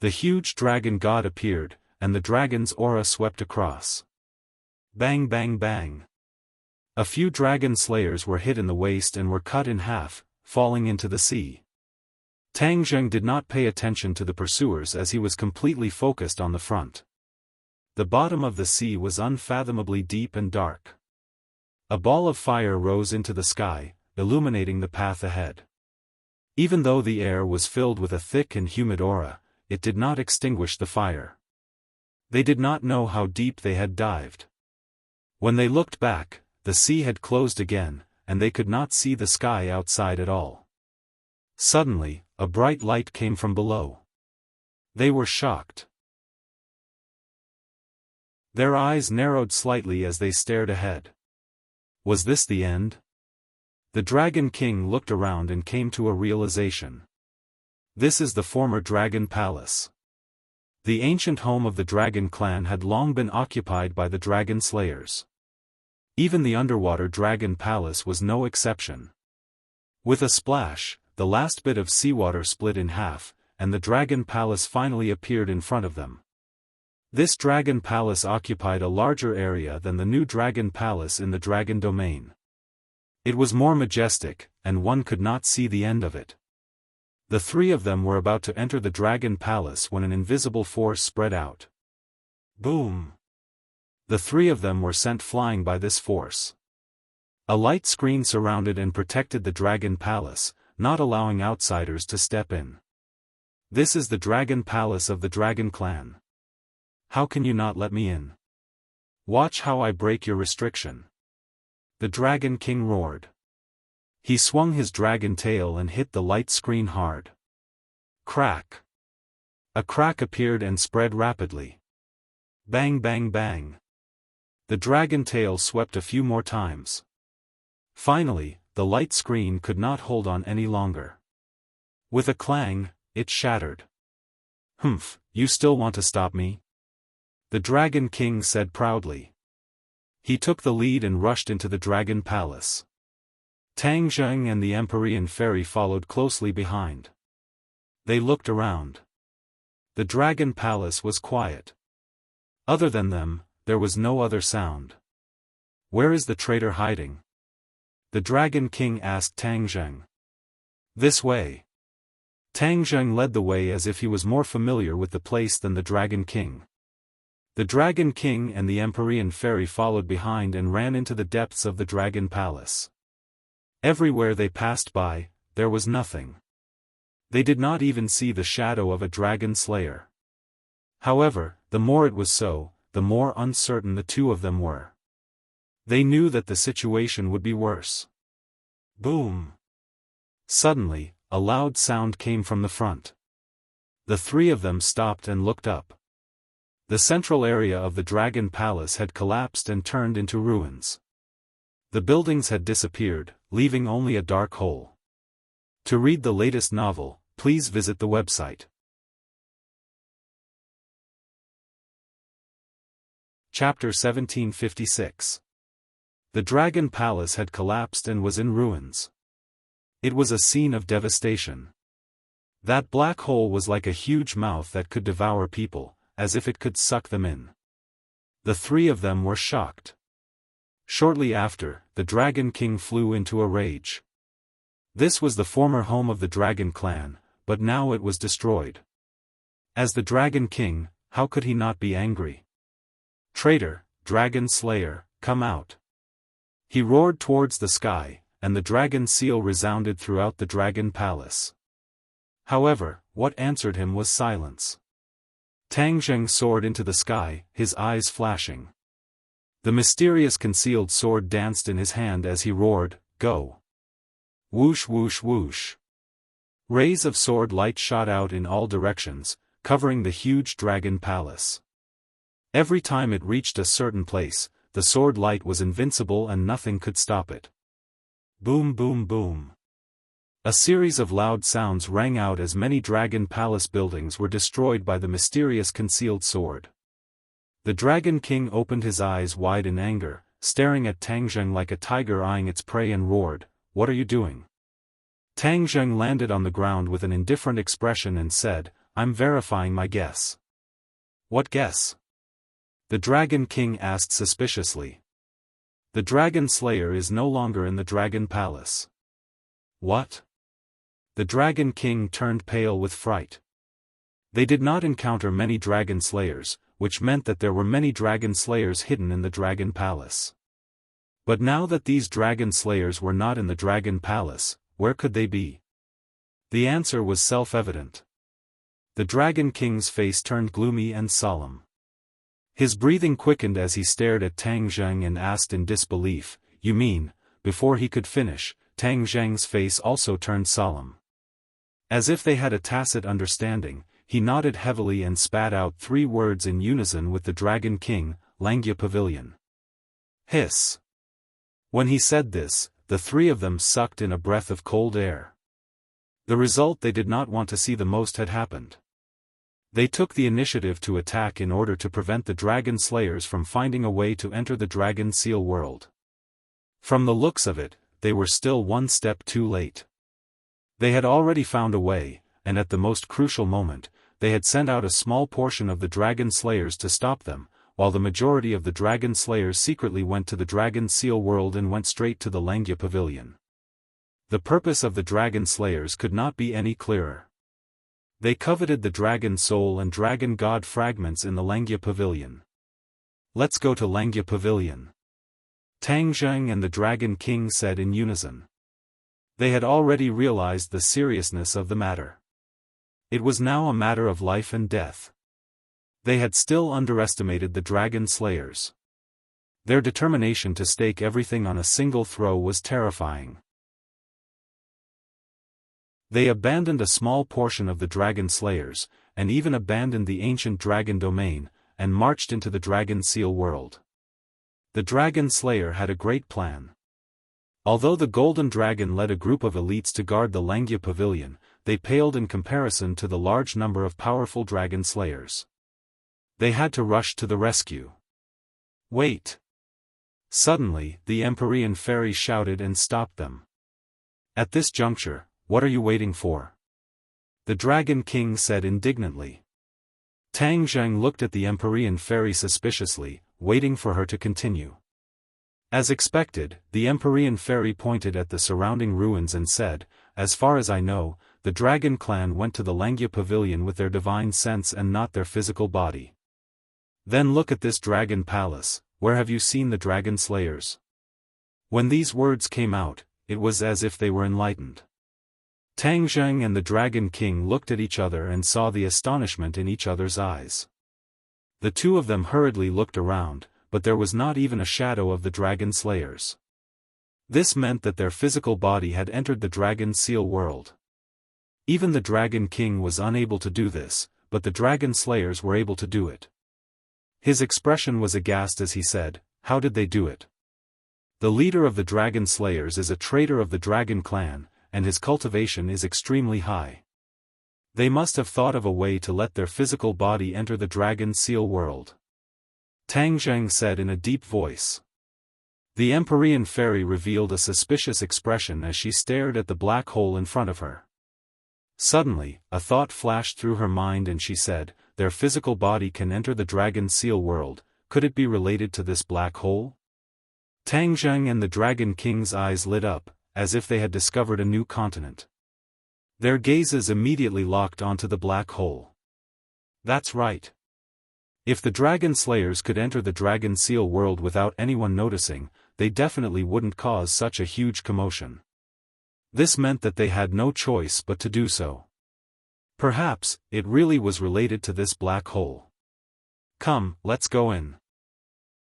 The huge dragon god appeared, and the dragon's aura swept across. Bang bang bang. A few dragon slayers were hit in the waist and were cut in half, falling into the sea. Tang Zheng did not pay attention to the pursuers as he was completely focused on the front. The bottom of the sea was unfathomably deep and dark. A ball of fire rose into the sky, illuminating the path ahead. Even though the air was filled with a thick and humid aura, it did not extinguish the fire. They did not know how deep they had dived. When they looked back, the sea had closed again, and they could not see the sky outside at all. Suddenly, a bright light came from below. They were shocked. Their eyes narrowed slightly as they stared ahead. Was this the end? The Dragon King looked around and came to a realization. This is the former Dragon Palace. The ancient home of the Dragon clan had long been occupied by the Dragon Slayers. Even the underwater Dragon Palace was no exception. With a splash, the last bit of seawater split in half, and the Dragon Palace finally appeared in front of them. This Dragon Palace occupied a larger area than the new Dragon Palace in the Dragon Domain. It was more majestic, and one could not see the end of it. The three of them were about to enter the Dragon Palace when an invisible force spread out. Boom! The three of them were sent flying by this force. A light screen surrounded and protected the Dragon Palace, not allowing outsiders to step in. This is the Dragon Palace of the Dragon Clan. How can you not let me in? Watch how I break your restriction. The Dragon King roared. He swung his dragon tail and hit the light screen hard. Crack! A crack appeared and spread rapidly. Bang bang bang. The dragon tail swept a few more times. Finally, the light screen could not hold on any longer. With a clang, it shattered. "Humph, you still want to stop me?" The Dragon King said proudly. He took the lead and rushed into the Dragon Palace. Tang Zheng and the Empyrean fairy followed closely behind. They looked around. The Dragon Palace was quiet. Other than them, there was no other sound. "Where is the traitor hiding?" The Dragon King asked Tang Zheng. "This way." Tang Zheng led the way as if he was more familiar with the place than the Dragon King. The Dragon King and the Empyrean fairy followed behind and ran into the depths of the Dragon Palace. Everywhere they passed by, there was nothing. They did not even see the shadow of a dragon slayer. However, the more it was so, the more uncertain the two of them were. They knew that the situation would be worse. Boom! Suddenly, a loud sound came from the front. The three of them stopped and looked up. The central area of the Dragon Palace had collapsed and turned into ruins. The buildings had disappeared, leaving only a dark hole. To read the latest novel, please visit the website. Chapter 1756. The Dragon Palace had collapsed and was in ruins. It was a scene of devastation. That black hole was like a huge mouth that could devour people, as if it could suck them in. The three of them were shocked. Shortly after, the Dragon King flew into a rage. This was the former home of the Dragon clan, but now it was destroyed. As the Dragon King, how could he not be angry? "Traitor, Dragon Slayer, come out!" He roared towards the sky, and the dragon seal resounded throughout the Dragon Palace. However, what answered him was silence. Tang Zheng soared into the sky, his eyes flashing. The mysterious concealed sword danced in his hand as he roared, "Go!" Whoosh whoosh whoosh. Rays of sword light shot out in all directions, covering the huge Dragon Palace. Every time it reached a certain place, the sword light was invincible and nothing could stop it. Boom boom boom. A series of loud sounds rang out as many Dragon Palace buildings were destroyed by the mysterious concealed sword. The Dragon King opened his eyes wide in anger, staring at Tang Zheng like a tiger eyeing its prey, and roared, "What are you doing?" Tang Zheng landed on the ground with an indifferent expression and said, "I'm verifying my guess." "What guess?" the Dragon King asked suspiciously. "The Dragon Slayer is no longer in the Dragon Palace." "What?" The Dragon King turned pale with fright. They did not encounter many Dragon Slayers, which meant that there were many Dragon Slayers hidden in the Dragon Palace. But now that these Dragon Slayers were not in the Dragon Palace, where could they be? The answer was self-evident. The Dragon King's face turned gloomy and solemn. His breathing quickened as he stared at Tang Zheng and asked in disbelief, "You mean?" Before he could finish, Tang Zheng's face also turned solemn. As if they had a tacit understanding, he nodded heavily and spat out 3 words in unison with the Dragon King, "Langya Pavilion." Hiss. When he said this, the 3 of them sucked in a breath of cold air. The result they did not want to see the most had happened. They took the initiative to attack in order to prevent the Dragon Slayers from finding a way to enter the Dragon Seal world. From the looks of it, they were still one step too late. They had already found a way, and at the most crucial moment, they had sent out a small portion of the Dragon Slayers to stop them, while the majority of the Dragon Slayers secretly went to the Dragon Seal world and went straight to the Langya Pavilion. The purpose of the Dragon Slayers could not be any clearer. They coveted the Dragon Soul and Dragon God fragments in the Langya Pavilion. "Let's go to Langya Pavilion," Tang Zheng and the Dragon King said in unison. They had already realized the seriousness of the matter. It was now a matter of life and death. They had still underestimated the Dragon Slayers. Their determination to stake everything on a single throw was terrifying. They abandoned a small portion of the Dragon Slayers, and even abandoned the ancient Dragon domain, and marched into the Dragon Seal world. The Dragon Slayer had a great plan. Although the Golden Dragon led a group of elites to guard the Langya Pavilion, they paled in comparison to the large number of powerful Dragon Slayers. They had to rush to the rescue. "Wait!" Suddenly, the Empyrean Fairy shouted and stopped them. At this juncture, "What are you waiting for?" the Dragon King said indignantly. Tang Zheng looked at the Empyrean Fairy suspiciously, waiting for her to continue. As expected, the Empyrean Fairy pointed at the surrounding ruins and said, "As far as I know, the Dragon Clan went to the Langya Pavilion with their divine sense and not their physical body. Then look at this Dragon Palace, where have you seen the Dragon Slayers?" When these words came out, it was as if they were enlightened. Tang Zheng and the Dragon King looked at each other and saw the astonishment in each other's eyes. The 2 of them hurriedly looked around, but there was not even a shadow of the Dragon Slayers. This meant that their physical body had entered the Dragon Seal world. Even the Dragon King was unable to do this, but the Dragon Slayers were able to do it. His expression was aghast as he said, "How did they do it?" "The leader of the Dragon Slayers is a traitor of the Dragon Clan, and his cultivation is extremely high. They must have thought of a way to let their physical body enter the Dragon Seal world," Tang Zheng said in a deep voice. The Empyrean fairy revealed a suspicious expression as she stared at the black hole in front of her. Suddenly, a thought flashed through her mind and she said, their physical body can enter the dragon seal world, could it be related to this black hole? Tang Zheng and the Dragon King's eyes lit up, as if they had discovered a new continent. Their gazes immediately locked onto the black hole. That's right. If the dragon slayers could enter the dragon seal world without anyone noticing, they definitely wouldn't cause such a huge commotion. This meant that they had no choice but to do so. Perhaps, it really was related to this black hole. Come, let's go in.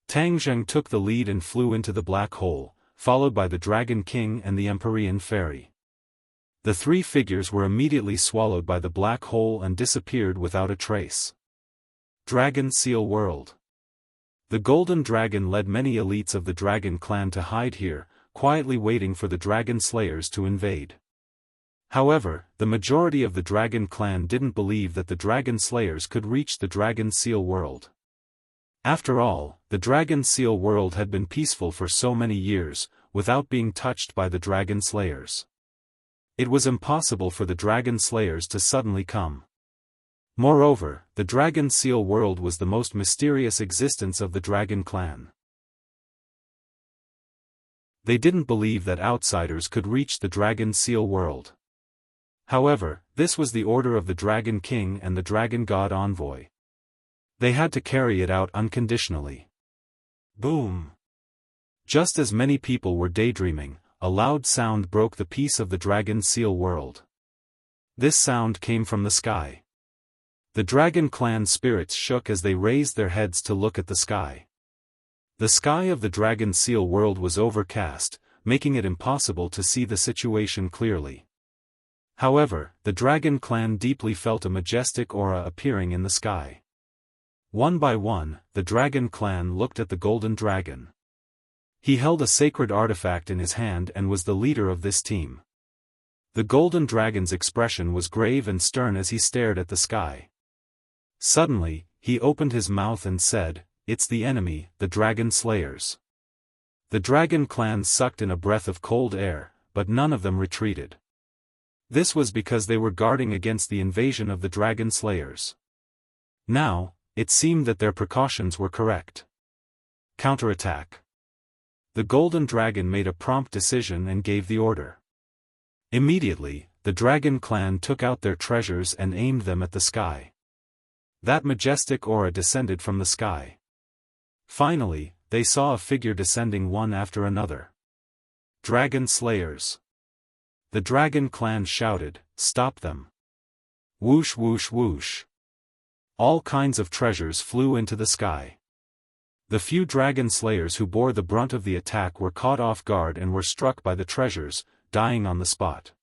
Tang Zheng took the lead and flew into the black hole, followed by the Dragon King and the Empyrean fairy. The three figures were immediately swallowed by the black hole and disappeared without a trace. Dragon Seal World. The Golden Dragon led many elites of the Dragon clan to hide here, quietly waiting for the Dragon Slayers to invade. However, the majority of the Dragon clan didn't believe that the Dragon Slayers could reach the Dragon Seal World. After all, the Dragon Seal World had been peaceful for so many years, without being touched by the Dragon Slayers. It was impossible for the Dragon Slayers to suddenly come. Moreover, the Dragon Seal World was the most mysterious existence of the Dragon clan. They didn't believe that outsiders could reach the Dragon Seal World. However, this was the order of the Dragon King and the Dragon God Envoy. They had to carry it out unconditionally. Boom! Just as many people were daydreaming, a loud sound broke the peace of the Dragon Seal World. This sound came from the sky. The Dragon clan spirits shook as they raised their heads to look at the sky. The sky of the Dragon Seal World was overcast, making it impossible to see the situation clearly. However, the Dragon clan deeply felt a majestic aura appearing in the sky. One by one, the Dragon clan looked at the Golden Dragon. He held a sacred artifact in his hand and was the leader of this team. The Golden Dragon's expression was grave and stern as he stared at the sky. Suddenly, he opened his mouth and said, "It's the enemy, the Dragon Slayers." The Dragon clan sucked in a breath of cold air, but none of them retreated. This was because they were guarding against the invasion of the Dragon Slayers. Now, it seemed that their precautions were correct. Counterattack. The Golden Dragon made a prompt decision and gave the order. Immediately, the Dragon clan took out their treasures and aimed them at the sky. That majestic aura descended from the sky. Finally, they saw a figure descending one after another. Dragon Slayers. The Dragon clan shouted, "Stop them!" Whoosh whoosh whoosh. All kinds of treasures flew into the sky. The few Dragon Slayers who bore the brunt of the attack were caught off guard and were struck by the treasures, dying on the spot.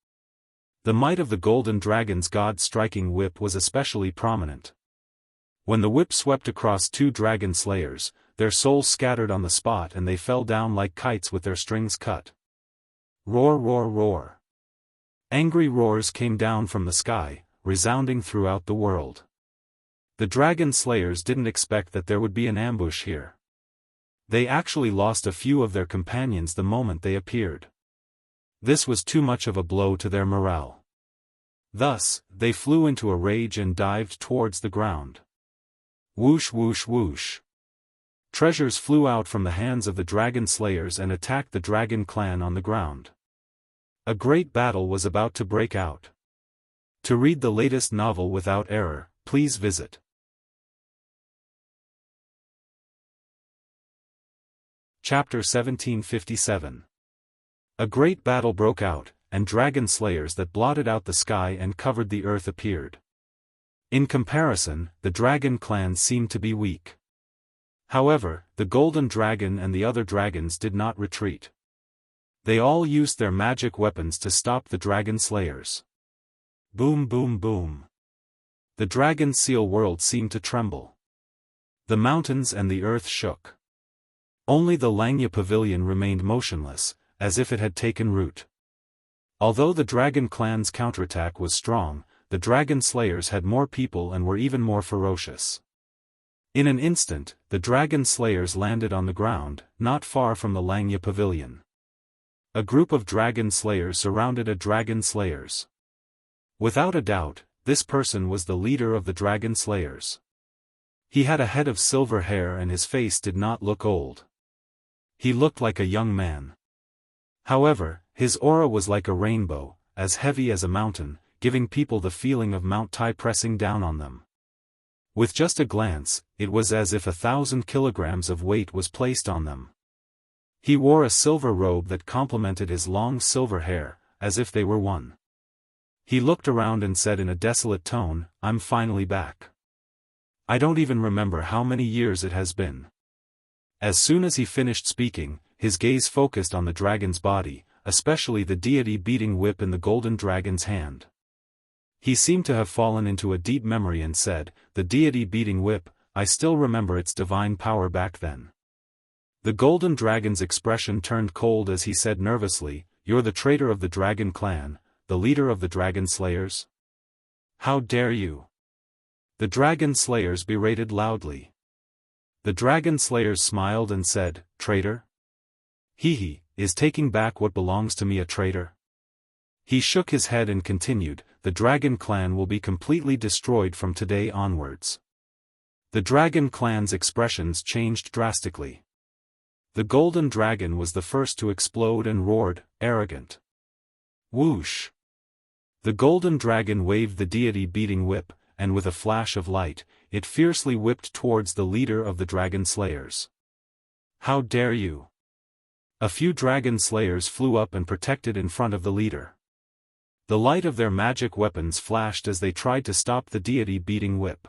The might of the Golden Dragon's god-striking whip was especially prominent. When the whip swept across two Dragon Slayers, their souls scattered on the spot and they fell down like kites with their strings cut. Roar roar roar. Angry roars came down from the sky, resounding throughout the world. The Dragon Slayers didn't expect that there would be an ambush here. They actually lost a few of their companions the moment they appeared. This was too much of a blow to their morale. Thus, they flew into a rage and dived towards the ground. Whoosh whoosh whoosh. Treasures flew out from the hands of the Dragon Slayers and attacked the Dragon clan on the ground. A great battle was about to break out. To read the latest novel without error, please visit Chapter 1757. A great battle broke out, and Dragon Slayers that blotted out the sky and covered the earth appeared. In comparison, the Dragon clan seemed to be weak. However, the Golden Dragon and the other dragons did not retreat. They all used their magic weapons to stop the Dragon Slayers. Boom boom boom. The Dragon Seal World seemed to tremble. The mountains and the earth shook. Only the Langya Pavilion remained motionless, as if it had taken root. Although the Dragon clan's counterattack was strong, the Dragon Slayers had more people and were even more ferocious. In an instant, the dragon slayers landed on the ground, not far from the Langya pavilion. A group of dragon slayers surrounded a dragon slayers. Without a doubt, this person was the leader of the dragon slayers. He had a head of silver hair and his face did not look old. He looked like a young man. However, his aura was like a rainbow, as heavy as a mountain, giving people the feeling of Mount Tai pressing down on them. With just a glance, it was as if 1,000 kilograms of weight was placed on them. He wore a silver robe that complemented his long silver hair, as if they were one. He looked around and said in a desolate tone, "I'm finally back. I don't even remember how many years it has been." As soon as he finished speaking, his gaze focused on the dragon's body, especially the deity beating whip in the golden dragon's hand. He seemed to have fallen into a deep memory and said, "The deity beating whip, I still remember its divine power back then." The golden dragon's expression turned cold as he said nervously, "You're the traitor of the dragon clan, the leader of the dragon slayers? How dare you?" The dragon slayers berated loudly. The dragon slayers smiled and said, "Traitor? He is taking back what belongs to me a traitor?" He shook his head and continued, "The dragon clan will be completely destroyed from today onwards." The dragon clan's expressions changed drastically. The golden dragon was the first to explode and roared, "Arrogant!" Whoosh! The golden dragon waved the deity beating whip, and with a flash of light, it fiercely whipped towards the leader of the dragon slayers. "How dare you!" A few dragon slayers flew up and protected in front of the leader. The light of their magic weapons flashed as they tried to stop the deity beating whip.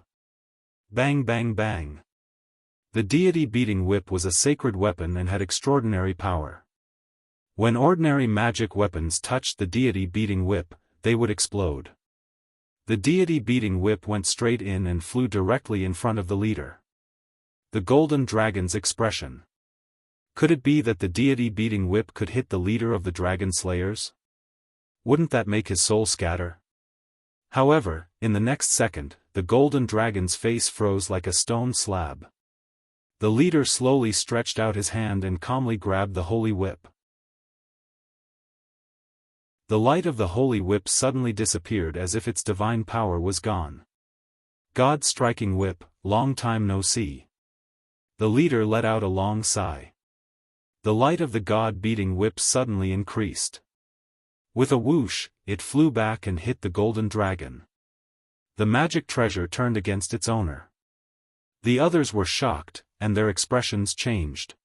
Bang bang bang. The deity beating whip was a sacred weapon and had extraordinary power. When ordinary magic weapons touched the deity beating whip, they would explode. The deity beating whip went straight in and flew directly in front of the leader. The golden dragon's expression. Could it be that the deity beating whip could hit the leader of the dragon slayers? Wouldn't that make his soul scatter? However, in the next second, the golden dragon's face froze like a stone slab. The leader slowly stretched out his hand and calmly grabbed the holy whip. The light of the holy whip suddenly disappeared as if its divine power was gone. "God striking whip, long time no see." The leader let out a long sigh. The light of the god-beating whip suddenly increased. With a whoosh, it flew back and hit the golden dragon. The magic treasure turned against its owner. The others were shocked, and their expressions changed.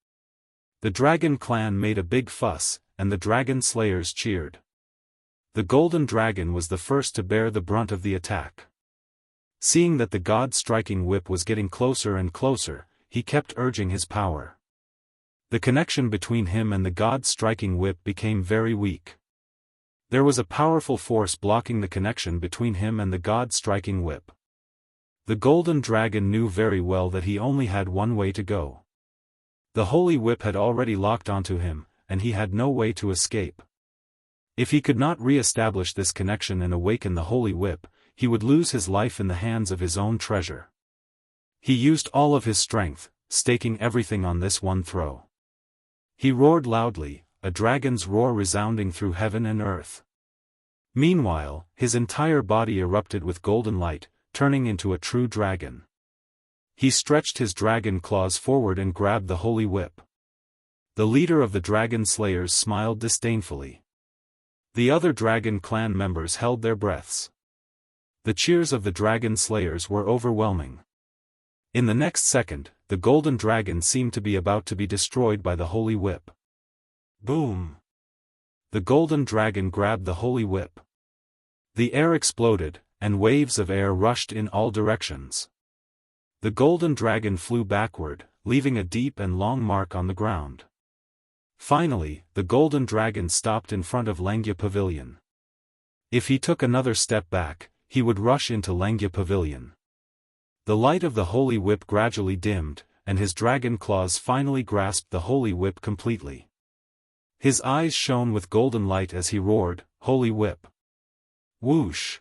The dragon clan made a big fuss, and the dragon slayers cheered. The golden dragon was the first to bear the brunt of the attack. Seeing that the god-striking whip was getting closer and closer, he kept urging his power. The connection between him and the god-striking whip became very weak. There was a powerful force blocking the connection between him and the god-striking whip. The golden dragon knew very well that he only had one way to go. The holy whip had already locked onto him, and he had no way to escape. If he could not re-establish this connection and awaken the holy whip, he would lose his life in the hands of his own treasure. He used all of his strength, staking everything on this one throw. He roared loudly, a dragon's roar resounding through heaven and earth. Meanwhile, his entire body erupted with golden light, turning into a true dragon. He stretched his dragon claws forward and grabbed the holy whip. The leader of the dragon slayers smiled disdainfully. The other dragon clan members held their breaths. The cheers of the dragon slayers were overwhelming. In the next second, the golden dragon seemed to be about to be destroyed by the holy whip. Boom! The golden dragon grabbed the holy whip. The air exploded, and waves of air rushed in all directions. The golden dragon flew backward, leaving a deep and long mark on the ground. Finally, the golden dragon stopped in front of Langya Pavilion. If he took another step back, he would rush into Langya Pavilion. The light of the holy whip gradually dimmed, and his dragon claws finally grasped the holy whip completely. His eyes shone with golden light as he roared, "Holy whip!" Whoosh!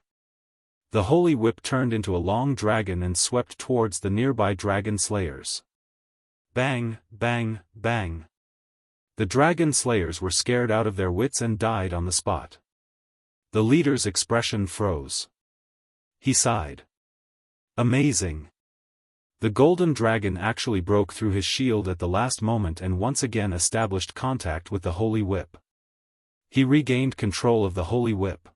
The holy whip turned into a long dragon and swept towards the nearby dragon slayers. Bang, bang, bang. The dragon slayers were scared out of their wits and died on the spot. The leader's expression froze. He sighed. Amazing. The golden dragon actually broke through his shield at the last moment and once again established contact with the holy whip. He regained control of the holy whip.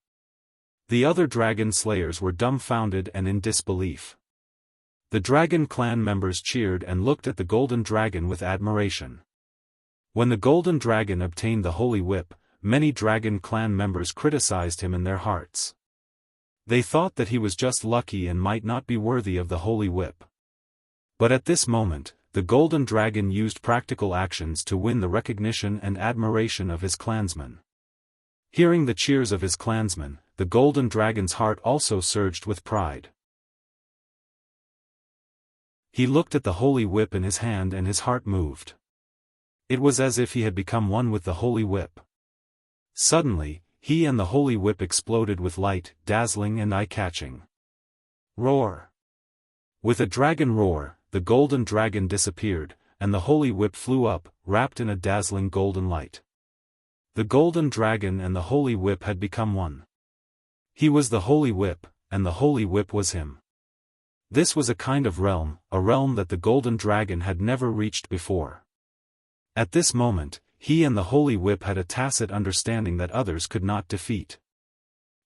The other dragon slayers were dumbfounded and in disbelief. The dragon clan members cheered and looked at the golden dragon with admiration. When the golden dragon obtained the holy whip, many dragon clan members criticized him in their hearts. They thought that he was just lucky and might not be worthy of the holy whip. But at this moment, the golden dragon used practical actions to win the recognition and admiration of his clansmen. Hearing the cheers of his clansmen, the golden dragon's heart also surged with pride. He looked at the holy whip in his hand and his heart moved. It was as if he had become one with the holy whip. Suddenly, he and the holy whip exploded with light, dazzling and eye-catching. Roar! With a dragon roar, the golden dragon disappeared, and the holy whip flew up, wrapped in a dazzling golden light. The golden dragon and the holy whip had become one. He was the holy whip, and the holy whip was him. This was a kind of realm, a realm that the golden dragon had never reached before. At this moment, he and the holy whip had a tacit understanding that others could not defeat.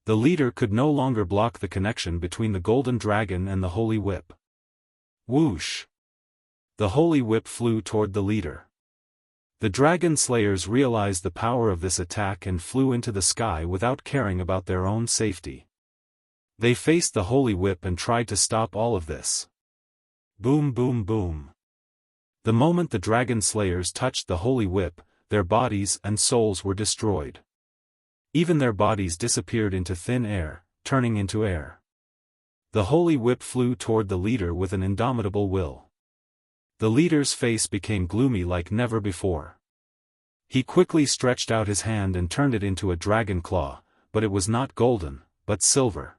The leader could no longer block the connection between the golden dragon and the holy whip. Whoosh! The holy whip flew toward the leader. The dragon slayers realized the power of this attack and flew into the sky without caring about their own safety. They faced the holy whip and tried to stop all of this. Boom, boom, boom. The moment the dragon slayers touched the holy whip, their bodies and souls were destroyed. Even their bodies disappeared into thin air, turning into air. The holy whip flew toward the leader with an indomitable will. The leader's face became gloomy like never before. He quickly stretched out his hand and turned it into a dragon claw, but it was not golden, but silver.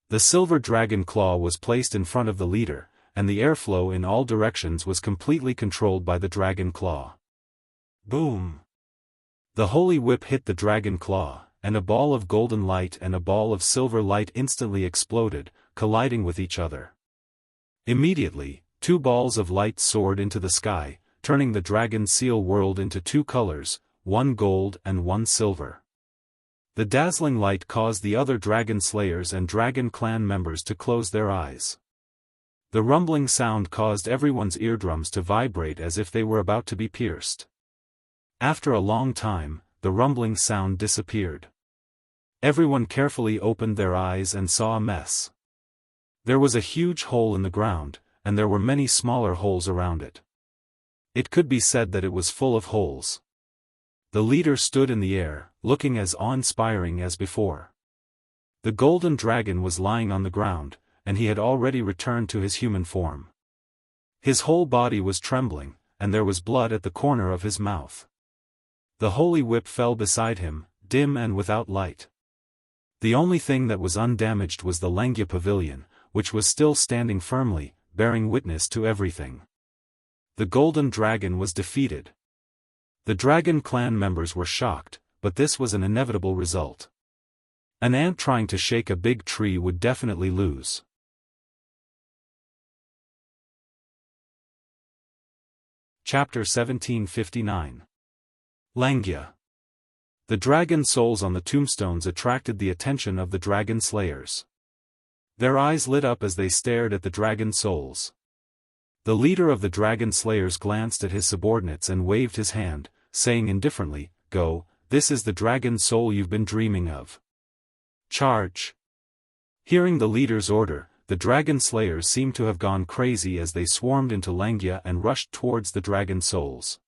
The silver dragon claw was placed in front of the leader, and the airflow in all directions was completely controlled by the dragon claw. Boom! The holy whip hit the dragon claw, and a ball of golden light and a ball of silver light instantly exploded, colliding with each other. Immediately, two balls of light soared into the sky, turning the dragon seal world into two colors, one gold and one silver. The dazzling light caused the other dragon slayers and dragon clan members to close their eyes. The rumbling sound caused everyone's eardrums to vibrate as if they were about to be pierced. After a long time, the rumbling sound disappeared. Everyone carefully opened their eyes and saw a mess. There was a huge hole in the ground, and there were many smaller holes around it. It could be said that it was full of holes. The leader stood in the air, looking as awe-inspiring as before. The golden dragon was lying on the ground, and he had already returned to his human form. His whole body was trembling, and there was blood at the corner of his mouth. The holy whip fell beside him, dim and without light. The only thing that was undamaged was the Lengya pavilion, which was still standing firmly, bearing witness to everything. The golden dragon was defeated. The dragon clan members were shocked, but this was an inevitable result. An ant trying to shake a big tree would definitely lose. Chapter 1759. Lengya. The dragon souls on the tombstones attracted the attention of the dragon slayers. Their eyes lit up as they stared at the dragon souls. The leader of the dragon slayers glanced at his subordinates and waved his hand, saying indifferently, "Go, this is the dragon soul you've been dreaming of. Charge!" Hearing the leader's order, the dragon slayers seemed to have gone crazy as they swarmed into Lengya and rushed towards the dragon souls.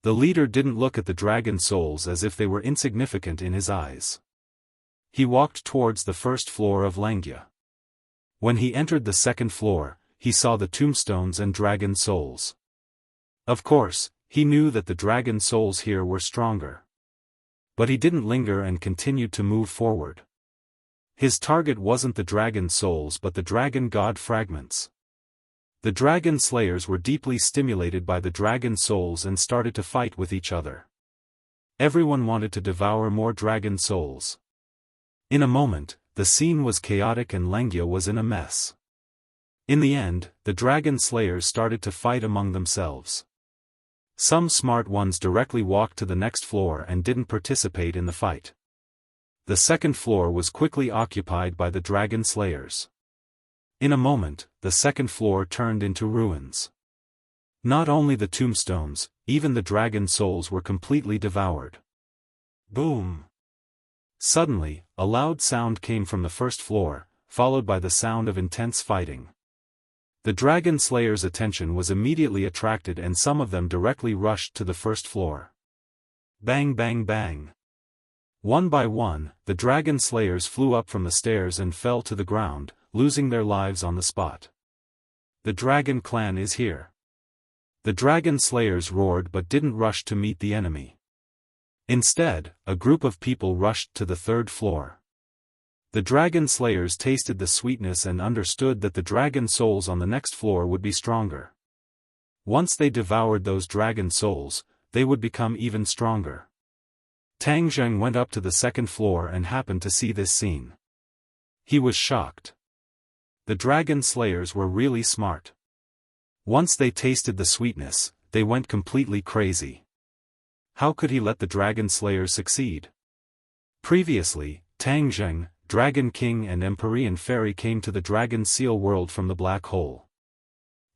The leader didn't look at the dragon souls as if they were insignificant in his eyes. He walked towards the first floor of Lengya. When he entered the second floor, he saw the tombstones and dragon souls. Of course, he knew that the dragon souls here were stronger. But he didn't linger and continued to move forward. His target wasn't the dragon souls but the dragon god fragments. The dragon slayers were deeply stimulated by the dragon souls and started to fight with each other. Everyone wanted to devour more dragon souls. In a moment, the scene was chaotic and Lengia was in a mess. In the end, the dragon slayers started to fight among themselves. Some smart ones directly walked to the next floor and didn't participate in the fight. The second floor was quickly occupied by the dragon slayers. In a moment, the second floor turned into ruins. Not only the tombstones, even the dragon souls were completely devoured. Boom! Suddenly, a loud sound came from the first floor, followed by the sound of intense fighting. The dragon slayers' attention was immediately attracted and some of them directly rushed to the first floor. Bang bang bang! One by one, the dragon slayers flew up from the stairs and fell to the ground, losing their lives on the spot. The dragon clan is here. The dragon slayers roared but didn't rush to meet the enemy. Instead, a group of people rushed to the third floor. The dragon slayers tasted the sweetness and understood that the dragon souls on the next floor would be stronger. Once they devoured those dragon souls, they would become even stronger. Tang Zheng went up to the second floor and happened to see this scene. He was shocked. The dragon slayers were really smart. Once they tasted the sweetness, they went completely crazy. How could he let the dragon slayers succeed? Previously, Tang Zheng, Dragon King and Empyrean Fairy came to the Dragon Seal world from the black hole.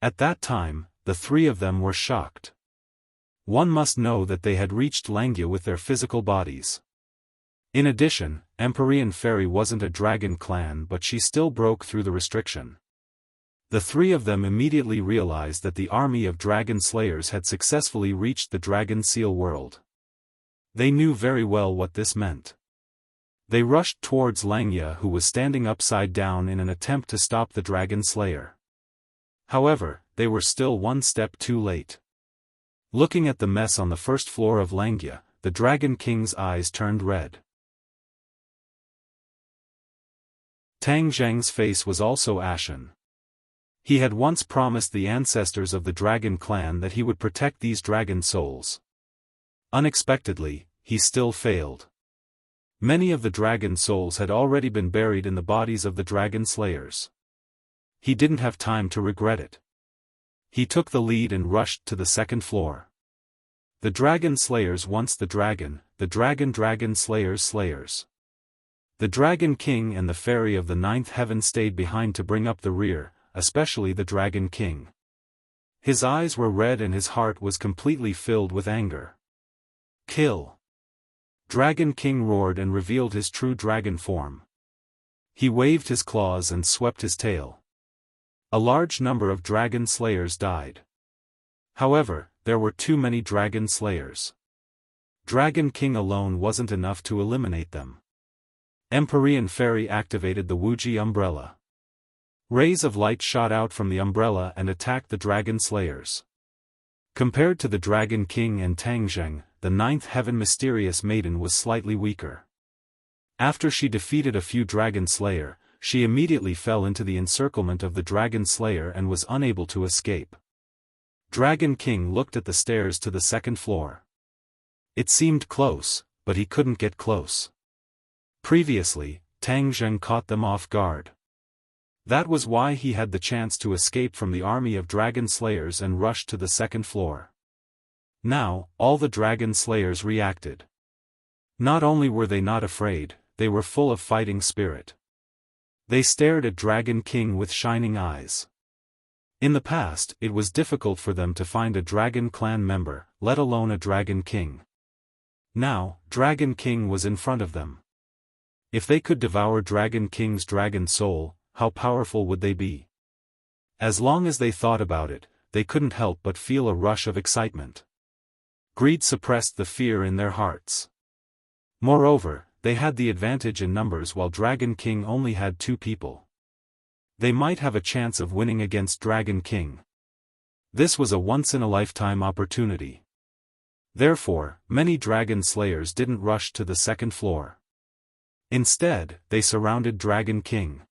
At that time, the three of them were shocked. One must know that they had reached Lengia with their physical bodies. In addition, Empyrean Fairy wasn't a dragon clan but she still broke through the restriction. The three of them immediately realized that the army of dragon slayers had successfully reached the Dragon Seal world. They knew very well what this meant. They rushed towards Lengia who was standing upside down in an attempt to stop the dragon slayer. However, they were still one step too late. Looking at the mess on the first floor of Lengia, the Dragon King's eyes turned red. Tang Zheng's face was also ashen. He had once promised the ancestors of the dragon clan that he would protect these dragon souls. Unexpectedly, he still failed. Many of the dragon souls had already been buried in the bodies of the dragon slayers. He didn't have time to regret it. He took the lead and rushed to the second floor. The dragon slayers once the dragon slayers. The Dragon King and the Fairy of the Ninth Heaven stayed behind to bring up the rear, especially the Dragon King. His eyes were red and his heart was completely filled with anger. Kill! Dragon King roared and revealed his true dragon form. He waved his claws and swept his tail. A large number of dragon slayers died. However, there were too many dragon slayers. Dragon King alone wasn't enough to eliminate them. Empyrean Fairy activated the Wuji umbrella. Rays of light shot out from the umbrella and attacked the dragon slayers. Compared to the Dragon King and Tang Zheng, the Ninth Heaven mysterious maiden was slightly weaker. After she defeated a few dragon slayer, she immediately fell into the encirclement of the dragon slayer and was unable to escape. Dragon King looked at the stairs to the second floor. It seemed close, but he couldn't get close. Previously, Tang Zheng caught them off guard. That was why he had the chance to escape from the army of dragon slayers and rush to the second floor. Now, all the dragon slayers reacted. Not only were they not afraid, they were full of fighting spirit. They stared at Dragon King with shining eyes. In the past, it was difficult for them to find a dragon clan member, let alone a Dragon King. Now, Dragon King was in front of them. If they could devour Dragon King's dragon soul, how powerful would they be? As long as they thought about it, they couldn't help but feel a rush of excitement. Greed suppressed the fear in their hearts. Moreover, they had the advantage in numbers while Dragon King only had 2 people. They might have a chance of winning against Dragon King. This was a once-in-a-lifetime opportunity. Therefore, many dragon slayers didn't rush to the second floor. Instead, they surrounded Dragon King.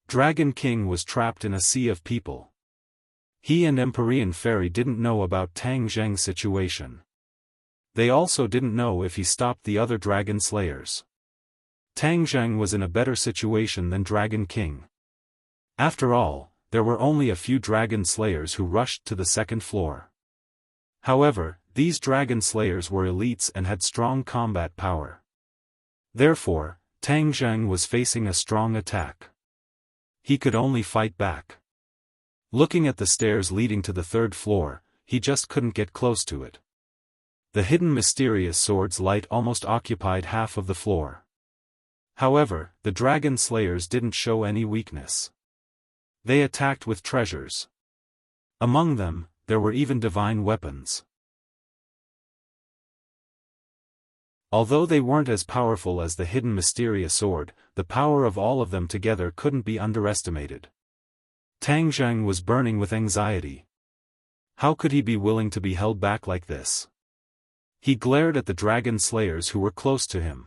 Dragon King was trapped in a sea of people. He and Empyrean Fairy didn't know about Tang Zheng's situation. They also didn't know if he stopped the other dragon slayers. Tang Zheng was in a better situation than Dragon King. After all, there were only a few dragon slayers who rushed to the second floor. However, these dragon slayers were elites and had strong combat power. Therefore, Tang Zheng was facing a strong attack. He could only fight back. Looking at the stairs leading to the third floor, he just couldn't get close to it. The hidden mysterious sword's light almost occupied half of the floor. However, the dragon slayers didn't show any weakness. They attacked with treasures. Among them, there were even divine weapons. Although they weren't as powerful as the hidden mysterious sword, the power of all of them together couldn't be underestimated. Tang Zheng was burning with anxiety. How could he be willing to be held back like this? He glared at the dragon slayers who were close to him.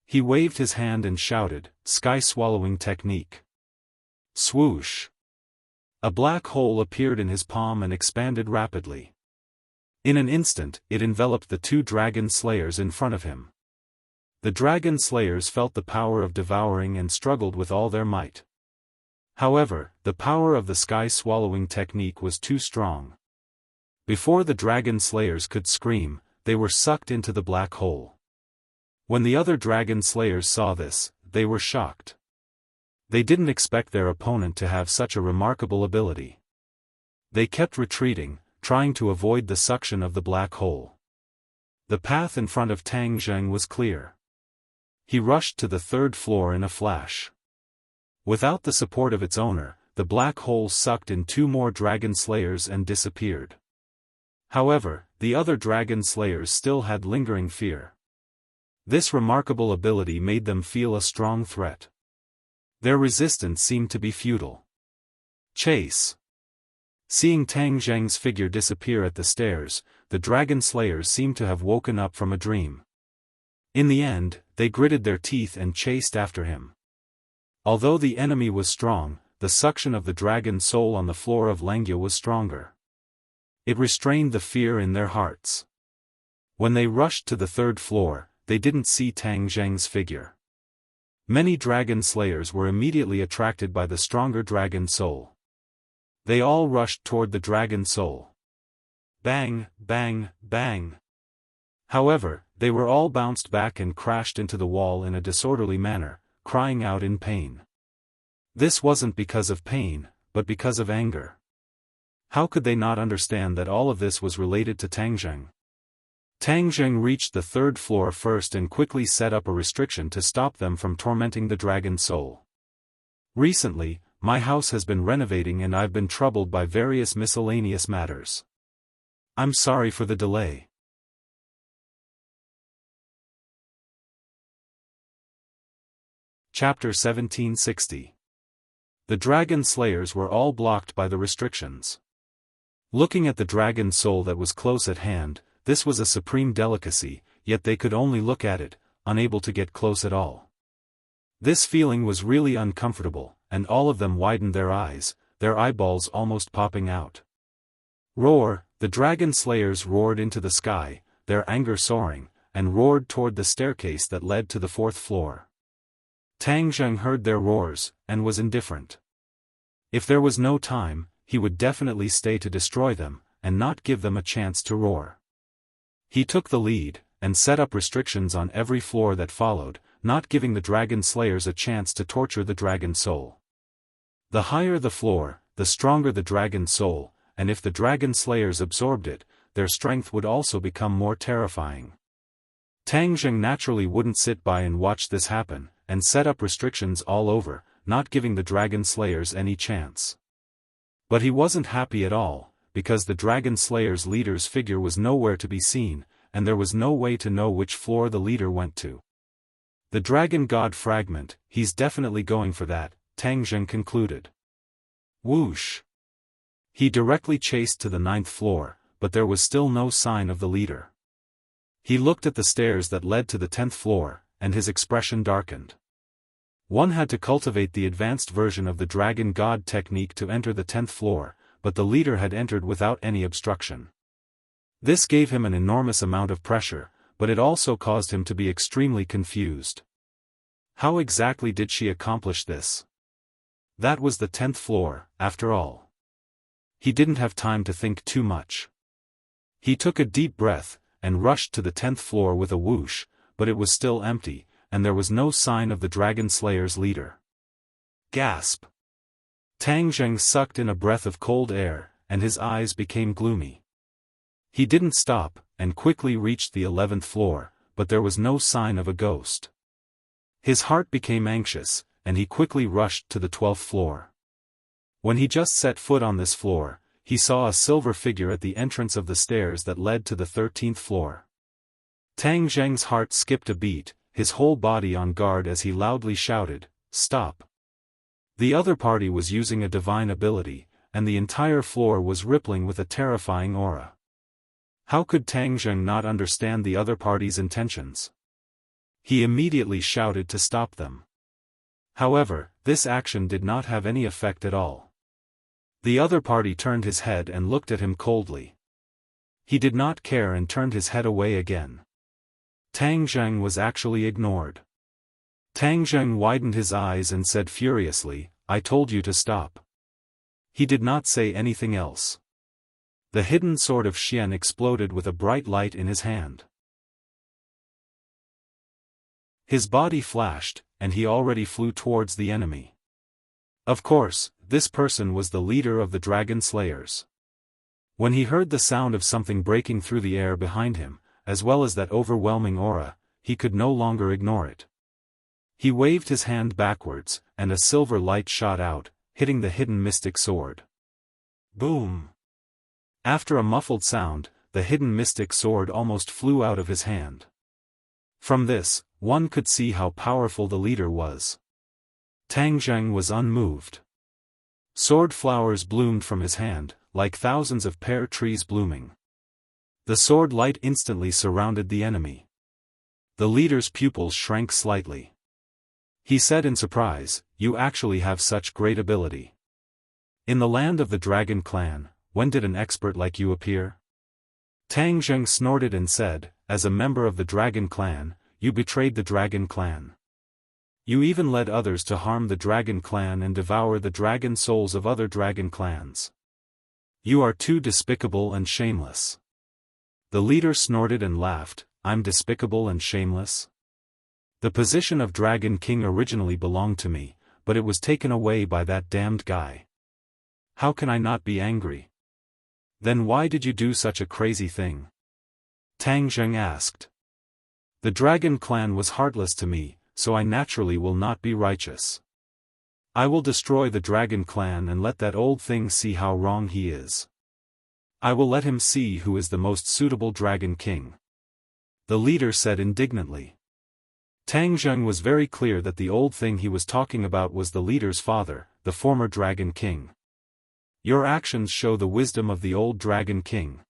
He waved his hand and shouted, "Sky-swallowing technique." Swoosh! A black hole appeared in his palm and expanded rapidly. In an instant, it enveloped the two dragon slayers in front of him. The dragon slayers felt the power of devouring and struggled with all their might. However, the power of the sky-swallowing technique was too strong. Before the dragon slayers could scream, they were sucked into the black hole. When the other dragon slayers saw this, they were shocked. They didn't expect their opponent to have such a remarkable ability. They kept retreating, trying to avoid the suction of the black hole. The path in front of Tang Zheng was clear. He rushed to the third floor in a flash. Without the support of its owner, the black hole sucked in two more dragon slayers and disappeared. However, the other dragon slayers still had lingering fear. This remarkable ability made them feel a strong threat. Their resistance seemed to be futile. Chase! Seeing Tang Zheng's figure disappear at the stairs, the dragon slayers seemed to have woken up from a dream. In the end, they gritted their teeth and chased after him. Although the enemy was strong, the suction of the dragon soul on the floor of Langya was stronger. It restrained the fear in their hearts. When they rushed to the third floor, they didn't see Tang Zheng's figure. Many dragon slayers were immediately attracted by the stronger dragon soul. They all rushed toward the dragon soul. Bang, bang, bang. However, they were all bounced back and crashed into the wall in a disorderly manner, crying out in pain. This wasn't because of pain, but because of anger. How could they not understand that all of this was related to Tang Zheng? Tang Zheng reached the third floor first and quickly set up a restriction to stop them from tormenting the dragon soul. Recently, my house has been renovating and I've been troubled by various miscellaneous matters. I'm sorry for the delay. Chapter 1760. The dragon slayers were all blocked by the restrictions. Looking at the dragon soul that was close at hand, this was a supreme delicacy, yet they could only look at it, unable to get close at all. This feeling was really uncomfortable, and all of them widened their eyes, their eyeballs almost popping out. Roar! The dragon slayers roared into the sky, their anger soaring, and roared toward the staircase that led to the fourth floor. Tang Zheng heard their roars, and was indifferent. If there was no time, he would definitely stay to destroy them, and not give them a chance to roar. He took the lead, and set up restrictions on every floor that followed, not giving the dragon slayers a chance to torture the dragon soul. The higher the floor, the stronger the dragon soul, and if the dragon slayers absorbed it, their strength would also become more terrifying. Tang Zheng naturally wouldn't sit by and watch this happen, and set up restrictions all over, not giving the dragon slayers any chance. But he wasn't happy at all, because the dragon slayers' leader's figure was nowhere to be seen, and there was no way to know which floor the leader went to. The dragon god fragment, he's definitely going for that, Tang Zheng concluded. Whoosh! He directly chased to the 9th floor, but there was still no sign of the leader. He looked at the stairs that led to the 10th floor, and his expression darkened. One had to cultivate the advanced version of the Dragon God technique to enter the 10th floor, but the leader had entered without any obstruction. This gave him an enormous amount of pressure, but it also caused him to be extremely confused. How exactly did she accomplish this? That was the 10th floor, after all. He didn't have time to think too much. He took a deep breath, and rushed to the 10th floor with a whoosh, but it was still empty, and there was no sign of the Dragon Slayer's leader. Gasp! Tang Zheng sucked in a breath of cold air, and his eyes became gloomy. He didn't stop, and quickly reached the 11th floor, but there was no sign of a ghost. His heart became anxious, and he quickly rushed to the 12th floor. When he just set foot on this floor, he saw a silver figure at the entrance of the stairs that led to the 13th floor. Tang Zheng's heart skipped a beat, his whole body on guard as he loudly shouted, "Stop!" The other party was using a divine ability, and the entire floor was rippling with a terrifying aura. How could Tang Zheng not understand the other party's intentions? He immediately shouted to stop them. However, this action did not have any effect at all. The other party turned his head and looked at him coldly. He did not care and turned his head away again. Tang Zheng was actually ignored. Tang Zheng widened his eyes and said furiously, "I told you to stop." He did not say anything else. The hidden sword of Xian exploded with a bright light in his hand. His body flashed, and he already flew towards the enemy. Of course, this person was the leader of the Dragon Slayers. When he heard the sound of something breaking through the air behind him, as well as that overwhelming aura, he could no longer ignore it. He waved his hand backwards, and a silver light shot out, hitting the hidden mystic sword. Boom! After a muffled sound, the hidden mystic sword almost flew out of his hand. From this, one could see how powerful the leader was. Tang Zheng was unmoved. Sword flowers bloomed from his hand, like thousands of pear trees blooming. The sword light instantly surrounded the enemy. The leader's pupils shrank slightly. He said in surprise, "You actually have such great ability. In the land of the Dragon Clan, when did an expert like you appear?" Tang Zheng snorted and said, "As a member of the Dragon Clan, you betrayed the Dragon Clan. You even led others to harm the Dragon Clan and devour the dragon souls of other Dragon Clans. You are too despicable and shameless." The leader snorted and laughed, "I'm despicable and shameless? The position of Dragon King originally belonged to me, but it was taken away by that damned guy. How can I not be angry?" "Then why did you do such a crazy thing?" Tang Zheng asked. "The Dragon Clan was heartless to me, so I naturally will not be righteous. I will destroy the Dragon Clan and let that old thing see how wrong he is. I will let him see who is the most suitable Dragon King," the leader said indignantly. Tang Zheng was very clear that the old thing he was talking about was the leader's father, the former Dragon King. Your actions show the wisdom of the old Dragon King.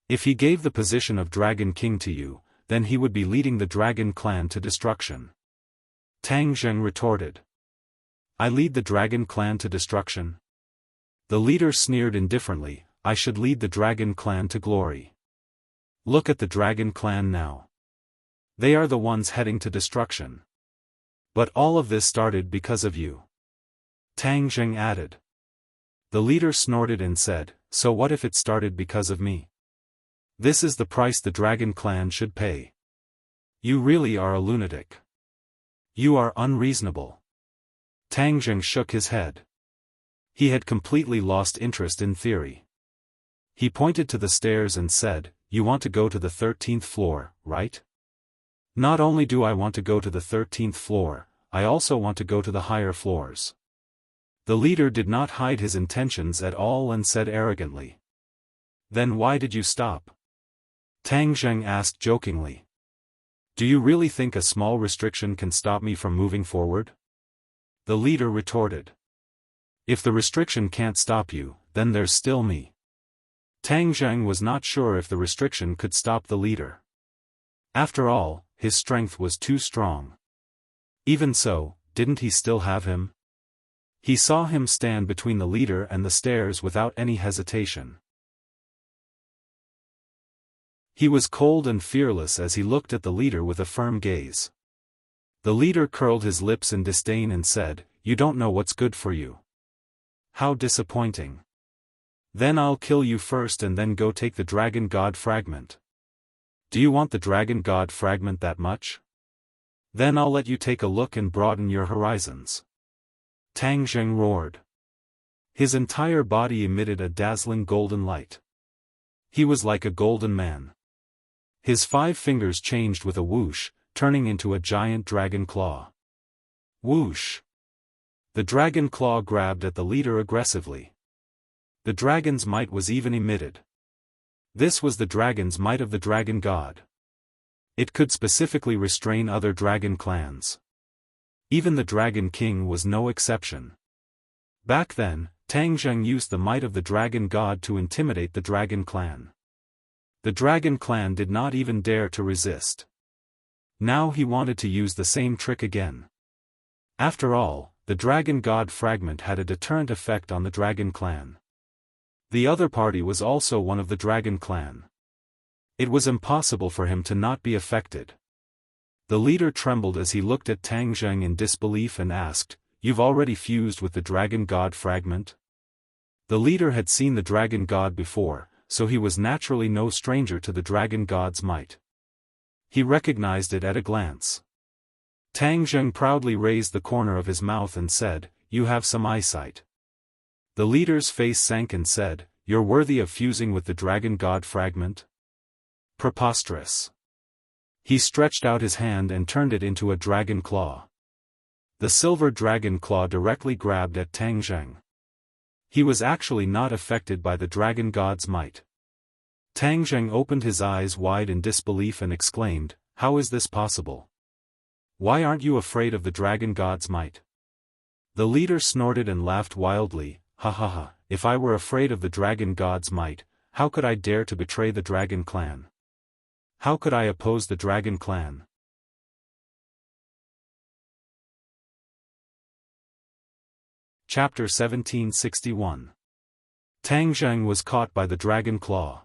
If he gave the position of Dragon King to you, then he would be leading the Dragon Clan to destruction. Tang Zheng retorted. "I lead the Dragon Clan to destruction?" The leader sneered indifferently, "I should lead the Dragon Clan to glory. Look at the Dragon Clan now. They are the ones heading to destruction. But all of this started because of you," Tang Zheng added. The leader snorted and said, "So what if it started because of me? This is the price the Dragon Clan should pay. You really are a lunatic. You are unreasonable." Tang Zheng shook his head. He had completely lost interest in theory. He pointed to the stairs and said, "You want to go to the 13th floor, right?" "Not only do I want to go to the 13th floor, I also want to go to the higher floors." The leader did not hide his intentions at all and said arrogantly. "Then why did you stop?" Tang Zheng asked jokingly. "Do you really think a small restriction can stop me from moving forward?" The leader retorted. "If the restriction can't stop you, then there's still me." Tang Zheng was not sure if the restriction could stop the leader. After all, his strength was too strong. Even so, didn't he still have him? He saw him stand between the leader and the stairs without any hesitation. He was cold and fearless as he looked at the leader with a firm gaze. The leader curled his lips in disdain and said, "You don't know what's good for you. How disappointing. Then I'll kill you first and then go take the Dragon God fragment. Do you want the Dragon God fragment that much? Then I'll let you take a look and broaden your horizons." Tang Zheng roared. His entire body emitted a dazzling golden light. He was like a golden man. His 5 fingers changed with a whoosh, turning into a giant dragon claw. Whoosh! The dragon claw grabbed at the leader aggressively. The dragon's might was even emitted. This was the dragon's might of the Dragon God. It could specifically restrain other dragon clans. Even the Dragon King was no exception. Back then, Tang Zheng used the might of the Dragon God to intimidate the Dragon Clan. The Dragon Clan did not even dare to resist. Now he wanted to use the same trick again. After all, the Dragon God fragment had a deterrent effect on the Dragon Clan. The other party was also one of the Dragon Clan. It was impossible for him to not be affected. The leader trembled as he looked at Tang Zheng in disbelief and asked, "You've already fused with the Dragon God fragment?" The leader had seen the Dragon God before, so he was naturally no stranger to the Dragon God's might. He recognized it at a glance. Tang Zheng proudly raised the corner of his mouth and said, "You have some eyesight." The leader's face sank and said, "You're worthy of fusing with the Dragon God fragment?" Preposterous. He stretched out his hand and turned it into a dragon claw. The silver dragon claw directly grabbed at Tang Zheng. He was actually not affected by the Dragon God's might. Tang Zheng opened his eyes wide in disbelief and exclaimed, "How is this possible? Why aren't you afraid of the Dragon God's might?" The leader snorted and laughed wildly, "Ha ha ha, if I were afraid of the Dragon God's might, how could I dare to betray the Dragon Clan? How could I oppose the Dragon Clan?" Chapter 1761. Tang Zheng was caught by the dragon claw.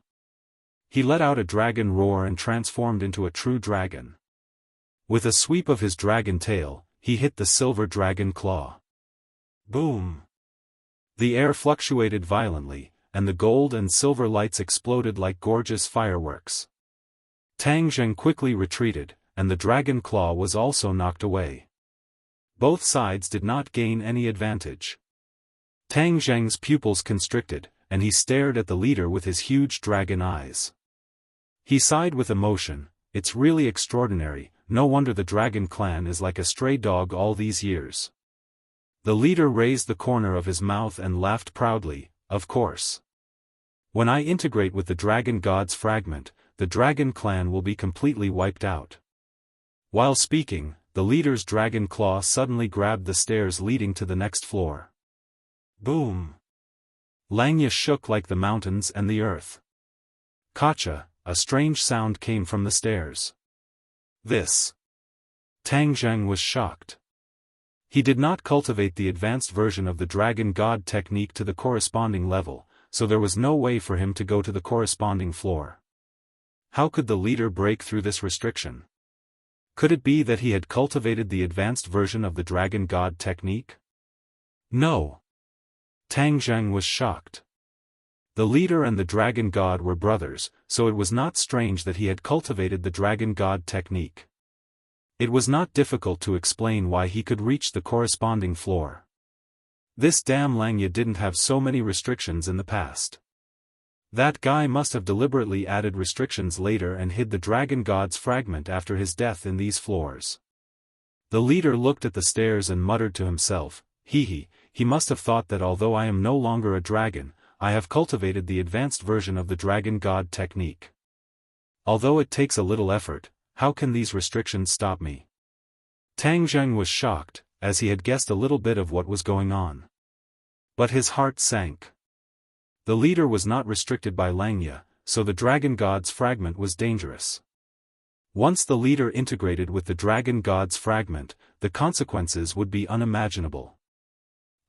He let out a dragon roar and transformed into a true dragon. With a sweep of his dragon tail, he hit the silver dragon claw. Boom! The air fluctuated violently, and the gold and silver lights exploded like gorgeous fireworks. Tang Zheng quickly retreated, and the dragon claw was also knocked away. Both sides did not gain any advantage. Tang Zheng's pupils constricted, and he stared at the leader with his huge dragon eyes. He sighed with emotion, "It's really extraordinary, no wonder the Dragon Clan is like a stray dog all these years." The leader raised the corner of his mouth and laughed proudly, "Of course. When I integrate with the Dragon God's fragment, the Dragon Clan will be completely wiped out." While speaking, the leader's dragon claw suddenly grabbed the stairs leading to the next floor. Boom! Langya shook like the mountains and the earth. Kacha, a strange sound came from the stairs. This. Tang Zheng was shocked. He did not cultivate the advanced version of the Dragon God technique to the corresponding level, so there was no way for him to go to the corresponding floor. How could the leader break through this restriction? Could it be that he had cultivated the advanced version of the Dragon God technique? No. Tang Zheng was shocked. The leader and the Dragon God were brothers, so it was not strange that he had cultivated the Dragon God technique. It was not difficult to explain why he could reach the corresponding floor. This damn Langya didn't have so many restrictions in the past. That guy must have deliberately added restrictions later and hid the Dragon God's fragment after his death in these floors. The leader looked at the stairs and muttered to himself, he must have thought that although I am no longer a dragon, I have cultivated the advanced version of the Dragon God technique. Although it takes a little effort, how can these restrictions stop me? Tang Zheng was shocked, as he had guessed a little bit of what was going on. But his heart sank. The leader was not restricted by Langya, so the Dragon God's fragment was dangerous. Once the leader integrated with the dragon god's fragment, the consequences would be unimaginable.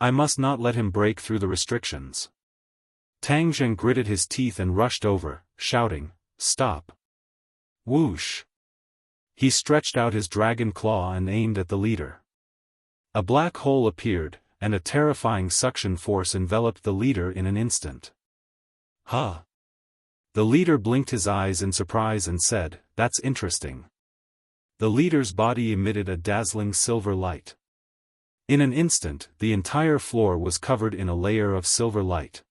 I must not let him break through the restrictions. Tang Zheng gritted his teeth and rushed over, shouting, "Stop!" Whoosh! He stretched out his dragon claw and aimed at the leader. A black hole appeared, and a terrifying suction force enveloped the leader in an instant. Huh! The leader blinked his eyes in surprise and said, "That's interesting." The leader's body emitted a dazzling silver light. In an instant, the entire floor was covered in a layer of silver light.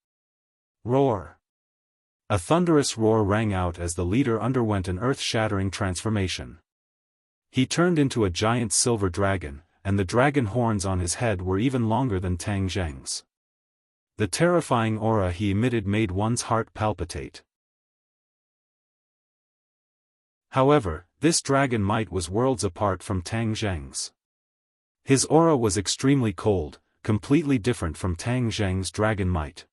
Roar! A thunderous roar rang out as the leader underwent an earth-shattering transformation. He turned into a giant silver dragon, and the dragon horns on his head were even longer than Tang Zheng's. The terrifying aura he emitted made one's heart palpitate. However, this dragon might was worlds apart from Tang Zheng's. His aura was extremely cold, completely different from Tang Zheng's dragon might.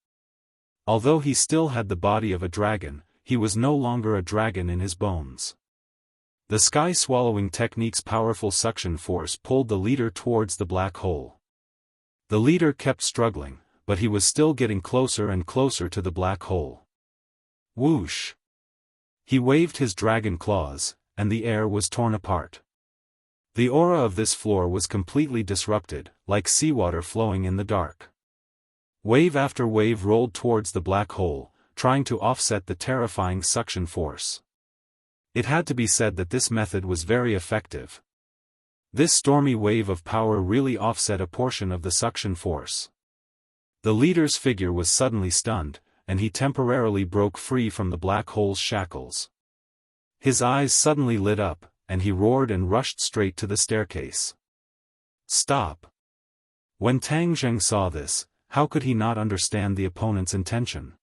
Although he still had the body of a dragon, he was no longer a dragon in his bones. The sky-swallowing technique's powerful suction force pulled the leader towards the black hole. The leader kept struggling, but he was still getting closer and closer to the black hole. Whoosh! He waved his dragon claws, and the air was torn apart. The aura of this floor was completely disrupted, like seawater flowing in the dark. Wave after wave rolled towards the black hole, trying to offset the terrifying suction force. It had to be said that this method was very effective. This stormy wave of power really offset a portion of the suction force. The leader's figure was suddenly stunned, and he temporarily broke free from the black hole's shackles. His eyes suddenly lit up, and he roared and rushed straight to the staircase. Stop! When Tang Zheng saw this, how could he not understand the opponent's intention?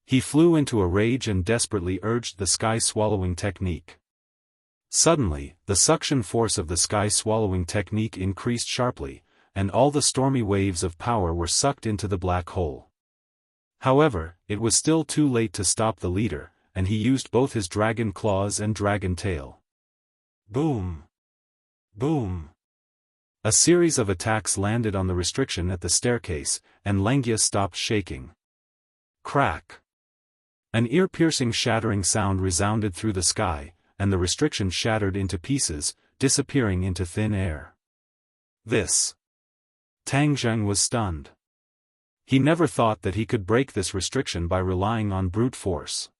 He flew into a rage and desperately urged the sky-swallowing technique. Suddenly, the suction force of the sky-swallowing technique increased sharply, and all the stormy waves of power were sucked into the black hole. However, it was still too late to stop the leader, and he used both his dragon claws and dragon tail. Boom! Boom! A series of attacks landed on the restriction at the staircase, and Lengia stopped shaking. Crack! An ear-piercing shattering sound resounded through the sky, and the restriction shattered into pieces, disappearing into thin air. This! Tang Zheng was stunned. He never thought that he could break this restriction by relying on brute force.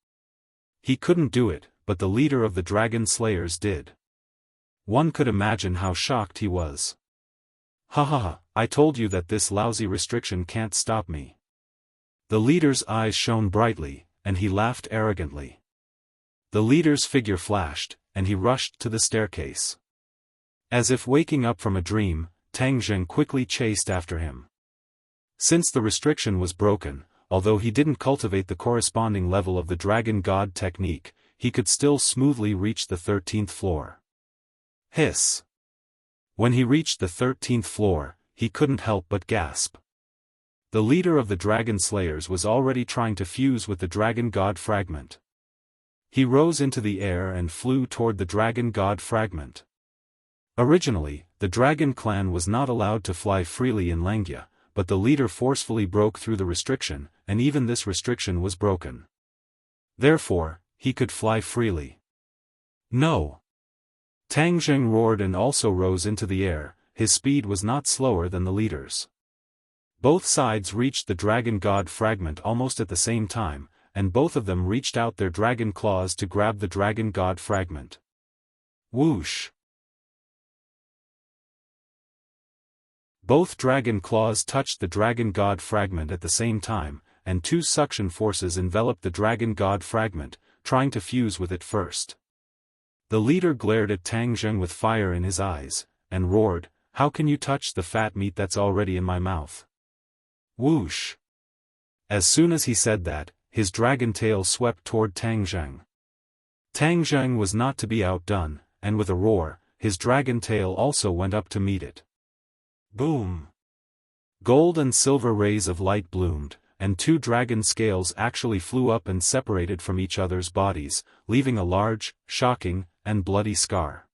He couldn't do it, but the leader of the Dragon Slayers did. One could imagine how shocked he was. Ha ha ha, I told you that this lousy restriction can't stop me. The leader's eyes shone brightly, and he laughed arrogantly. The leader's figure flashed, and he rushed to the staircase. As if waking up from a dream, Tang Zheng quickly chased after him. Since the restriction was broken, although he didn't cultivate the corresponding level of the Dragon God technique, he could still smoothly reach the 13th floor. Hiss! When he reached the 13th floor, he couldn't help but gasp. The leader of the Dragon Slayers was already trying to fuse with the Dragon God fragment. He rose into the air and flew toward the Dragon God fragment. Originally, the Dragon Clan was not allowed to fly freely in Lengia, but the leader forcefully broke through the restriction, and even this restriction was broken. Therefore, he could fly freely. No! Tang Zheng roared and also rose into the air. His speed was not slower than the leader's. Both sides reached the Dragon God fragment almost at the same time, and both of them reached out their dragon claws to grab the Dragon God fragment. Whoosh! Both dragon claws touched the Dragon God fragment at the same time, and two suction forces enveloped the Dragon God fragment, trying to fuse with it first. The leader glared at Tang Zheng with fire in his eyes, and roared, "How can you touch the fat meat that's already in my mouth?" Whoosh! As soon as he said that, his dragon tail swept toward Tang Zheng. Tang Zheng was not to be outdone, and with a roar, his dragon tail also went up to meet it. Boom! Gold and silver rays of light bloomed, and two dragon scales actually flew up and separated from each other's bodies, leaving a large, shocking, and bloody scar.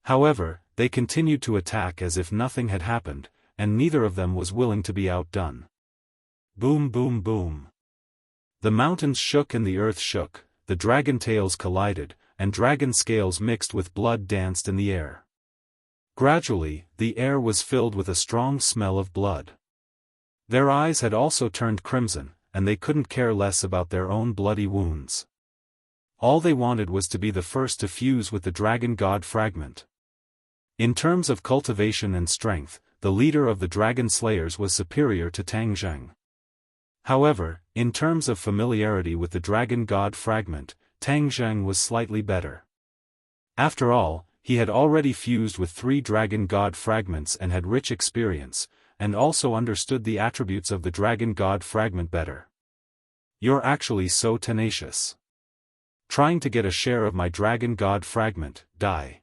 However, they continued to attack as if nothing had happened, and neither of them was willing to be outdone. Boom boom boom. The mountains shook and the earth shook, the dragon tails collided, and dragon scales mixed with blood danced in the air. Gradually, the air was filled with a strong smell of blood. Their eyes had also turned crimson, and they couldn't care less about their own bloody wounds. All they wanted was to be the first to fuse with the dragon god fragment. In terms of cultivation and strength, the leader of the dragon slayers was superior to Tang Zheng. However, in terms of familiarity with the dragon god fragment, Tang Zheng was slightly better. After all, he had already fused with 3 dragon god fragments and had rich experience, and also understood the attributes of the dragon god fragment better. You're actually so tenacious. Trying to get a share of my dragon god fragment, die.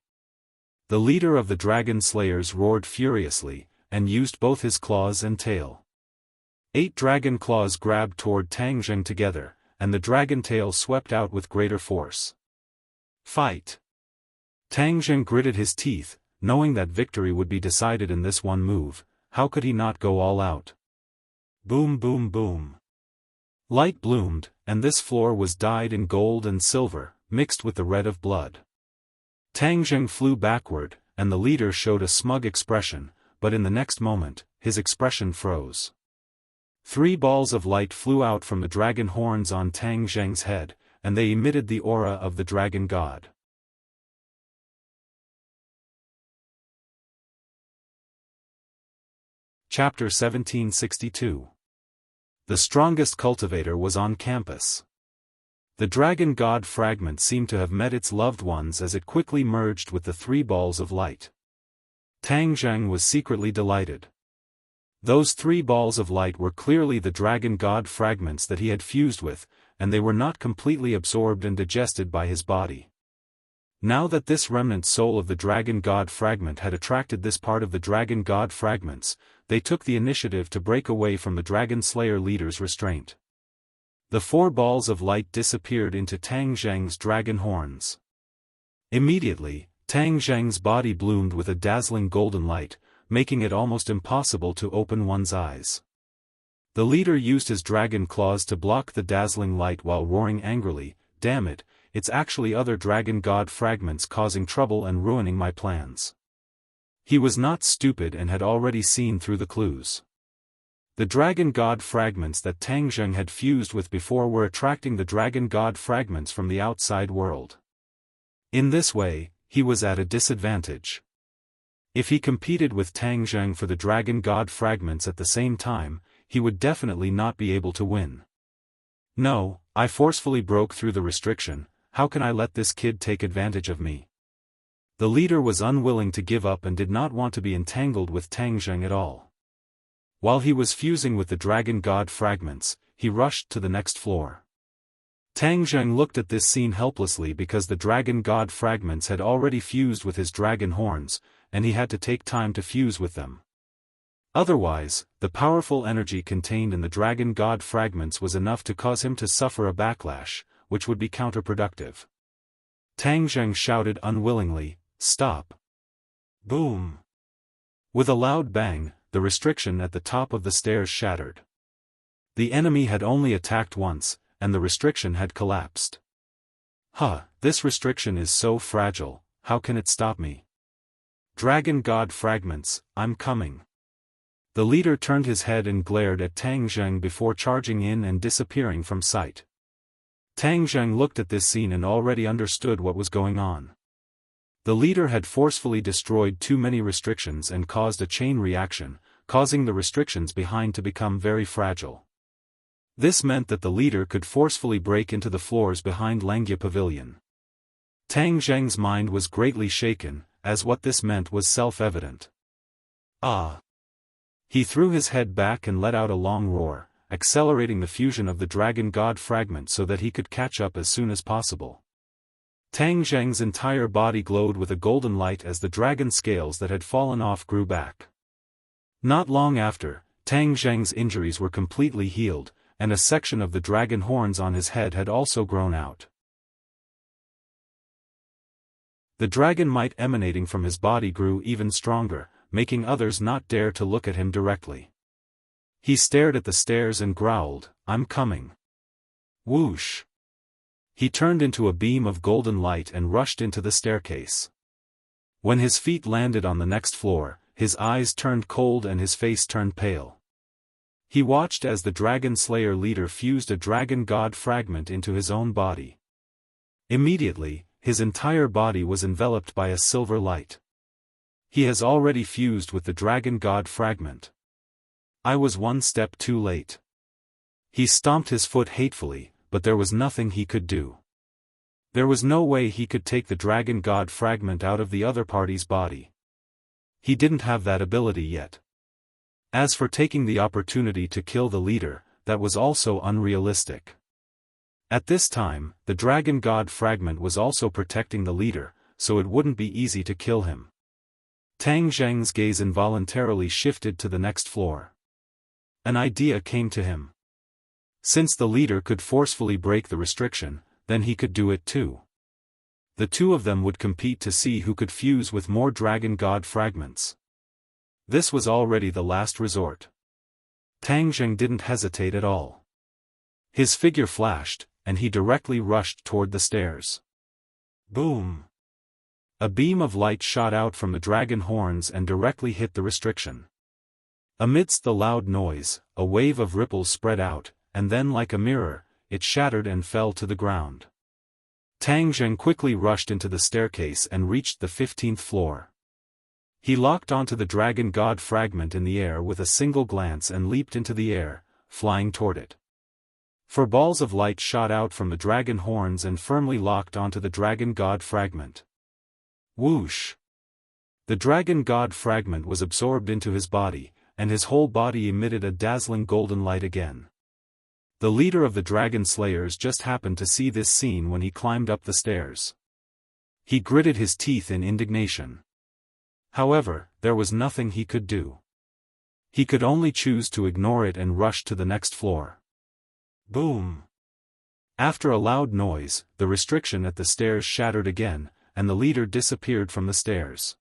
The leader of the dragon slayers roared furiously, and used both his claws and tail. 8 dragon claws grabbed toward Tang Zheng together, and the dragon tail swept out with greater force. Fight! Tang Zheng gritted his teeth, knowing that victory would be decided in this one move. How could he not go all out? Boom boom boom. Light bloomed, and this floor was dyed in gold and silver, mixed with the red of blood. Tang Zheng flew backward, and the leader showed a smug expression, but in the next moment, his expression froze. 3 balls of light flew out from the dragon horns on Tang Zheng's head, and they emitted the aura of the dragon god. Chapter 1762. The strongest cultivator was on campus. The dragon god fragment seemed to have met its loved ones as it quickly merged with the 3 balls of light. Tang Zheng was secretly delighted. Those 3 balls of light were clearly the dragon god fragments that he had fused with, and they were not completely absorbed and digested by his body. Now that this remnant soul of the dragon god fragment had attracted this part of the dragon god fragments, they took the initiative to break away from the dragon slayer leader's restraint. The 4 balls of light disappeared into Tang Zheng's dragon horns. Immediately, Tang Zheng's body bloomed with a dazzling golden light, making it almost impossible to open one's eyes. The leader used his dragon claws to block the dazzling light while roaring angrily, "Damn it, it's actually other dragon god fragments causing trouble and ruining my plans." He was not stupid and had already seen through the clues. The dragon god fragments that Tang Zheng had fused with before were attracting the dragon god fragments from the outside world. In this way, he was at a disadvantage. If he competed with Tang Zheng for the dragon god fragments at the same time, he would definitely not be able to win. No, I forcefully broke through the restriction. How can I let this kid take advantage of me? The leader was unwilling to give up and did not want to be entangled with Tang Zheng at all. While he was fusing with the dragon god fragments, he rushed to the next floor. Tang Zheng looked at this scene helplessly because the dragon god fragments had already fused with his dragon horns, and he had to take time to fuse with them. Otherwise, the powerful energy contained in the dragon god fragments was enough to cause him to suffer a backlash, which would be counterproductive. Tang Zheng shouted unwillingly, "Stop!" Boom! With a loud bang, the restriction at the top of the stairs shattered. The enemy had only attacked once, and the restriction had collapsed. This restriction is so fragile, how can it stop me? Dragon god fragments, I'm coming. The leader turned his head and glared at Tang Zheng before charging in and disappearing from sight. Tang Zheng looked at this scene and already understood what was going on. The leader had forcefully destroyed too many restrictions and caused a chain reaction, causing the restrictions behind to become very fragile. This meant that the leader could forcefully break into the floors behind Langya Pavilion. Tang Zheng's mind was greatly shaken, as what this meant was self-evident. He threw his head back and let out a long roar, accelerating the fusion of the dragon god fragment so that he could catch up as soon as possible. Tang Zheng's entire body glowed with a golden light as the dragon scales that had fallen off grew back. Not long after, Tang Zheng's injuries were completely healed, and a section of the dragon horns on his head had also grown out. The dragon might emanating from his body grew even stronger, making others not dare to look at him directly. He stared at the stairs and growled, "I'm coming." Whoosh! He turned into a beam of golden light and rushed into the staircase. When his feet landed on the next floor, his eyes turned cold and his face turned pale. He watched as the Dragon Slayer leader fused a dragon god fragment into his own body. Immediately, his entire body was enveloped by a silver light. He has already fused with the dragon god fragment. I was one step too late. He stomped his foot hatefully, but there was nothing he could do. There was no way he could take the dragon god fragment out of the other party's body. He didn't have that ability yet. As for taking the opportunity to kill the leader, that was also unrealistic. At this time, the dragon god fragment was also protecting the leader, so it wouldn't be easy to kill him. Tang Zheng's gaze involuntarily shifted to the next floor. An idea came to him. Since the leader could forcefully break the restriction, then he could do it too. The two of them would compete to see who could fuse with more dragon god fragments. This was already the last resort. Tang Zheng didn't hesitate at all. His figure flashed, and he directly rushed toward the stairs. Boom! A beam of light shot out from the dragon horns and directly hit the restriction. Amidst the loud noise, a wave of ripples spread out, and then like a mirror, it shattered and fell to the ground. Tang Zheng quickly rushed into the staircase and reached the 15th floor. He locked onto the dragon god fragment in the air with a single glance and leaped into the air, flying toward it. Four balls of light shot out from the dragon horns and firmly locked onto the dragon god fragment. Whoosh! The dragon god fragment was absorbed into his body, and his whole body emitted a dazzling golden light again. The leader of the Dragon Slayers just happened to see this scene when he climbed up the stairs. He gritted his teeth in indignation. However, there was nothing he could do. He could only choose to ignore it and rush to the next floor. Boom! After a loud noise, the restriction at the stairs shattered again, and the leader disappeared from the stairs.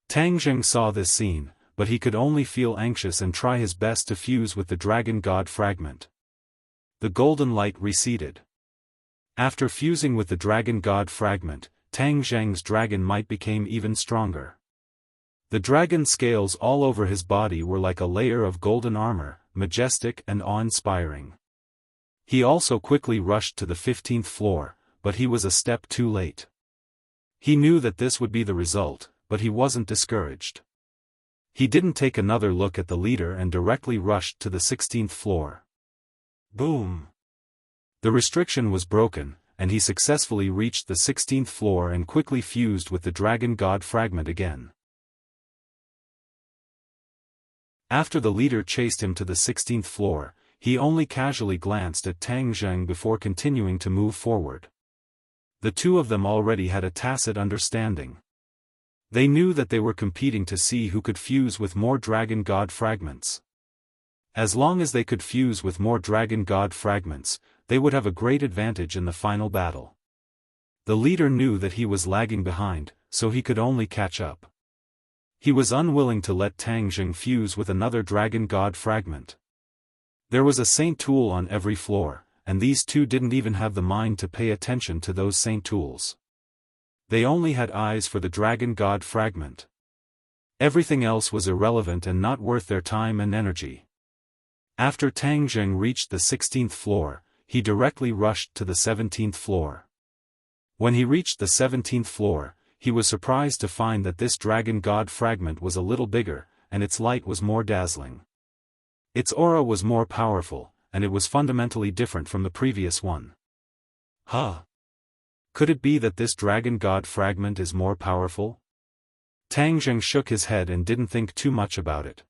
Tang Zheng saw this scene, but he could only feel anxious and try his best to fuse with the dragon god fragment. The golden light receded. After fusing with the dragon god fragment, Tang Zheng's dragon might became even stronger. The dragon scales all over his body were like a layer of golden armor, majestic and awe-inspiring. He also quickly rushed to the 15th floor, but he was a step too late. He knew that this would be the result, but he wasn't discouraged. He didn't take another look at the leader and directly rushed to the 16th floor. Boom! The restriction was broken, and he successfully reached the 16th floor and quickly fused with the dragon god fragment again. After the leader chased him to the 16th floor, he only casually glanced at Tang Zheng before continuing to move forward. The two of them already had a tacit understanding. They knew that they were competing to see who could fuse with more dragon god fragments. As long as they could fuse with more dragon god fragments, they would have a great advantage in the final battle. The leader knew that he was lagging behind, so he could only catch up. He was unwilling to let Tang Zheng fuse with another dragon god fragment. There was a saint tool on every floor, and these two didn't even have the mind to pay attention to those saint tools. They only had eyes for the dragon god fragment. Everything else was irrelevant and not worth their time and energy. After Tang Zheng reached the 16th floor, he directly rushed to the 17th floor. When he reached the 17th floor, he was surprised to find that this dragon god fragment was a little bigger, and its light was more dazzling. Its aura was more powerful, and it was fundamentally different from the previous one. Huh? Could it be that this dragon god fragment is more powerful? Tang Zheng shook his head and didn't think too much about it.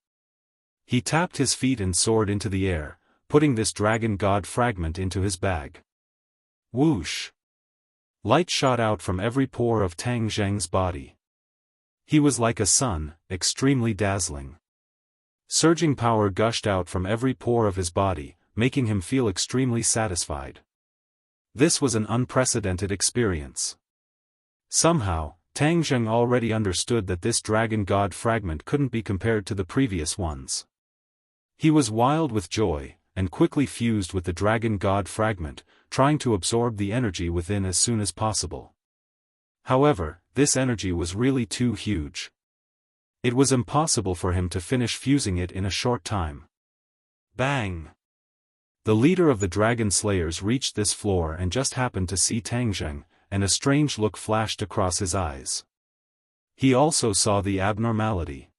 He tapped his feet and soared into the air, putting this dragon god fragment into his bag. Whoosh! Light shot out from every pore of Tang Zheng's body. He was like a sun, extremely dazzling. Surging power gushed out from every pore of his body, making him feel extremely satisfied. This was an unprecedented experience. Somehow, Tang Zheng already understood that this dragon god fragment couldn't be compared to the previous ones. He was wild with joy, and quickly fused with the dragon god fragment, trying to absorb the energy within as soon as possible. However, this energy was really too huge. It was impossible for him to finish fusing it in a short time. Bang! The leader of the dragon slayers reached this floor and just happened to see Tang Zheng, and a strange look flashed across his eyes. He also saw the abnormality.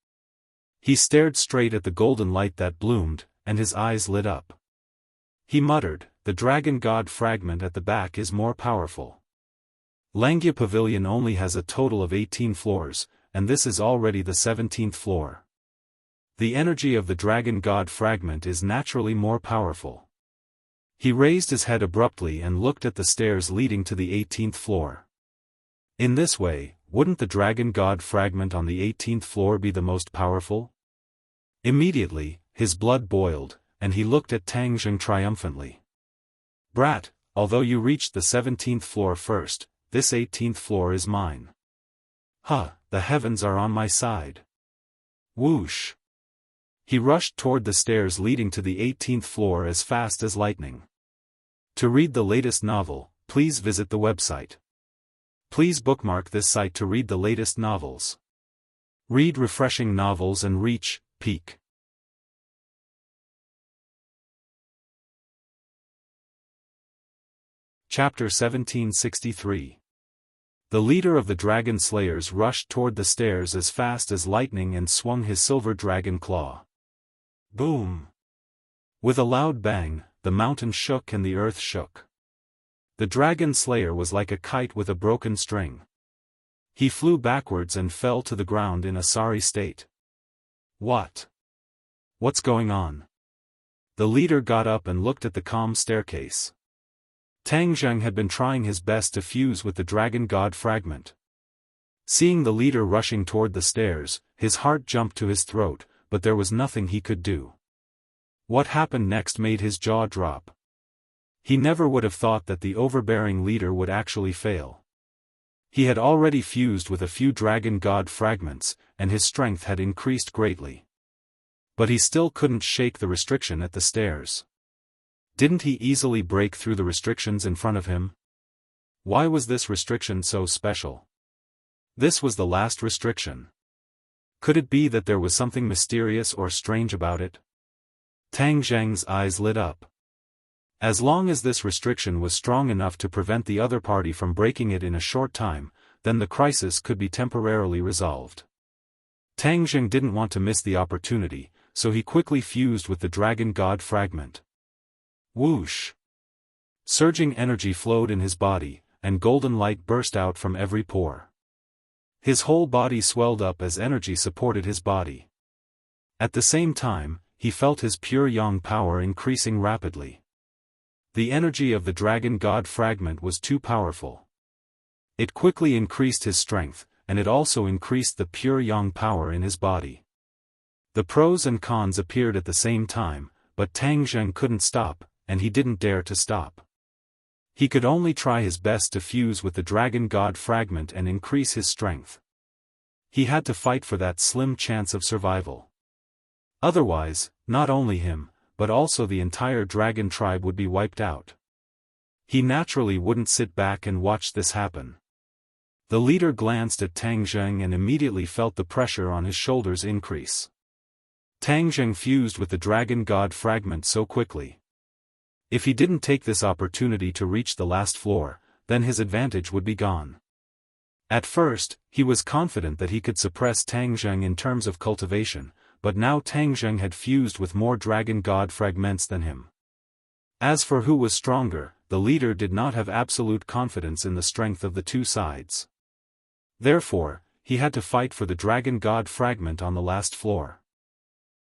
He stared straight at the golden light that bloomed, and his eyes lit up. He muttered, "The dragon god fragment at the back is more powerful. Langya Pavilion only has a total of 18 floors, and this is already the 17th floor. The energy of the dragon god fragment is naturally more powerful." He raised his head abruptly and looked at the stairs leading to the 18th floor. In this way, wouldn't the dragon god fragment on the 18th floor be the most powerful? Immediately, his blood boiled, and he looked at Tang Zheng triumphantly. "Brat, although you reached the 17th floor first, this 18th floor is mine. The heavens are on my side." Whoosh! He rushed toward the stairs leading to the 18th floor as fast as lightning. To read the latest novel, please visit the website. Please bookmark this site to read the latest novels. Read refreshing novels and reach peak. Chapter 1763. The leader of the dragon slayers rushed toward the stairs as fast as lightning and swung his silver dragon claw. Boom! With a loud bang, the mountain shook and the earth shook. The dragon slayer was like a kite with a broken string. He flew backwards and fell to the ground in a sorry state. What's going on? The leader got up and looked at the calm staircase. Tang Zheng had been trying his best to fuse with the dragon god fragment. Seeing the leader rushing toward the stairs, his heart jumped to his throat, but there was nothing he could do. What happened next made his jaw drop. He never would have thought that the overbearing leader would actually fail. He had already fused with a few dragon god fragments, and his strength had increased greatly. But he still couldn't shake the restriction at the stairs. Didn't he easily break through the restrictions in front of him? Why was this restriction so special? This was the last restriction. Could it be that there was something mysterious or strange about it? Tang Zheng's eyes lit up. As long as this restriction was strong enough to prevent the other party from breaking it in a short time, then the crisis could be temporarily resolved. Tang Zheng didn't want to miss the opportunity, so he quickly fused with the dragon god fragment. Whoosh! Surging energy flowed in his body, and golden light burst out from every pore. His whole body swelled up as energy supported his body. At the same time, he felt his pure yang power increasing rapidly. The energy of the dragon god fragment was too powerful. It quickly increased his strength, and it also increased the pure yang power in his body. The pros and cons appeared at the same time, but Tang Zheng couldn't stop, and he didn't dare to stop. He could only try his best to fuse with the dragon god fragment and increase his strength. He had to fight for that slim chance of survival. Otherwise, not only him, but also the entire dragon tribe would be wiped out. He naturally wouldn't sit back and watch this happen. The leader glanced at Tang Zheng and immediately felt the pressure on his shoulders increase. Tang Zheng fused with the dragon god fragment so quickly. If he didn't take this opportunity to reach the last floor, then his advantage would be gone. At first, he was confident that he could suppress Tang Zheng in terms of cultivation, but now Tang Zheng had fused with more dragon god fragments than him. As for who was stronger, the leader did not have absolute confidence in the strength of the two sides. Therefore, he had to fight for the dragon god fragment on the last floor.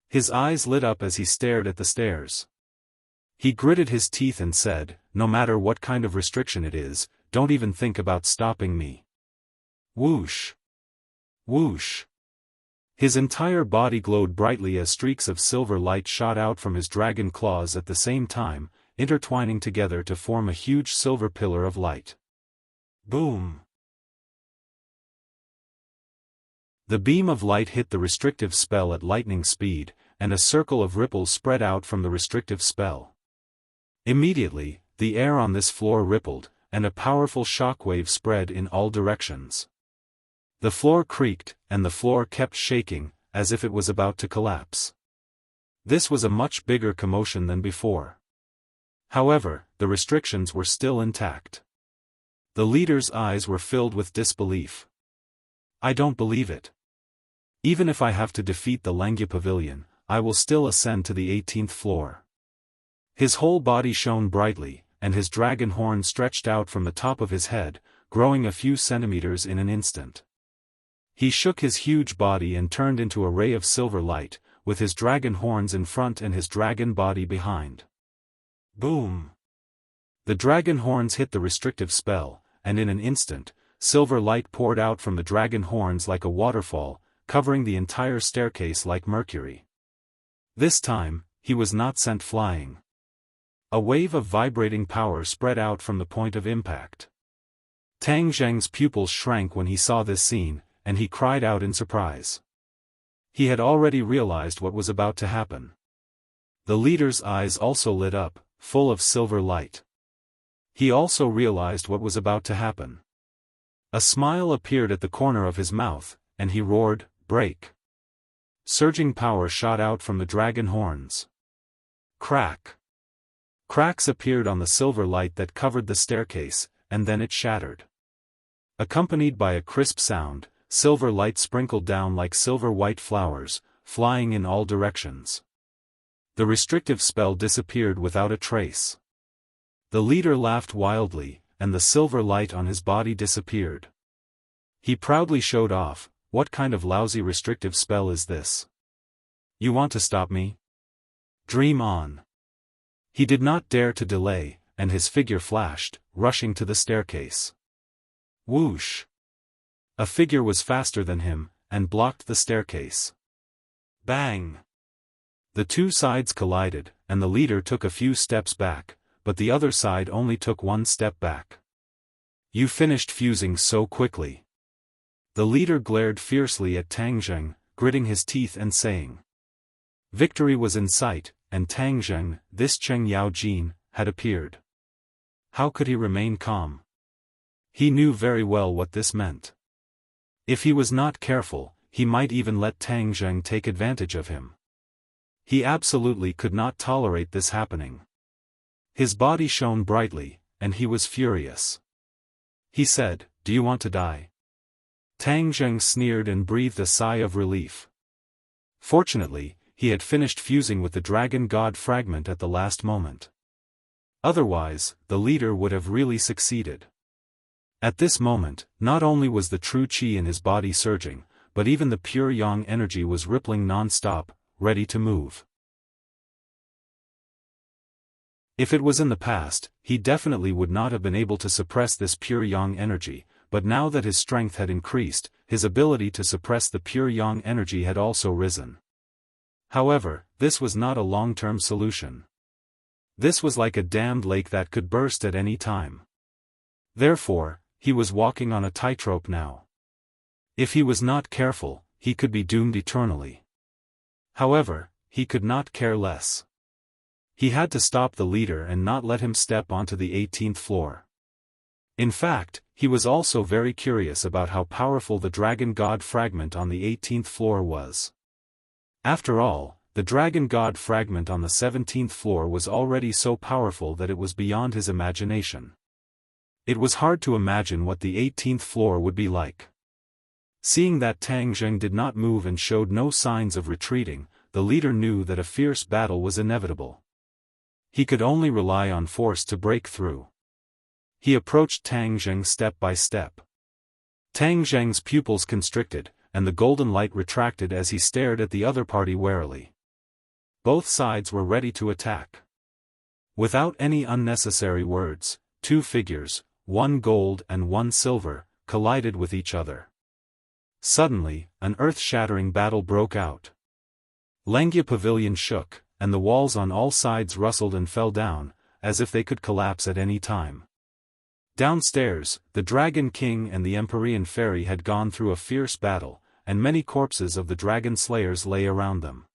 His eyes lit up as he stared at the stairs. He gritted his teeth and said, "No matter what kind of restriction it is, don't even think about stopping me." Whoosh! Whoosh! His entire body glowed brightly as streaks of silver light shot out from his dragon claws at the same time, intertwining together to form a huge silver pillar of light. Boom! The beam of light hit the restrictive spell at lightning speed, and a circle of ripples spread out from the restrictive spell. Immediately, the air on this floor rippled, and a powerful shockwave spread in all directions. The floor creaked, and the floor kept shaking, as if it was about to collapse. This was a much bigger commotion than before. However, the restrictions were still intact. The leader's eyes were filled with disbelief. "I don't believe it. Even if I have to defeat the Langya Pavilion, I will still ascend to the 18th floor." His whole body shone brightly, and his dragon horn stretched out from the top of his head, growing a few centimeters in an instant. He shook his huge body and turned into a ray of silver light, with his dragon horns in front and his dragon body behind. Boom! The dragon horns hit the restrictive spell, and in an instant, silver light poured out from the dragon horns like a waterfall, covering the entire staircase like mercury. This time, he was not sent flying. A wave of vibrating power spread out from the point of impact. Tang Zheng's pupils shrank when he saw this scene, and he cried out in surprise. He had already realized what was about to happen. The leader's eyes also lit up, full of silver light. He also realized what was about to happen. A smile appeared at the corner of his mouth, and he roared, "Break!" Surging power shot out from the dragon horns. Crack! Cracks appeared on the silver light that covered the staircase, and then it shattered. Accompanied by a crisp sound, silver light sprinkled down like silver-white flowers, flying in all directions. The restrictive spell disappeared without a trace. The leader laughed wildly, and the silver light on his body disappeared. He proudly showed off, "What kind of lousy restrictive spell is this? You want to stop me? Dream on." He did not dare to delay, and his figure flashed, rushing to the staircase. Whoosh! A figure was faster than him, and blocked the staircase. Bang! The two sides collided, and the leader took a few steps back, but the other side only took one step back. "You finished fusing so quickly." The leader glared fiercely at Tang Zheng, gritting his teeth and saying. Victory was in sight, and Tang Zheng, this Cheng Yao Jin, had appeared. How could he remain calm? He knew very well what this meant. If he was not careful, he might even let Tang Zheng take advantage of him. He absolutely could not tolerate this happening. His body shone brightly, and he was furious. He said, "Do you want to die?" Tang Zheng sneered and breathed a sigh of relief. Fortunately, he had finished fusing with the Dragon God fragment at the last moment. Otherwise, the leader would have really succeeded. At this moment, not only was the true qi in his body surging, but even the pure yang energy was rippling non-stop, ready to move. If it was in the past, he definitely would not have been able to suppress this pure yang energy, but now that his strength had increased, his ability to suppress the pure yang energy had also risen. However, this was not a long-term solution. This was like a dammed lake that could burst at any time. Therefore, he was walking on a tightrope now. If he was not careful, he could be doomed eternally. However, he could not care less. He had to stop the leader and not let him step onto the 18th floor. In fact, he was also very curious about how powerful the Dragon God fragment on the 18th floor was. After all, the Dragon God fragment on the 17th floor was already so powerful that it was beyond his imagination. It was hard to imagine what the 18th floor would be like. Seeing that Tang Zheng did not move and showed no signs of retreating, the leader knew that a fierce battle was inevitable. He could only rely on force to break through. He approached Tang Zheng step by step. Tang Zheng's pupils constricted, and the golden light retracted as he stared at the other party warily. Both sides were ready to attack. Without any unnecessary words, two figures, one gold and one silver, collided with each other. Suddenly, an earth-shattering battle broke out. Langya Pavilion shook, and the walls on all sides rustled and fell down, as if they could collapse at any time. Downstairs, the Dragon King and the Empyrean Fairy had gone through a fierce battle, and many corpses of the dragon slayers lay around them.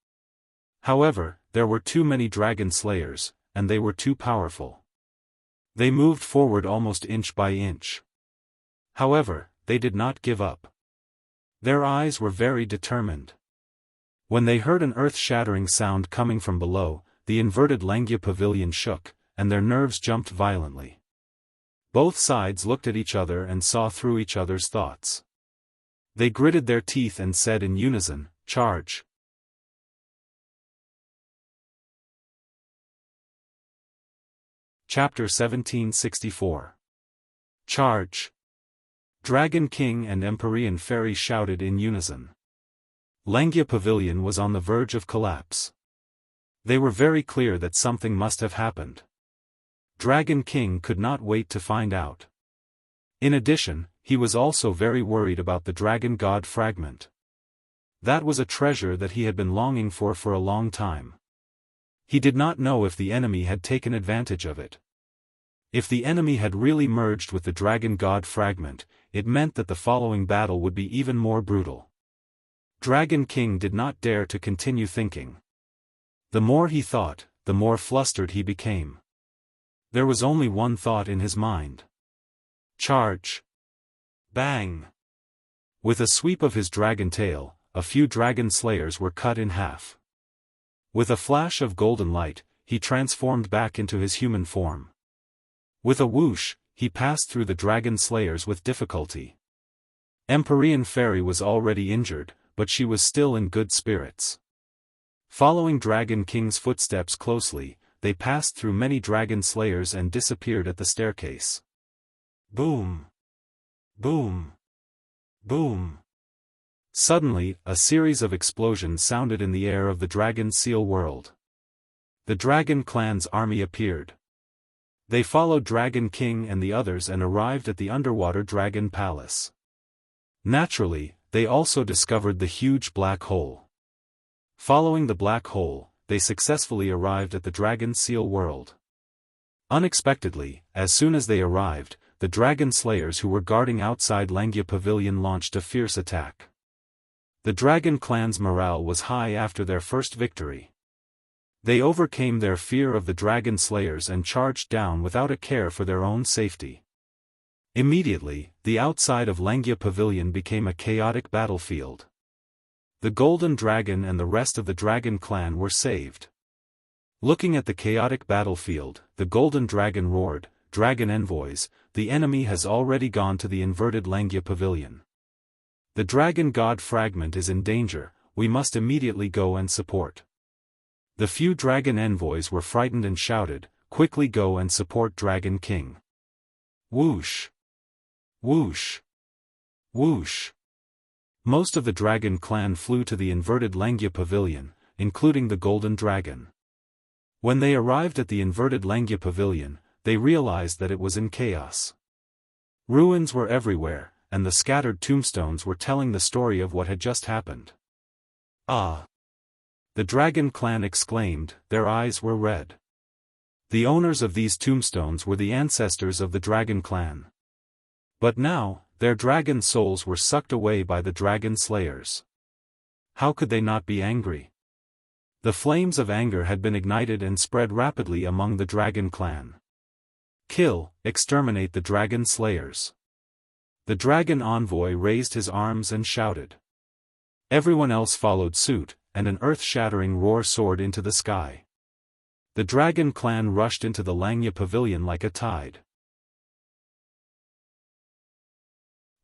However, there were too many dragon slayers, and they were too powerful. They moved forward almost inch by inch. However, they did not give up. Their eyes were very determined. When they heard an earth-shattering sound coming from below, the inverted Langia pavilion shook, and their nerves jumped violently. Both sides looked at each other and saw through each other's thoughts. They gritted their teeth and said in unison, "Charge!" Chapter 1764. Charge! Dragon King and Empyrean Fairy shouted in unison. Langia Pavilion was on the verge of collapse. They were very clear that something must have happened. Dragon King could not wait to find out. In addition, he was also very worried about the Dragon God fragment. That was a treasure that he had been longing for a long time. He did not know if the enemy had taken advantage of it. If the enemy had really merged with the Dragon God fragment, it meant that the following battle would be even more brutal. Dragon King did not dare to continue thinking. The more he thought, the more flustered he became. There was only one thought in his mind. Charge! Bang! With a sweep of his dragon tail, a few dragon slayers were cut in half. With a flash of golden light, he transformed back into his human form. With a whoosh, he passed through the dragon slayers with difficulty. Empyrean Fairy was already injured, but she was still in good spirits. Following Dragon King's footsteps closely, they passed through many dragon slayers and disappeared at the staircase. Boom! Boom! Boom! Suddenly, a series of explosions sounded in the air of the Dragon Seal world. The Dragon Clan's army appeared. They followed Dragon King and the others and arrived at the underwater Dragon Palace. Naturally, they also discovered the huge black hole. Following the black hole, they successfully arrived at the Dragon Seal world. Unexpectedly, as soon as they arrived, the Dragon Slayers who were guarding outside Langia Pavilion launched a fierce attack. The Dragon Clan's morale was high after their first victory. They overcame their fear of the Dragon Slayers and charged down without a care for their own safety. Immediately, the outside of Langia Pavilion became a chaotic battlefield. The Golden Dragon and the rest of the Dragon Clan were saved. Looking at the chaotic battlefield, the Golden Dragon roared, "Dragon envoys, the enemy has already gone to the inverted Langia Pavilion. The Dragon God fragment is in danger, we must immediately go and support." The few dragon envoys were frightened and shouted, "Quickly go and support Dragon King." Whoosh! Whoosh! Whoosh! Most of the Dragon Clan flew to the inverted Langia Pavilion, including the Golden Dragon. When they arrived at the inverted Langia Pavilion, they realized that it was in chaos. Ruins were everywhere, and the scattered tombstones were telling the story of what had just happened. Ah! The Dragon Clan exclaimed, their eyes were red. The owners of these tombstones were the ancestors of the Dragon Clan. But now, their dragon souls were sucked away by the Dragon Slayers. How could they not be angry? The flames of anger had been ignited and spread rapidly among the Dragon Clan. Kill, exterminate the Dragon Slayers. The Dragon Envoy raised his arms and shouted. Everyone else followed suit, and an earth-shattering roar soared into the sky. The Dragon Clan rushed into the Langia Pavilion like a tide.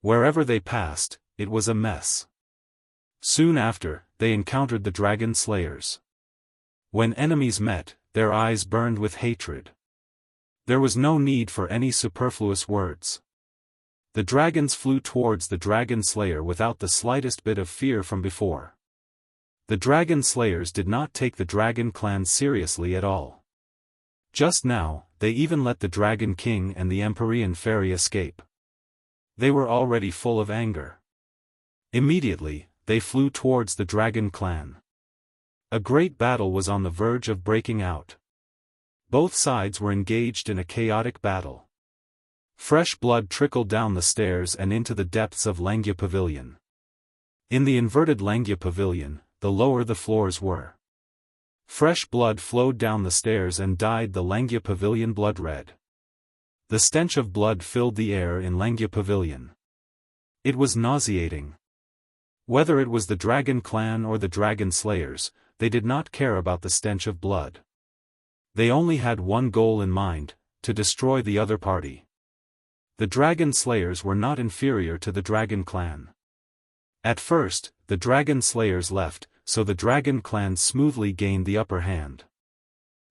Wherever they passed, it was a mess. Soon after, they encountered the Dragon Slayers. When enemies met, their eyes burned with hatred. There was no need for any superfluous words. The dragons flew towards the Dragon Slayer without the slightest bit of fear from before. The Dragon Slayers did not take the Dragon Clan seriously at all. Just now, they even let the Dragon King and the Empyrean Fairy escape. They were already full of anger. Immediately, they flew towards the Dragon Clan. A great battle was on the verge of breaking out. Both sides were engaged in a chaotic battle. Fresh blood trickled down the stairs and into the depths of Langia Pavilion. In the inverted Langya pavilion, the lower the floors were. Fresh blood flowed down the stairs and dyed the Langya pavilion blood red. The stench of blood filled the air in Langya pavilion. It was nauseating. Whether it was the dragon clan or the dragon slayers, they did not care about the stench of blood. They only had one goal in mind: to destroy the other party. The dragon slayers were not inferior to the dragon clan. At first, the dragon slayers left, so the dragon clan smoothly gained the upper hand.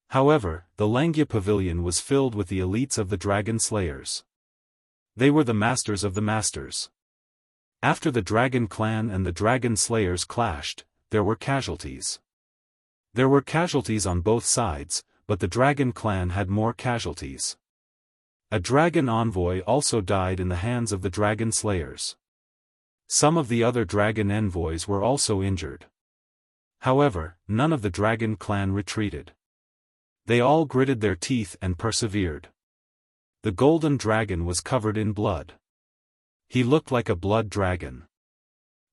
However, the Langya pavilion was filled with the elites of the dragon slayers. They were the masters of the masters. After the dragon clan and the dragon slayers clashed, there were casualties. There were casualties on both sides, but the dragon clan had more casualties. A dragon envoy also died in the hands of the dragon slayers. Some of the other dragon envoys were also injured. However, none of the dragon clan retreated. They all gritted their teeth and persevered. The golden dragon was covered in blood. He looked like a blood dragon.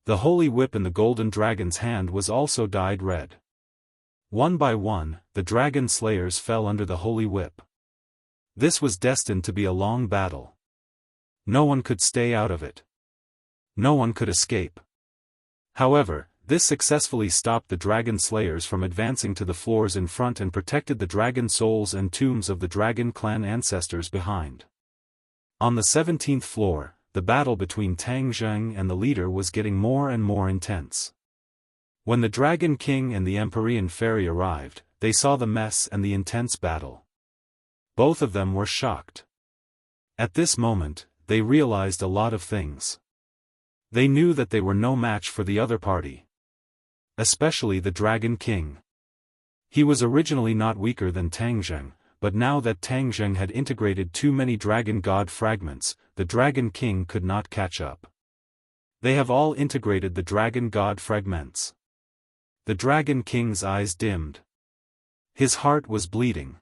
The holy whip in the golden dragon's hand was also dyed red. One by one, the dragon slayers fell under the holy whip. This was destined to be a long battle. No one could stay out of it. No one could escape. However, this successfully stopped the dragon slayers from advancing to the floors in front and protected the dragon souls and tombs of the dragon clan ancestors behind. On the 17th floor, the battle between Tang Zheng and the leader was getting more and more intense. When the Dragon King and the Empyrean Fairy arrived, they saw the mess and the intense battle. Both of them were shocked. At this moment, they realized a lot of things. They knew that they were no match for the other party. Especially the Dragon King. He was originally not weaker than Tang Zheng, but now that Tang Zheng had integrated too many Dragon God fragments, the Dragon King could not catch up. They have all integrated the Dragon God fragments. The Dragon King's eyes dimmed. His heart was bleeding.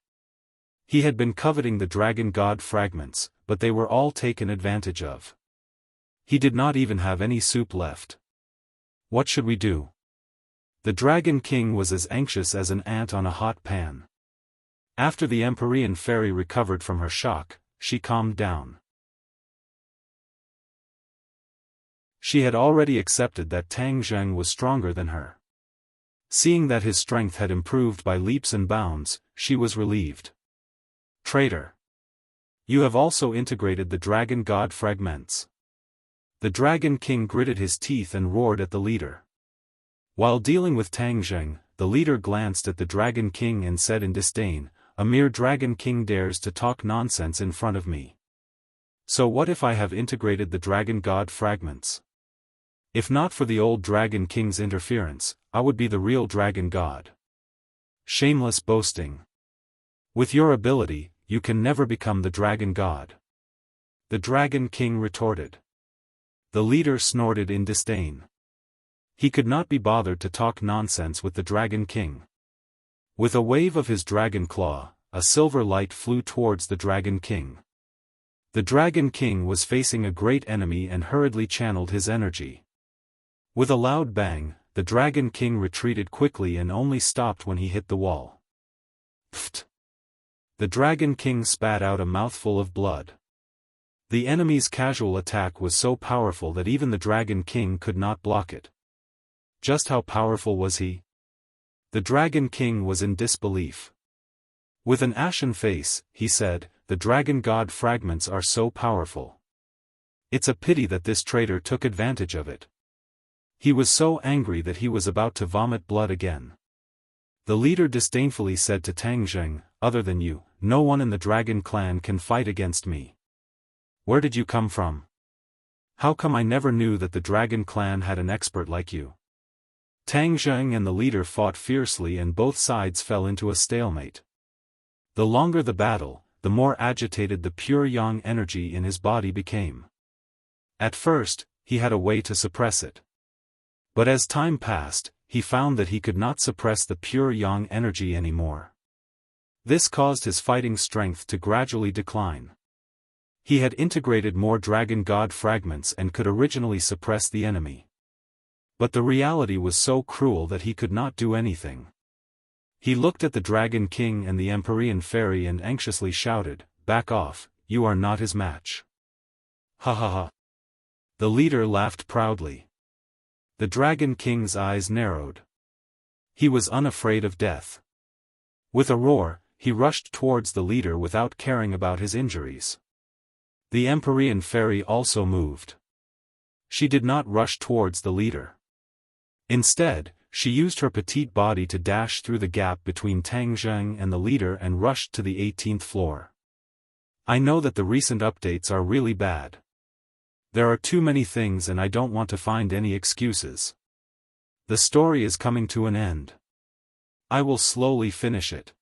He had been coveting the Dragon God fragments, but they were all taken advantage of. He did not even have any soup left. What should we do? The Dragon King was as anxious as an ant on a hot pan. After the Empyrean Fairy recovered from her shock, she calmed down. She had already accepted that Tang Zheng was stronger than her. Seeing that his strength had improved by leaps and bounds, she was relieved. Traitor! You have also integrated the Dragon God fragments. The Dragon King gritted his teeth and roared at the leader. While dealing with Tang Zheng, the leader glanced at the Dragon King and said in disdain, "A mere Dragon King dares to talk nonsense in front of me. So what if I have integrated the Dragon God fragments? If not for the old Dragon King's interference, I would be the real Dragon God." Shameless boasting. With your ability, you can never become the Dragon God. The Dragon King retorted. The leader snorted in disdain. He could not be bothered to talk nonsense with the Dragon King. With a wave of his dragon claw, a silver light flew towards the Dragon King. The Dragon King was facing a great enemy and hurriedly channeled his energy. With a loud bang, the Dragon King retreated quickly and only stopped when he hit the wall. Pfft! The Dragon King spat out a mouthful of blood. The enemy's casual attack was so powerful that even the Dragon King could not block it. Just how powerful was he? The Dragon King was in disbelief. With an ashen face, he said, "The Dragon God fragments are so powerful. It's a pity that this traitor took advantage of it." He was so angry that he was about to vomit blood again. The leader disdainfully said to Tang Zheng, "Other than you, no one in the Dragon clan can fight against me. Where did you come from? How come I never knew that the Dragon clan had an expert like you?" Tang Zheng and the leader fought fiercely and both sides fell into a stalemate. The longer the battle, the more agitated the pure yang energy in his body became. At first, he had a way to suppress it. But as time passed, he found that he could not suppress the pure yang energy anymore. This caused his fighting strength to gradually decline. He had integrated more Dragon God fragments and could originally suppress the enemy. But the reality was so cruel that he could not do anything. He looked at the Dragon King and the Empyrean Fairy and anxiously shouted, "Back off, you are not his match." Ha ha ha. The leader laughed proudly. The Dragon King's eyes narrowed. He was unafraid of death. With a roar, he rushed towards the leader without caring about his injuries. The Empyrean Fairy also moved. She did not rush towards the leader. Instead, she used her petite body to dash through the gap between Tang Zheng and the leader and rushed to the 18th floor. I know that the recent updates are really bad. There are too many things and I don't want to find any excuses. The story is coming to an end. I will slowly finish it.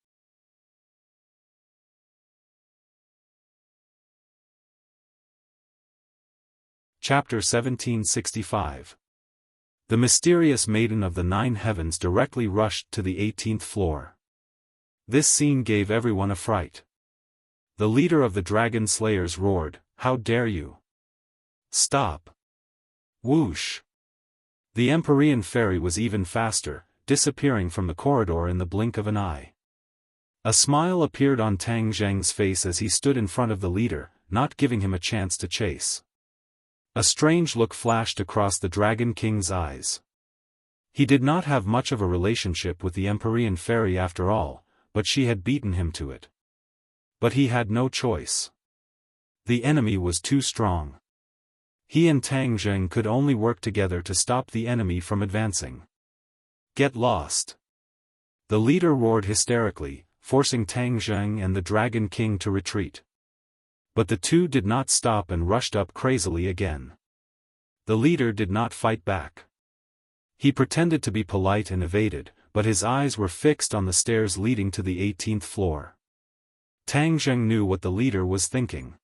Chapter 1765. The mysterious Maiden of the Nine Heavens directly rushed to the 18th floor. This scene gave everyone a fright. The leader of the Dragon Slayers roared, "How dare you! Stop!" Whoosh! The Empyrean Fairy was even faster, disappearing from the corridor in the blink of an eye. A smile appeared on Tang Zheng's face as he stood in front of the leader, not giving him a chance to chase. A strange look flashed across the Dragon King's eyes. He did not have much of a relationship with the Empyrean Fairy after all, but she had beaten him to it. But he had no choice. The enemy was too strong. He and Tang Zheng could only work together to stop the enemy from advancing. Get lost! The leader roared hysterically, forcing Tang Zheng and the Dragon King to retreat. But the two did not stop and rushed up crazily again. The leader did not fight back. He pretended to be polite and evaded, but his eyes were fixed on the stairs leading to the 18th floor. Tang Zheng knew what the leader was thinking.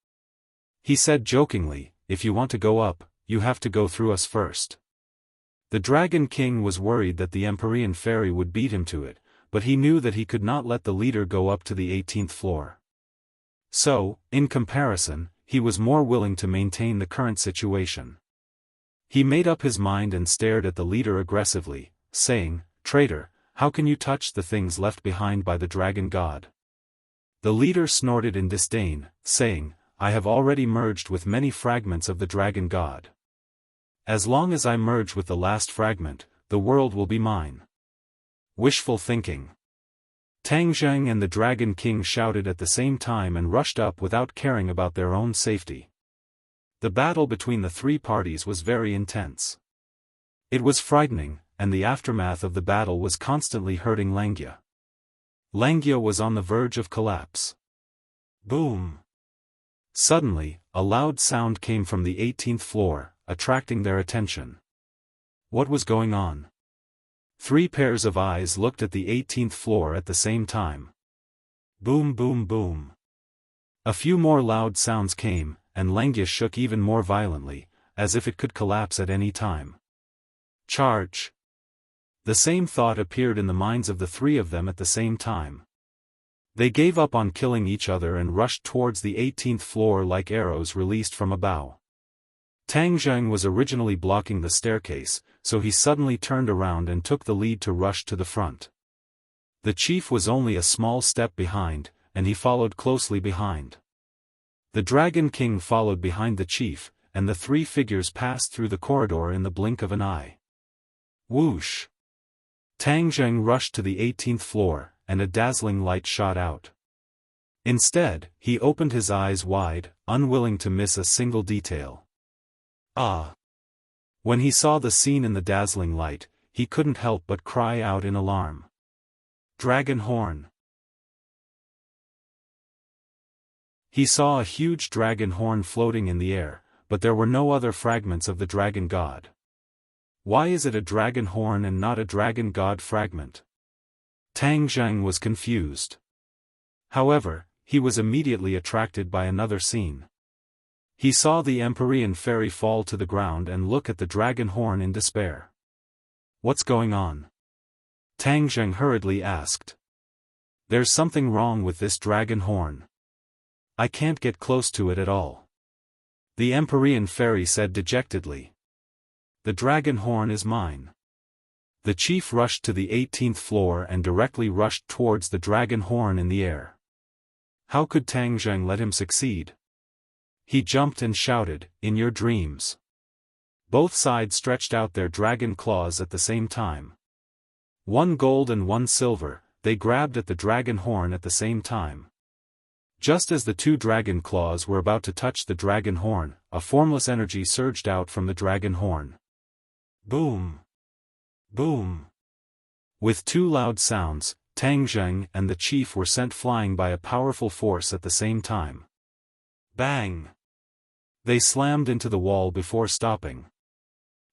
He said jokingly, "If you want to go up, you have to go through us first." The Dragon King was worried that the Empyrean Fairy would beat him to it, but he knew that he could not let the leader go up to the 18th floor. So, in comparison, he was more willing to maintain the current situation. He made up his mind and stared at the leader aggressively, saying, "Traitor, how can you touch the things left behind by the Dragon God?" The leader snorted in disdain, saying, "I have already merged with many fragments of the Dragon God. As long as I merge with the last fragment, the world will be mine." Wishful thinking. Tang Zheng and the Dragon King shouted at the same time and rushed up without caring about their own safety. The battle between the three parties was very intense. It was frightening, and the aftermath of the battle was constantly hurting Langia. Langia was on the verge of collapse. Boom! Suddenly, a loud sound came from the 18th floor, attracting their attention. What was going on? Three pairs of eyes looked at the 18th floor at the same time. Boom boom boom. A few more loud sounds came, and Langia shook even more violently, as if it could collapse at any time. Charge! The same thought appeared in the minds of the three of them at the same time. They gave up on killing each other and rushed towards the 18th floor like arrows released from a bow. Tang Zheng was originally blocking the staircase, so he suddenly turned around and took the lead to rush to the front. The chief was only a small step behind, and he followed closely behind. The Dragon King followed behind the chief, and the three figures passed through the corridor in the blink of an eye. Whoosh! Tang Zheng rushed to the 18th floor, and a dazzling light shot out. Instead, he opened his eyes wide, unwilling to miss a single detail. Ah! When he saw the scene in the dazzling light, he couldn't help but cry out in alarm. Dragon Horn! He saw a huge dragon horn floating in the air, but there were no other fragments of the Dragon God. Why is it a dragon horn and not a Dragon God fragment? Tang Zheng was confused. However, he was immediately attracted by another scene. He saw the Empyrean Fairy fall to the ground and look at the dragon horn in despair. What's going on? Tang Zheng hurriedly asked. There's something wrong with this dragon horn. I can't get close to it at all. The Empyrean Fairy said dejectedly. The dragon horn is mine. The chief rushed to the 18th floor and directly rushed towards the dragon horn in the air. How could Tang Zheng let him succeed? He jumped and shouted, "In your dreams." Both sides stretched out their dragon claws at the same time. One gold and one silver, they grabbed at the dragon horn at the same time. Just as the two dragon claws were about to touch the dragon horn, a formless energy surged out from the dragon horn. Boom! Boom! With two loud sounds, Tang Zheng and the chief were sent flying by a powerful force at the same time. Bang! They slammed into the wall before stopping.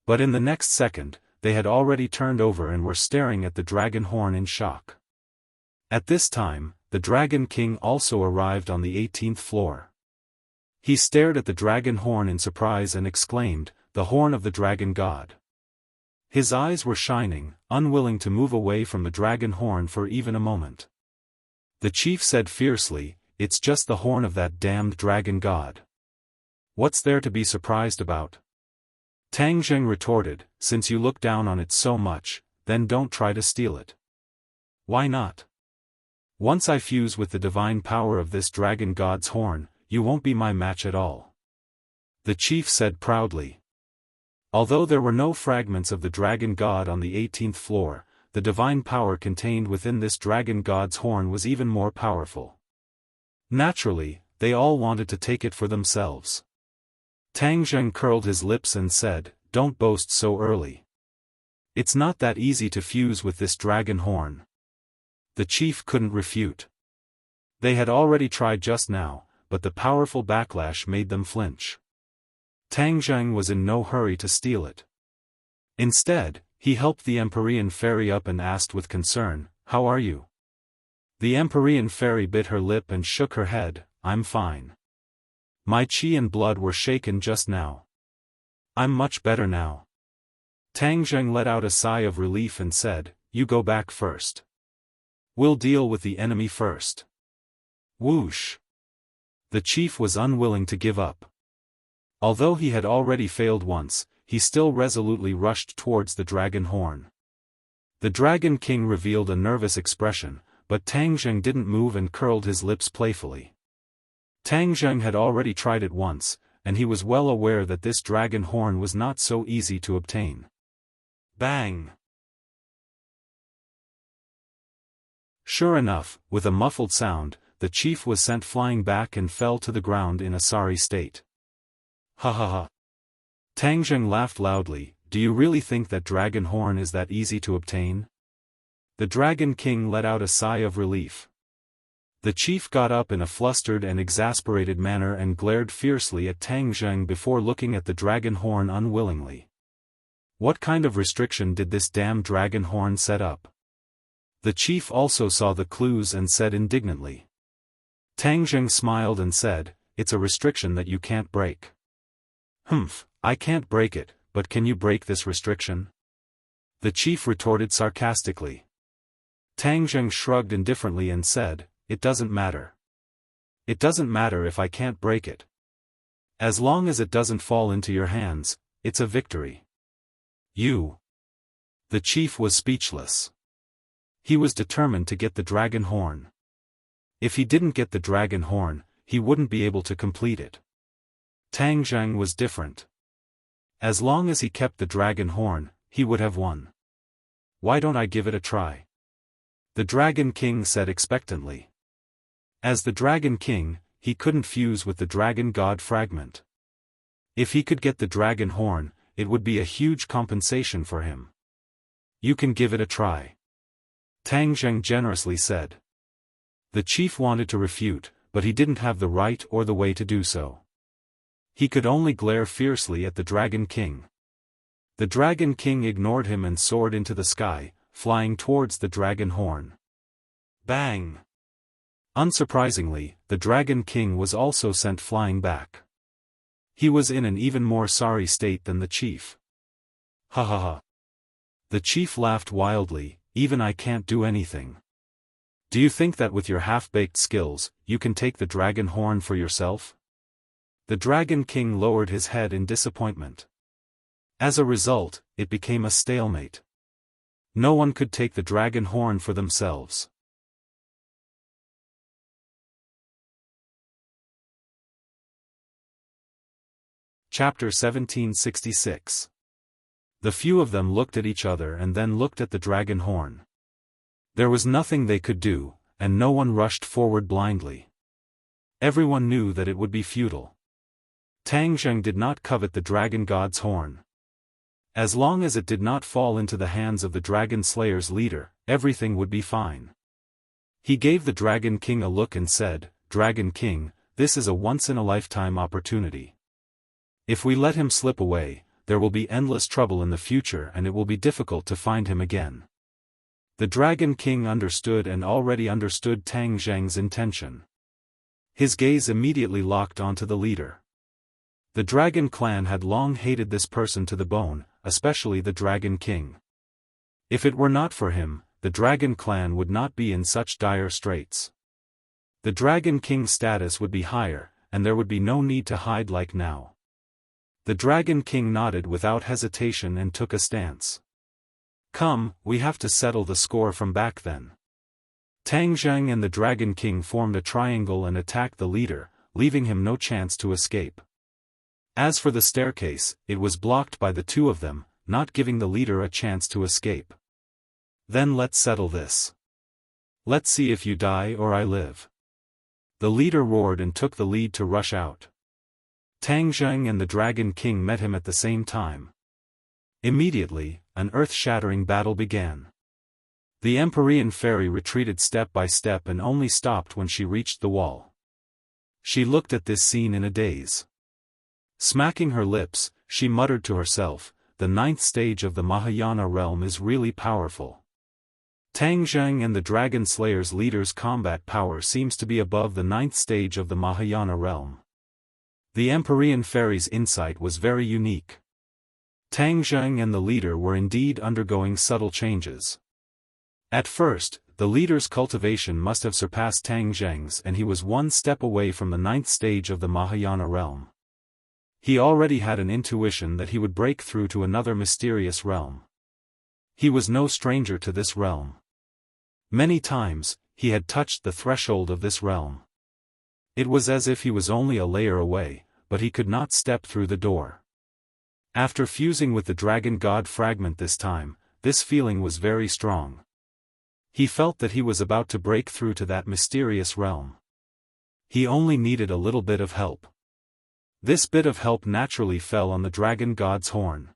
But in the next second, they had already turned over and were staring at the dragon horn in shock. At this time, the Dragon King also arrived on the 18th floor. He stared at the dragon horn in surprise and exclaimed, "The horn of the dragon god." His eyes were shining, unwilling to move away from the dragon horn for even a moment. The chief said fiercely, "It's just the horn of that damned dragon god. What's there to be surprised about?" Tang Zheng retorted, "Since you look down on it so much, then don't try to steal it." "Why not? Once I fuse with the divine power of this dragon god's horn, you won't be my match at all," the chief said proudly. Although there were no fragments of the dragon god on the 18th floor, the divine power contained within this dragon god's horn was even more powerful. Naturally, they all wanted to take it for themselves. Tang Zheng curled his lips and said, "Don't boast so early. It's not that easy to fuse with this dragon horn." The chief couldn't refute. They had already tried just now, but the powerful backlash made them flinch. Tang Zheng was in no hurry to steal it. Instead, he helped the Empyrean fairy up and asked with concern, "How are you?" The Empyrean fairy bit her lip and shook her head, "I'm fine. My chi and blood were shaken just now. I'm much better now." Tang Zheng let out a sigh of relief and said, "You go back first. We'll deal with the enemy first." Whoosh! The chief was unwilling to give up. Although he had already failed once, he still resolutely rushed towards the dragon horn. The Dragon King revealed a nervous expression, but Tang Zheng didn't move and curled his lips playfully. Tang Zheng had already tried it once, and he was well aware that this dragon horn was not so easy to obtain. Bang! Sure enough, with a muffled sound, the chief was sent flying back and fell to the ground in a sorry state. Ha ha ha! Tang Zheng laughed loudly, "Do you really think that dragon horn is that easy to obtain?" The Dragon King let out a sigh of relief. The chief got up in a flustered and exasperated manner and glared fiercely at Tang Zheng before looking at the dragon horn unwillingly. What kind of restriction did this damn dragon horn set up? The chief also saw the clues and said indignantly. Tang Zheng smiled and said, "It's a restriction that you can't break." "Humph, I can't break it, but can you break this restriction?" The chief retorted sarcastically. Tang Zheng shrugged indifferently and said, "It doesn't matter. It doesn't matter if I can't break it. As long as it doesn't fall into your hands, it's a victory." "You." The chief was speechless. He was determined to get the dragon horn. If he didn't get the dragon horn, he wouldn't be able to complete it. Tang Zheng was different. As long as he kept the dragon horn, he would have won. "Why don't I give it a try?" the Dragon King said expectantly. As the Dragon King, he couldn't fuse with the dragon god fragment. If he could get the dragon horn, it would be a huge compensation for him. "You can give it a try," Tang Zheng generously said. The chief wanted to refute, but he didn't have the right or the way to do so. He could only glare fiercely at the Dragon King. The Dragon King ignored him and soared into the sky, flying towards the dragon horn. Bang! Unsurprisingly, the Dragon King was also sent flying back. He was in an even more sorry state than the chief. Ha ha ha! The chief laughed wildly, "Even I can't do anything. Do you think that with your half-baked skills, you can take the dragon horn for yourself?" The Dragon King lowered his head in disappointment. As a result, it became a stalemate. No one could take the dragon horn for themselves. Chapter 1766. The few of them looked at each other and then looked at the dragon horn. There was nothing they could do, and no one rushed forward blindly. Everyone knew that it would be futile. Tang Zheng did not covet the dragon god's horn. As long as it did not fall into the hands of the dragon slayer's leader, everything would be fine. He gave the Dragon King a look and said, "Dragon King, this is a once-in-a-lifetime opportunity. If we let him slip away, there will be endless trouble in the future and it will be difficult to find him again." The Dragon King understood and already understood Tang Zheng's intention. His gaze immediately locked onto the leader. The Dragon clan had long hated this person to the bone, especially the Dragon King. If it were not for him, the Dragon clan would not be in such dire straits. The Dragon King's status would be higher, and there would be no need to hide like now. The Dragon King nodded without hesitation and took a stance. "Come, we have to settle the score from back then." Tang Zheng and the Dragon King formed a triangle and attacked the leader, leaving him no chance to escape. As for the staircase, it was blocked by the two of them, not giving the leader a chance to escape. "Then let's settle this. Let's see if you die or I live." The leader roared and took the lead to rush out. Tang Zheng and the Dragon King met him at the same time. Immediately, an earth-shattering battle began. The Empyrean fairy retreated step by step and only stopped when she reached the wall. She looked at this scene in a daze. Smacking her lips, she muttered to herself, "The 9th stage of the Mahayana realm is really powerful." Tang Zheng and the Dragon Slayer's leader's combat power seems to be above the 9th stage of the Mahayana realm. The Empyrean fairy's insight was very unique. Tang Zheng and the leader were indeed undergoing subtle changes. At first, the leader's cultivation must have surpassed Tang Zheng's and he was one step away from the 9th stage of the Mahayana realm. He already had an intuition that he would break through to another mysterious realm. He was no stranger to this realm. Many times, he had touched the threshold of this realm. It was as if he was only a layer away, but he could not step through the door. After fusing with the Dragon God fragment this time, this feeling was very strong. He felt that he was about to break through to that mysterious realm. He only needed a little bit of help. This bit of help naturally fell on the Dragon God's horn.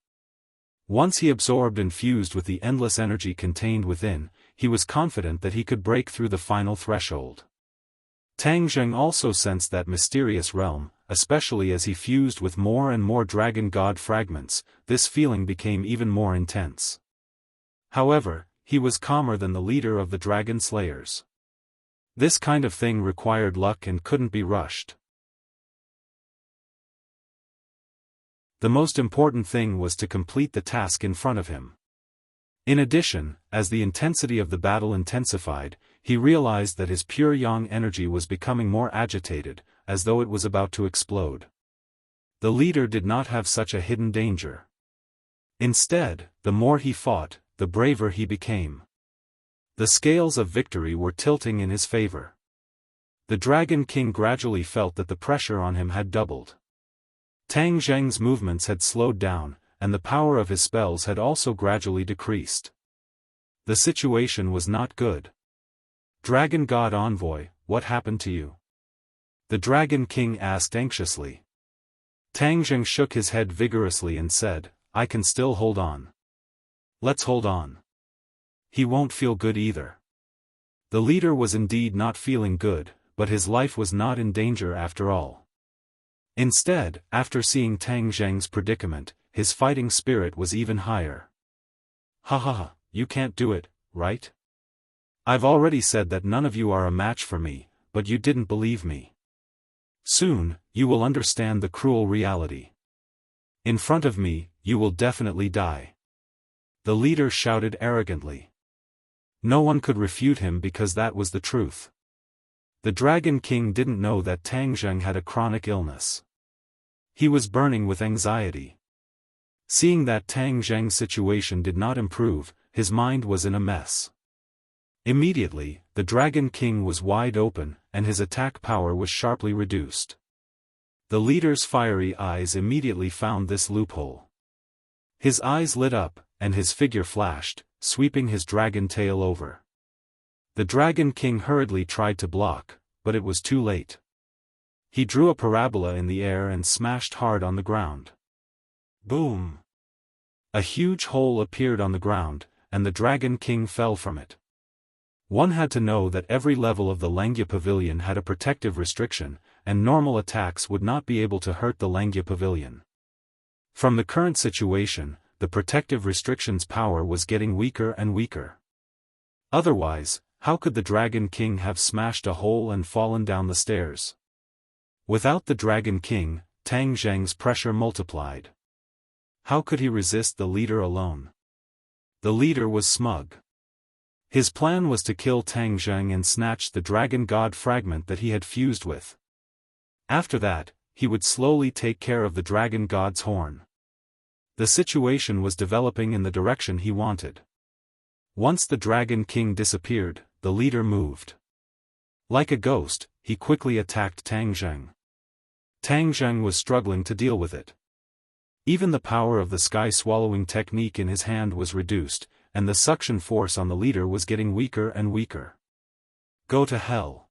Once he absorbed and fused with the endless energy contained within, he was confident that he could break through the final threshold. Tang Zheng also sensed that mysterious realm, especially as he fused with more and more Dragon God fragments. This feeling became even more intense. However, he was calmer than the leader of the Dragon Slayers. This kind of thing required luck and couldn't be rushed. The most important thing was to complete the task in front of him. In addition, as the intensity of the battle intensified, he realized that his pure yang energy was becoming more agitated, as though it was about to explode. The leader did not have such a hidden danger. Instead, the more he fought, the braver he became. The scales of victory were tilting in his favor. The Dragon King gradually felt that the pressure on him had doubled. Tang Zheng's movements had slowed down, and the power of his spells had also gradually decreased. The situation was not good. "Dragon God Envoy, what happened to you?" the Dragon King asked anxiously. Tang Zheng shook his head vigorously and said, "I can still hold on." "Let's hold on." "He won't feel good either." The leader was indeed not feeling good, but his life was not in danger after all. Instead, after seeing Tang Zheng's predicament, his fighting spirit was even higher. "Ha ha ha, you can't do it, right? I've already said that none of you are a match for me, but you didn't believe me. Soon, you will understand the cruel reality. In front of me, you will definitely die." The leader shouted arrogantly. No one could refute him because that was the truth. The Dragon King didn't know that Tang Zheng had a chronic illness. He was burning with anxiety. Seeing that Tang Zheng's situation did not improve, his mind was in a mess. Immediately, the Dragon King was wide open, and his attack power was sharply reduced. The leader's fiery eyes immediately found this loophole. His eyes lit up, and his figure flashed, sweeping his dragon tail over. The Dragon King hurriedly tried to block, but it was too late. He drew a parabola in the air and smashed hard on the ground. Boom! A huge hole appeared on the ground, and the Dragon King fell from it. One had to know that every level of the Lengya Pavilion had a protective restriction, and normal attacks would not be able to hurt the Lengya Pavilion. From the current situation, the protective restriction's power was getting weaker and weaker. Otherwise, how could the Dragon King have smashed a hole and fallen down the stairs? Without the Dragon King, Tang Zheng's pressure multiplied. How could he resist the leader alone? The leader was smug. His plan was to kill Tang Zheng and snatch the Dragon God fragment that he had fused with. After that, he would slowly take care of the Dragon God's horn. The situation was developing in the direction he wanted. Once the Dragon King disappeared, the leader moved. Like a ghost, he quickly attacked Tang Zheng. Tang Zheng was struggling to deal with it. Even the power of the sky-swallowing technique in his hand was reduced, and the suction force on the leader was getting weaker and weaker. Go to hell!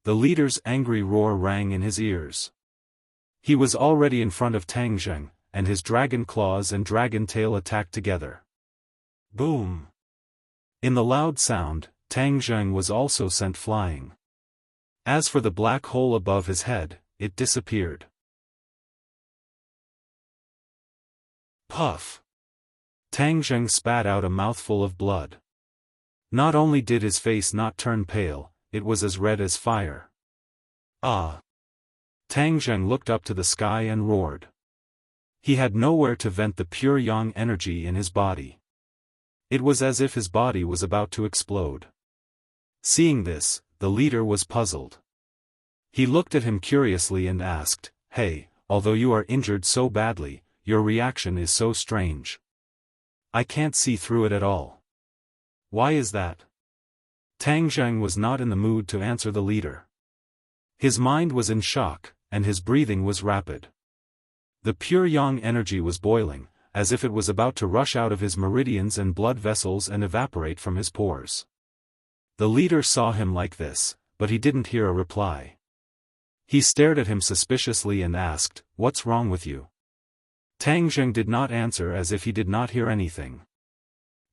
The leader's angry roar rang in his ears. He was already in front of Tang Zheng, and his dragon claws and dragon tail attacked together. Boom! In the loud sound, Tang Zheng was also sent flying. As for the black hole above his head, it disappeared. Puff! Tang Zheng spat out a mouthful of blood. Not only did his face not turn pale, it was as red as fire. Ah! Tang Zheng looked up to the sky and roared. He had nowhere to vent the pure yang energy in his body. It was as if his body was about to explode. Seeing this, the leader was puzzled. He looked at him curiously and asked, "Hey, although you are injured so badly, your reaction is so strange. I can't see through it at all. Why is that?" Tang Zheng was not in the mood to answer the leader. His mind was in shock, and his breathing was rapid. The pure yang energy was boiling, as if it was about to rush out of his meridians and blood vessels and evaporate from his pores. The leader saw him like this, but he didn't hear a reply. He stared at him suspiciously and asked, "What's wrong with you?" Tang Zheng did not answer, as if he did not hear anything.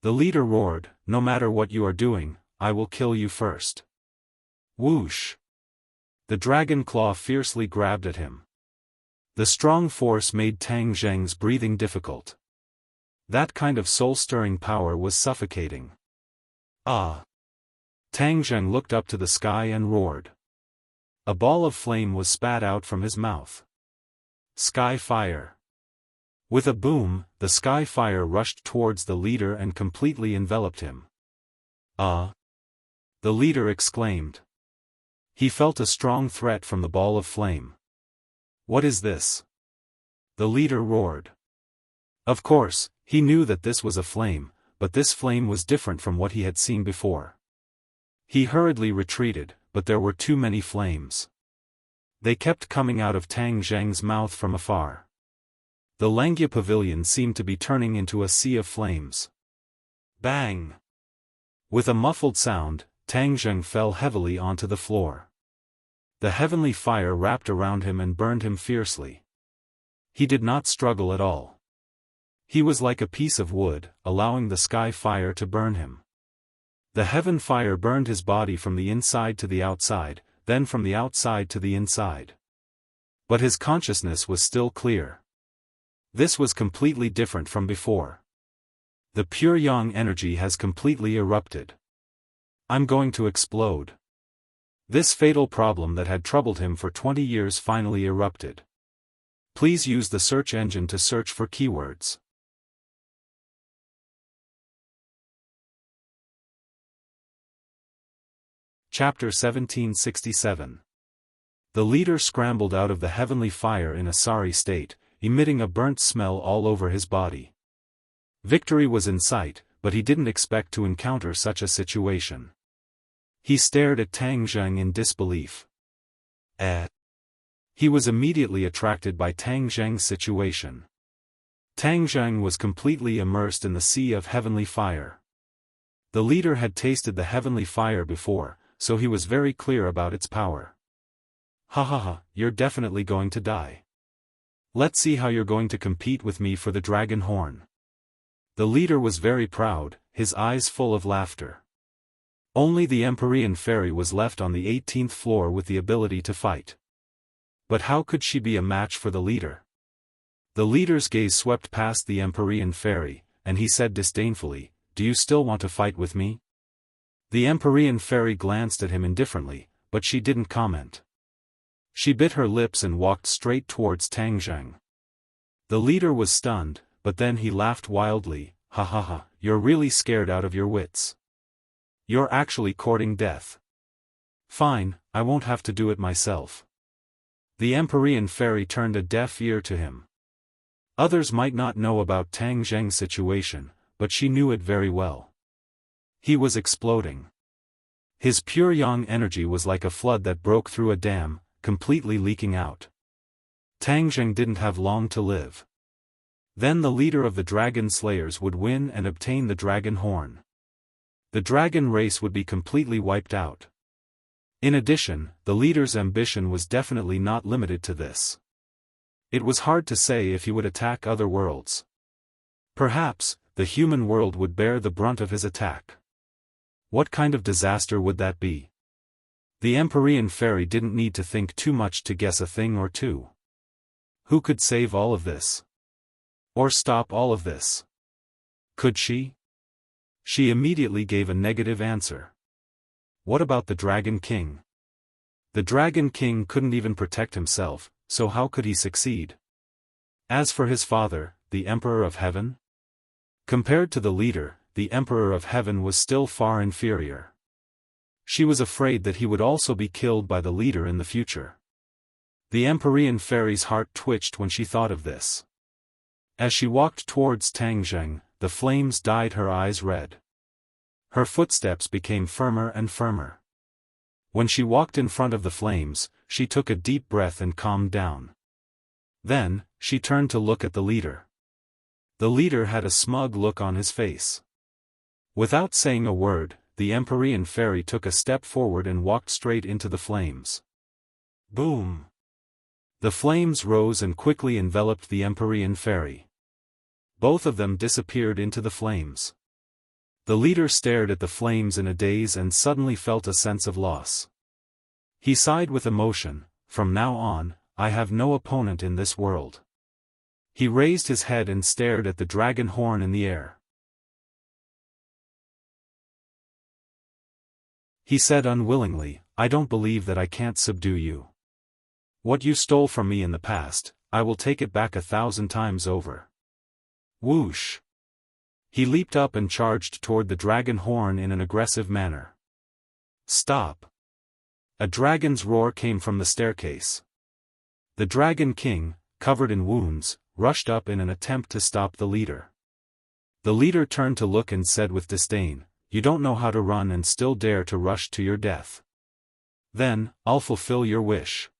The leader roared, "No matter what you are doing, I will kill you first." Whoosh! The dragon claw fiercely grabbed at him. The strong force made Tang Zheng's breathing difficult. That kind of soul-stirring power was suffocating. Ah! Tang Zheng looked up to the sky and roared. A ball of flame was spat out from his mouth. Sky fire! With a boom, the sky fire rushed towards the leader and completely enveloped him. Ah! The leader exclaimed. He felt a strong threat from the ball of flame. What is this? The leader roared. Of course, he knew that this was a flame, but this flame was different from what he had seen before. He hurriedly retreated, but there were too many flames. They kept coming out of Tang Zheng's mouth from afar. The Lengya Pavilion seemed to be turning into a sea of flames. Bang! With a muffled sound, Tang Zheng fell heavily onto the floor. The heavenly fire wrapped around him and burned him fiercely. He did not struggle at all. He was like a piece of wood, allowing the sky fire to burn him. The heaven fire burned his body from the inside to the outside, then from the outside to the inside. But his consciousness was still clear. This was completely different from before. The pure yang energy has completely erupted. I'm going to explode. This fatal problem that had troubled him for 20 years finally erupted. Please use the search engine to search for keywords. Chapter 1767. The leader scrambled out of the heavenly fire in a sorry state, emitting a burnt smell all over his body. Victory was in sight, but he didn't expect to encounter such a situation. He stared at Tang Zheng in disbelief. He was immediately attracted by Tang Zheng's situation. Tang Zheng was completely immersed in the sea of heavenly fire. The leader had tasted the heavenly fire before, so he was very clear about its power. Ha ha ha, you're definitely going to die. Let's see how you're going to compete with me for the dragon horn. The leader was very proud, his eyes full of laughter. Only the Empyrean fairy was left on the 18th floor with the ability to fight. But how could she be a match for the leader? The leader's gaze swept past the Empyrean fairy, and he said disdainfully, "Do you still want to fight with me?" The Empyrean fairy glanced at him indifferently, but she didn't comment. She bit her lips and walked straight towards Tang Zheng. The leader was stunned, but then he laughed wildly, "Ha ha ha, you're really scared out of your wits. You're actually courting death. Fine, I won't have to do it myself." The Empyrean fairy turned a deaf ear to him. Others might not know about Tang Zheng's situation, but she knew it very well. He was exploding. His pure yang energy was like a flood that broke through a dam, completely leaking out. Tang Zheng didn't have long to live. Then the leader of the dragon slayers would win and obtain the dragon horn. The dragon race would be completely wiped out. In addition, the leader's ambition was definitely not limited to this. It was hard to say if he would attack other worlds. Perhaps, the human world would bear the brunt of his attack. What kind of disaster would that be? The Empyrean fairy didn't need to think too much to guess a thing or two. Who could save all of this? Or stop all of this? Could she? She immediately gave a negative answer. What about the Dragon King? The Dragon King couldn't even protect himself, so how could he succeed? As for his father, the Emperor of Heaven? Compared to the leader, the Emperor of Heaven was still far inferior. She was afraid that he would also be killed by the leader in the future. The Empyrean fairy's heart twitched when she thought of this. As she walked towards Tang Zheng, the flames dyed her eyes red. Her footsteps became firmer and firmer. When she walked in front of the flames, she took a deep breath and calmed down. Then, she turned to look at the leader. The leader had a smug look on his face. Without saying a word, the Empyrean fairy took a step forward and walked straight into the flames. Boom! The flames rose and quickly enveloped the Empyrean fairy. Both of them disappeared into the flames. The leader stared at the flames in a daze and suddenly felt a sense of loss. He sighed with emotion, "From now on, I have no opponent in this world." He raised his head and stared at the dragon horn in the air. He said unwillingly, "I don't believe that I can't subdue you. What you stole from me in the past, I will take it back 1,000 times over." Whoosh! He leaped up and charged toward the dragon horn in an aggressive manner. Stop! A dragon's roar came from the staircase. The Dragon King, covered in wounds, rushed up in an attempt to stop the leader. The leader turned to look and said with disdain, "You don't know how to run and still dare to rush to your death. Then, I'll fulfill your wish."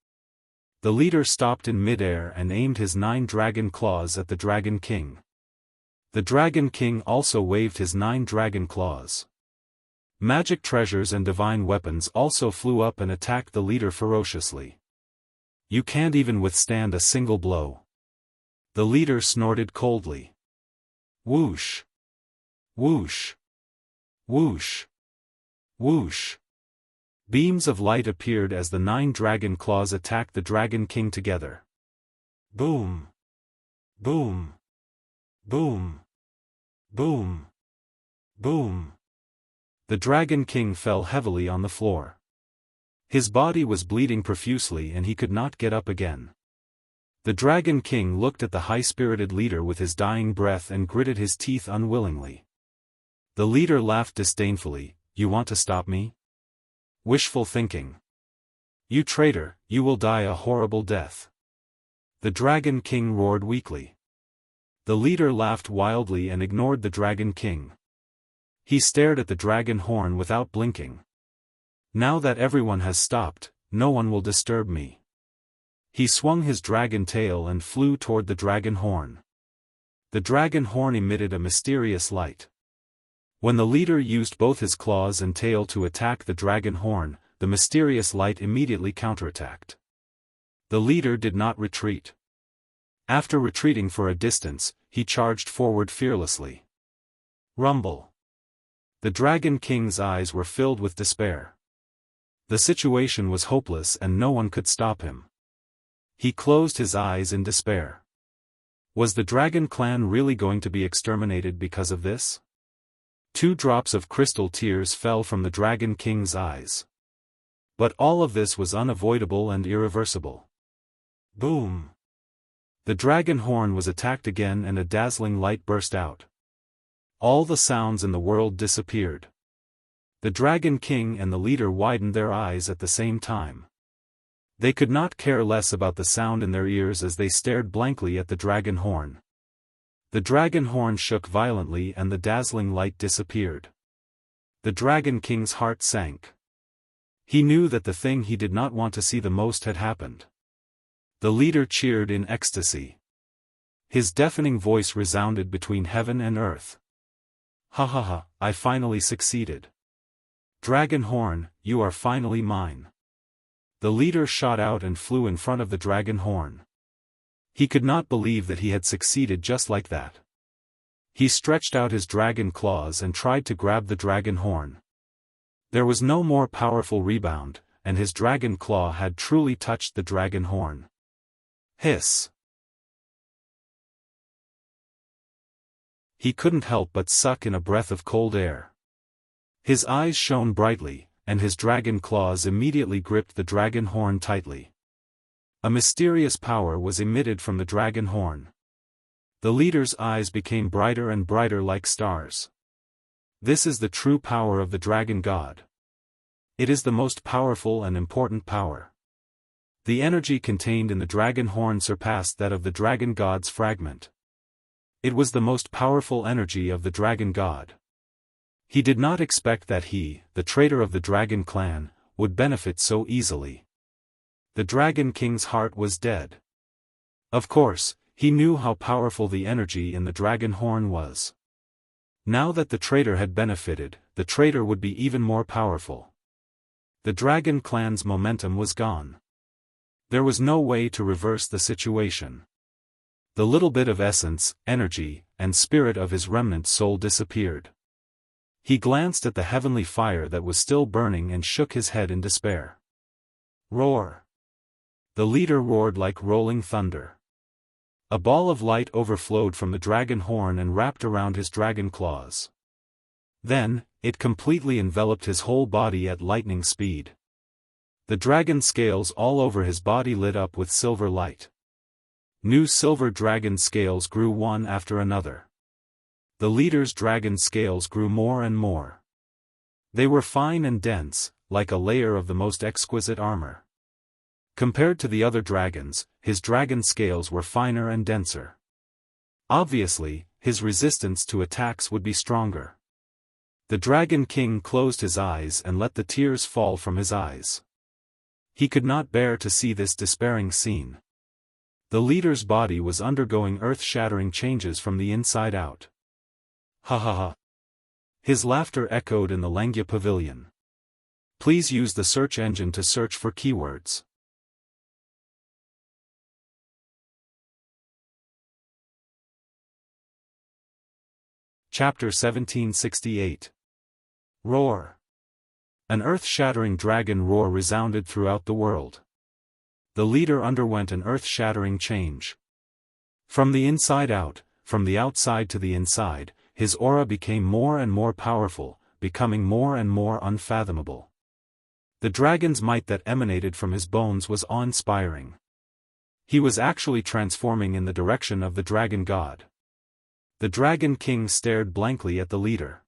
The leader stopped in midair and aimed his 9 dragon claws at the Dragon King. The Dragon King also waved his 9 dragon claws. Magic treasures and divine weapons also flew up and attacked the leader ferociously. "You can't even withstand a single blow." The leader snorted coldly. Whoosh! Whoosh! Whoosh! Whoosh! Beams of light appeared as the 9 dragon claws attacked the Dragon King together. Boom! Boom! Boom! Boom! Boom! The Dragon King fell heavily on the floor. His body was bleeding profusely and he could not get up again. The Dragon King looked at the high-spirited leader with his dying breath and gritted his teeth unwillingly. The leader laughed disdainfully, "You want to stop me? Wishful thinking. You traitor, you will die a horrible death." The Dragon King roared weakly. The leader laughed wildly and ignored the Dragon King. He stared at the dragon horn without blinking. Now that everyone has stopped, no one will disturb me. He swung his dragon tail and flew toward the dragon horn. The dragon horn emitted a mysterious light. When the leader used both his claws and tail to attack the dragon horn, the mysterious light immediately counterattacked. The leader did not retreat. After retreating for a distance, he charged forward fearlessly. Rumble. The Dragon King's eyes were filled with despair. The situation was hopeless and no one could stop him. He closed his eyes in despair. Was the Dragon Clan really going to be exterminated because of this? 2 drops of crystal tears fell from the Dragon King's eyes. But all of this was unavoidable and irreversible. Boom! The dragon horn was attacked again and a dazzling light burst out. All the sounds in the world disappeared. The Dragon King and the leader widened their eyes at the same time. They could not care less about the sound in their ears as they stared blankly at the dragon horn. The dragon horn shook violently and the dazzling light disappeared. The Dragon King's heart sank. He knew that the thing he did not want to see the most had happened. The leader cheered in ecstasy. His deafening voice resounded between heaven and earth. Ha ha ha, I finally succeeded. Dragon horn, you are finally mine. The leader shot out and flew in front of the dragon horn. He could not believe that he had succeeded just like that. He stretched out his dragon claws and tried to grab the dragon horn. There was no more powerful rebound, and his dragon claw had truly touched the dragon horn. Hiss! He couldn't help but suck in a breath of cold air. His eyes shone brightly, and his dragon claws immediately gripped the dragon horn tightly. A mysterious power was emitted from the dragon horn. The leader's eyes became brighter and brighter like stars. This is the true power of the dragon god. It is the most powerful and important power. The energy contained in the dragon horn surpassed that of the dragon god's fragment. It was the most powerful energy of the dragon god. He did not expect that he, the traitor of the dragon clan, would benefit so easily. The Dragon King's heart was dead. Of course, he knew how powerful the energy in the dragon horn was. Now that the traitor had benefited, the traitor would be even more powerful. The dragon clan's momentum was gone. There was no way to reverse the situation. The little bit of essence, energy, and spirit of his remnant soul disappeared. He glanced at the heavenly fire that was still burning and shook his head in despair. Roar! The leader roared like rolling thunder. A ball of light overflowed from the dragon horn and wrapped around his dragon claws. Then, it completely enveloped his whole body at lightning speed. The dragon scales all over his body lit up with silver light. New silver dragon scales grew one after another. The leader's dragon scales grew more and more. They were fine and dense, like a layer of the most exquisite armor. Compared to the other dragons, his dragon scales were finer and denser. Obviously, his resistance to attacks would be stronger. The Dragon King closed his eyes and let the tears fall from his eyes. He could not bear to see this despairing scene. The leader's body was undergoing earth-shattering changes from the inside out. Ha ha ha. His laughter echoed in the Langya pavilion. Please use the search engine to search for keywords. Chapter 1768. Roar. An earth-shattering dragon roar resounded throughout the world. The leader underwent an earth-shattering change. From the inside out, from the outside to the inside, his aura became more and more powerful, becoming more and more unfathomable. The dragon's might that emanated from his bones was awe-inspiring. He was actually transforming in the direction of the dragon god. The Dragon King stared blankly at the leader.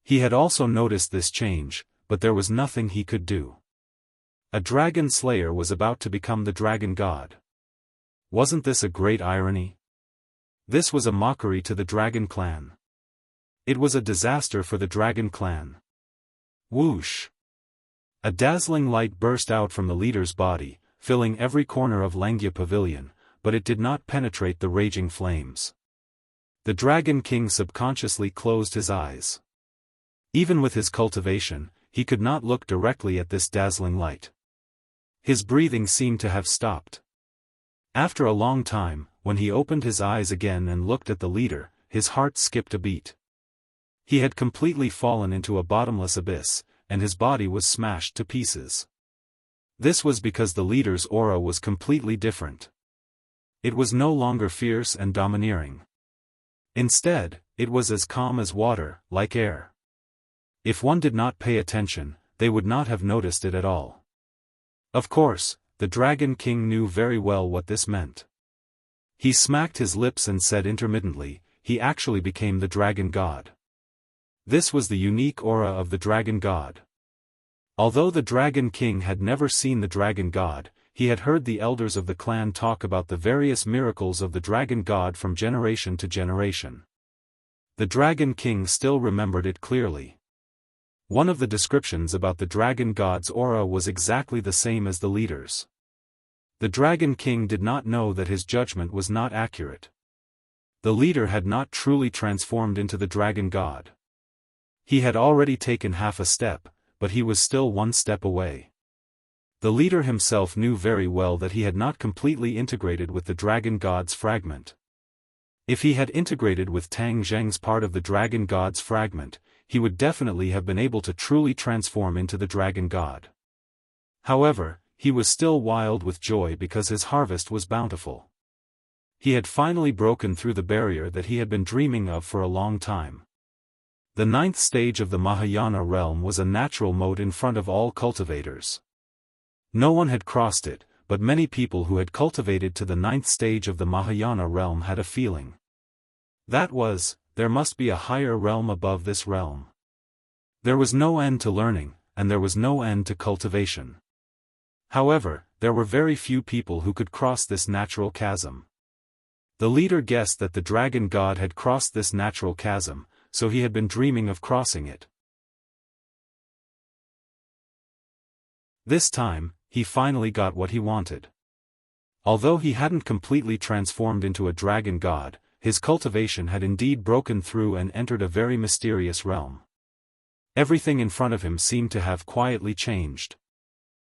He had also noticed this change, but there was nothing he could do. A dragon slayer was about to become the dragon god. Wasn't this a great irony? This was a mockery to the Dragon Clan. It was a disaster for the Dragon Clan. Whoosh! A dazzling light burst out from the leader's body, filling every corner of Langya Pavilion, but it did not penetrate the raging flames. The Dragon King subconsciously closed his eyes. Even with his cultivation, he could not look directly at this dazzling light. His breathing seemed to have stopped. After a long time, when he opened his eyes again and looked at the leader, his heart skipped a beat. He had completely fallen into a bottomless abyss, and his body was smashed to pieces. This was because the leader's aura was completely different. It was no longer fierce and domineering. Instead, it was as calm as water, like air. If one did not pay attention, they would not have noticed it at all. Of course, the Dragon King knew very well what this meant. He smacked his lips and said intermittently, he actually became the Dragon God. This was the unique aura of the Dragon God. Although the Dragon King had never seen the Dragon God, he had heard the elders of the clan talk about the various miracles of the Dragon God from generation to generation. The Dragon King still remembered it clearly. One of the descriptions about the Dragon God's aura was exactly the same as the leader's. The Dragon King did not know that his judgment was not accurate. The leader had not truly transformed into the Dragon God. He had already taken half a step, but he was still one step away. The leader himself knew very well that he had not completely integrated with the Dragon God's fragment. If he had integrated with Tang Zheng's part of the Dragon God's fragment, he would definitely have been able to truly transform into the Dragon God. However, he was still wild with joy because his harvest was bountiful. He had finally broken through the barrier that he had been dreaming of for a long time. The 9th stage of the Mahayana realm was a natural moat in front of all cultivators. No one had crossed it, but many people who had cultivated to the 9th stage of the Mahayana realm had a feeling. That was, there must be a higher realm above this realm. There was no end to learning, and there was no end to cultivation. However, there were very few people who could cross this natural chasm. The leader guessed that the Dragon God had crossed this natural chasm, so he had been dreaming of crossing it. This time, he finally got what he wanted. Although he hadn't completely transformed into a Dragon God, his cultivation had indeed broken through and entered a very mysterious realm. Everything in front of him seemed to have quietly changed.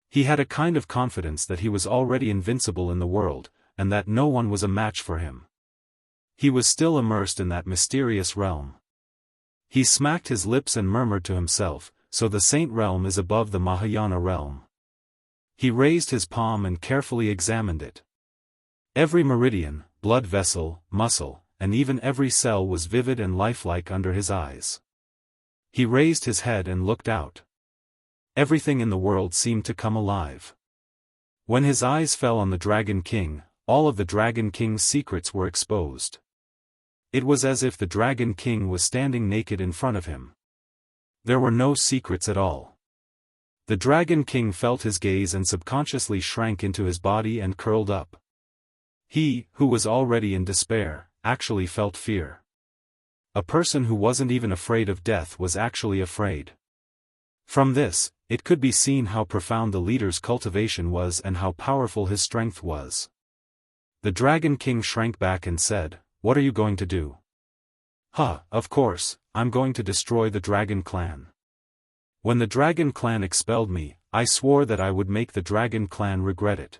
He had a kind of confidence that he was already invincible in the world, and that no one was a match for him. He was still immersed in that mysterious realm. He smacked his lips and murmured to himself, so the Saint realm is above the Mahayana realm. He raised his palm and carefully examined it. Every meridian, blood vessel, muscle, and even every cell was vivid and lifelike under his eyes. He raised his head and looked out. Everything in the world seemed to come alive. When his eyes fell on the Dragon King, all of the Dragon King's secrets were exposed. It was as if the Dragon King was standing naked in front of him. There were no secrets at all. The Dragon King felt his gaze and subconsciously shrank into his body and curled up. He, who was already in despair, actually felt fear. A person who wasn't even afraid of death was actually afraid. From this, it could be seen how profound the leader's cultivation was and how powerful his strength was. The Dragon King shrank back and said, "What are you going to do?" Of course, I'm going to destroy the Dragon Clan. When the Dragon Clan expelled me, I swore that I would make the Dragon Clan regret it.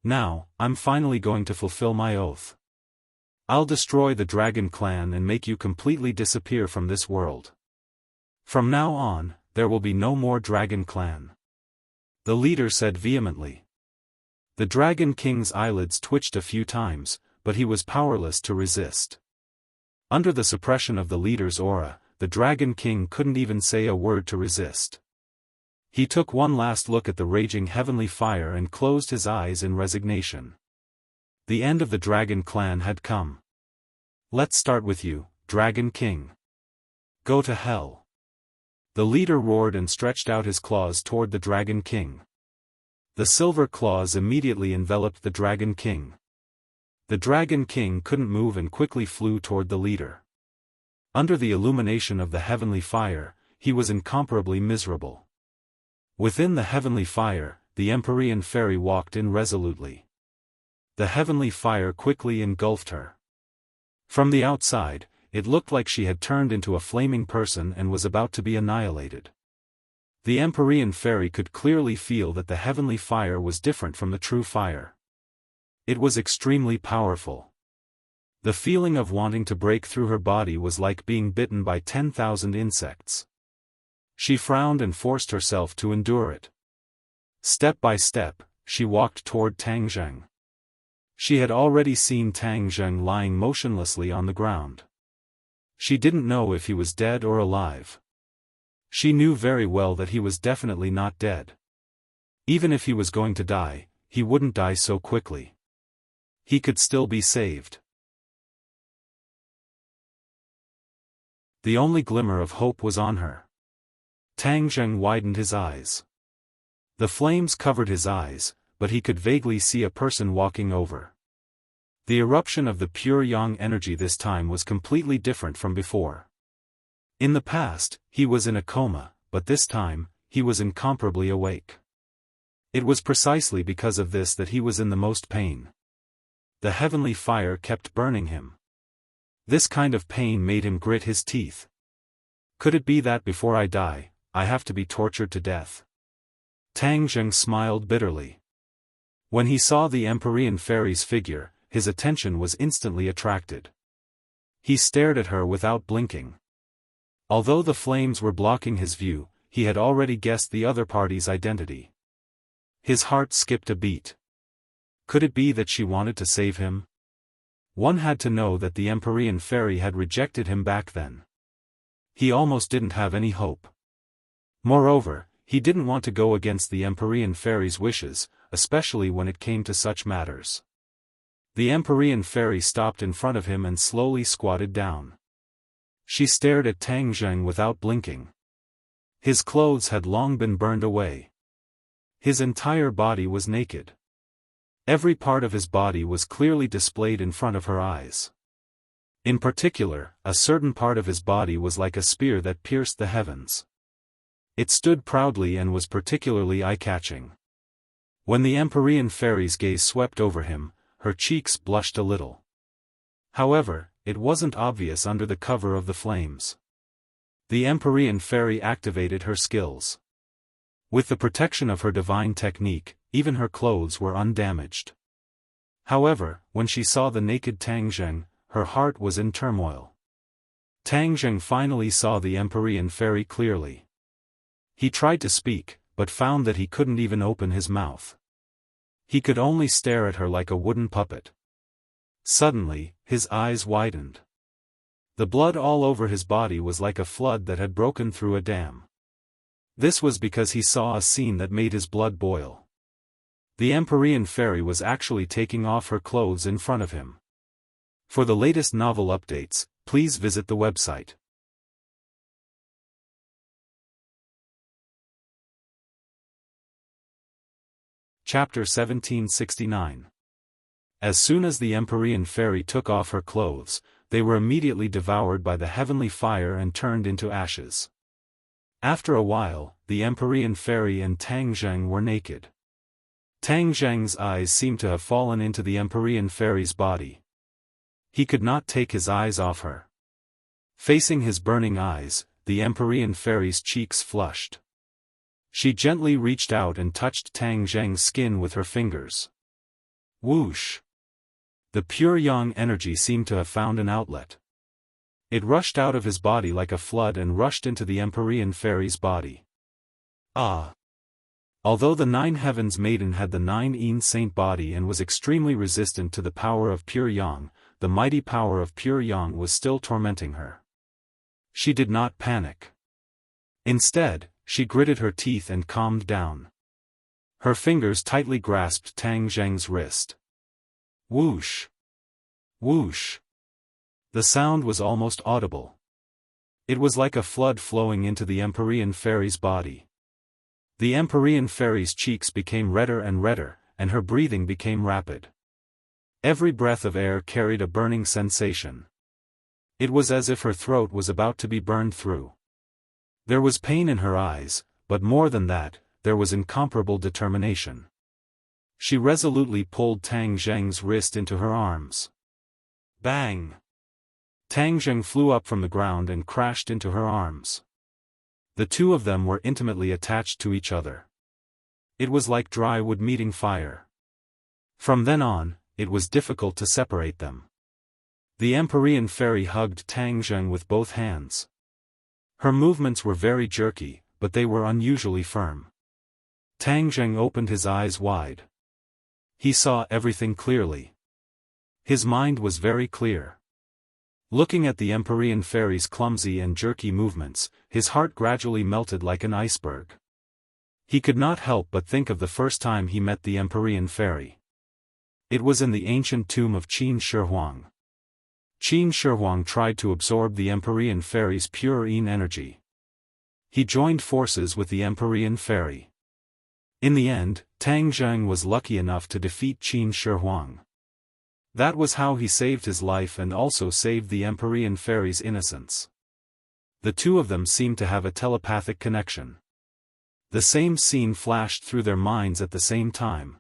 Now, I'm finally going to fulfill my oath. I'll destroy the Dragon Clan and make you completely disappear from this world. From now on, there will be no more Dragon Clan. The leader said vehemently. The Dragon King's eyelids twitched a few times, but he was powerless to resist. Under the suppression of the leader's aura, the Dragon King couldn't even say a word to resist. He took one last look at the raging heavenly fire and closed his eyes in resignation. The end of the Dragon Clan had come. Let's start with you, Dragon King. Go to hell. The leader roared and stretched out his claws toward the Dragon King. The silver claws immediately enveloped the Dragon King. The Dragon King couldn't move and quickly flew toward the leader. Under the illumination of the heavenly fire, he was incomparably miserable. Within the heavenly fire, the Empyrean fairy walked in resolutely. The heavenly fire quickly engulfed her. From the outside, it looked like she had turned into a flaming person and was about to be annihilated. The Empyrean fairy could clearly feel that the heavenly fire was different from the true fire. It was extremely powerful. The feeling of wanting to break through her body was like being bitten by 10,000 insects. She frowned and forced herself to endure it. Step by step, she walked toward Tang Zheng. She had already seen Tang Zheng lying motionlessly on the ground. She didn't know if he was dead or alive. She knew very well that he was definitely not dead. Even if he was going to die, he wouldn't die so quickly. He could still be saved. The only glimmer of hope was on her. Tang Zheng widened his eyes. The flames covered his eyes, but he could vaguely see a person walking over. The eruption of the pure yang energy this time was completely different from before. In the past, he was in a coma, but this time, he was incomparably awake. It was precisely because of this that he was in the most pain. The heavenly fire kept burning him. This kind of pain made him grit his teeth. Could it be that before I die, I have to be tortured to death? Tang Zheng smiled bitterly. When he saw the Empyrean fairy's figure, his attention was instantly attracted. He stared at her without blinking. Although the flames were blocking his view, he had already guessed the other party's identity. His heart skipped a beat. Could it be that she wanted to save him? One had to know that the Empyrean fairy had rejected him back then. He almost didn't have any hope. Moreover, he didn't want to go against the Empyrean fairy's wishes, especially when it came to such matters. The Empyrean fairy stopped in front of him and slowly squatted down. She stared at Tang Zheng without blinking. His clothes had long been burned away. His entire body was naked. Every part of his body was clearly displayed in front of her eyes. In particular, a certain part of his body was like a spear that pierced the heavens. It stood proudly and was particularly eye-catching. When the Empyrean fairy's gaze swept over him, her cheeks blushed a little. However, it wasn't obvious under the cover of the flames. The Empyrean fairy activated her skills. With the protection of her divine technique, even her clothes were undamaged. However, when she saw the naked Tang Zheng, her heart was in turmoil. Tang Zheng finally saw the Empyrean fairy clearly. He tried to speak, but found that he couldn't even open his mouth. He could only stare at her like a wooden puppet. Suddenly, his eyes widened. The blood all over his body was like a flood that had broken through a dam. This was because he saw a scene that made his blood boil. The Empyrean fairy was actually taking off her clothes in front of him. For the latest novel updates, please visit the website. Chapter 1769. As soon as the Empyrean fairy took off her clothes, they were immediately devoured by the heavenly fire and turned into ashes. After a while, the Empyrean fairy and Tang Zheng were naked. Tang Zheng's eyes seemed to have fallen into the Empyrean fairy's body. He could not take his eyes off her. Facing his burning eyes, the Empyrean fairy's cheeks flushed. She gently reached out and touched Tang Zheng's skin with her fingers. Whoosh! The pure yang energy seemed to have found an outlet. It rushed out of his body like a flood and rushed into the Empyrean fairy's body. Ah! Although the Nine Heavens Maiden had the Nine Yin Saint body and was extremely resistant to the power of pure yang, the mighty power of pure yang was still tormenting her. She did not panic. Instead, she gritted her teeth and calmed down. Her fingers tightly grasped Tang Zheng's wrist. Whoosh! Whoosh! The sound was almost audible. It was like a flood flowing into the Empyrean fairy's body. The Empyrean fairy's cheeks became redder and redder, and her breathing became rapid. Every breath of air carried a burning sensation. It was as if her throat was about to be burned through. There was pain in her eyes, but more than that, there was incomparable determination. She resolutely pulled Tang Zheng's wrist into her arms. Bang! Tang Zheng flew up from the ground and crashed into her arms. The two of them were intimately attached to each other. It was like dry wood meeting fire. From then on, it was difficult to separate them. The Empyrean fairy hugged Tang Zheng with both hands. Her movements were very jerky, but they were unusually firm. Tang Zheng opened his eyes wide. He saw everything clearly. His mind was very clear. Looking at the Empyrean fairy's clumsy and jerky movements, his heart gradually melted like an iceberg. He could not help but think of the first time he met the Empyrean fairy. It was in the ancient tomb of Qin Shi Huang. Qin Shi Huang tried to absorb the Empyrean fairy's pure yin energy. He joined forces with the Empyrean fairy. In the end, Tang Zheng was lucky enough to defeat Qin Shi Huang. That was how he saved his life and also saved the Empyrean fairy's innocence. The two of them seemed to have a telepathic connection. The same scene flashed through their minds at the same time.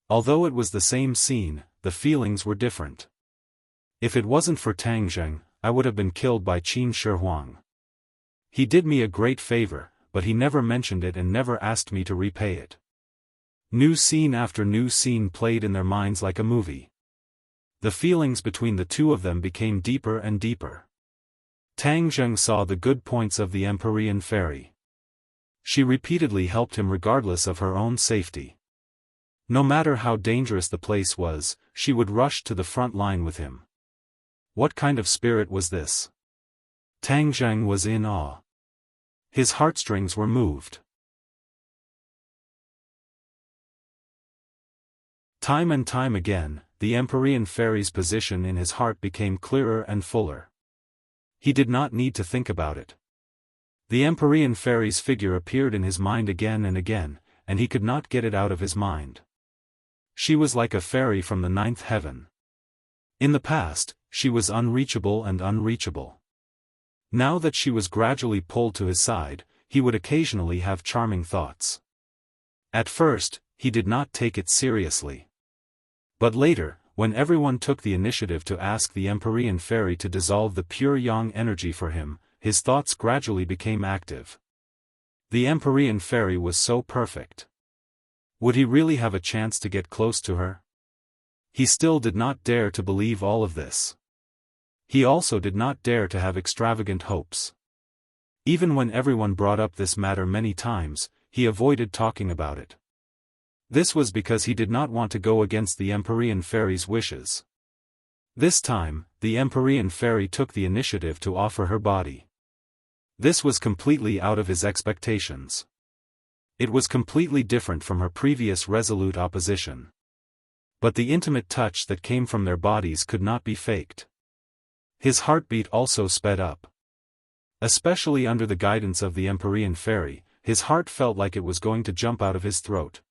Although it was the same scene, the feelings were different. If it wasn't for Tang Zheng, I would have been killed by Qin Shi Huang. He did me a great favor, but he never mentioned it and never asked me to repay it. New scene after new scene played in their minds like a movie. The feelings between the two of them became deeper and deeper. Tang Zheng saw the good points of the Empyrean fairy. She repeatedly helped him regardless of her own safety. No matter how dangerous the place was, she would rush to the front line with him. What kind of spirit was this? Tang Zheng was in awe. His heartstrings were moved. Time and time again, the Empyrean fairy's position in his heart became clearer and fuller. He did not need to think about it. The Empyrean fairy's figure appeared in his mind again, and he could not get it out of his mind. She was like a fairy from the ninth heaven. In the past, she was unreachable and unreachable. Now that she was gradually pulled to his side, he would occasionally have charming thoughts. At first, he did not take it seriously. But later, when everyone took the initiative to ask the Empyrean fairy to dissolve the pure yang energy for him, his thoughts gradually became active. The Empyrean fairy was so perfect. Would he really have a chance to get close to her? He still did not dare to believe all of this. He also did not dare to have extravagant hopes. Even when everyone brought up this matter many times, he avoided talking about it. This was because he did not want to go against the Empyrean fairy's wishes. This time, the Empyrean fairy took the initiative to offer her body. This was completely out of his expectations. It was completely different from her previous resolute opposition. But the intimate touch that came from their bodies could not be faked. His heartbeat also sped up. Especially under the guidance of the Empyrean fairy, his heart felt like it was going to jump out of his throat.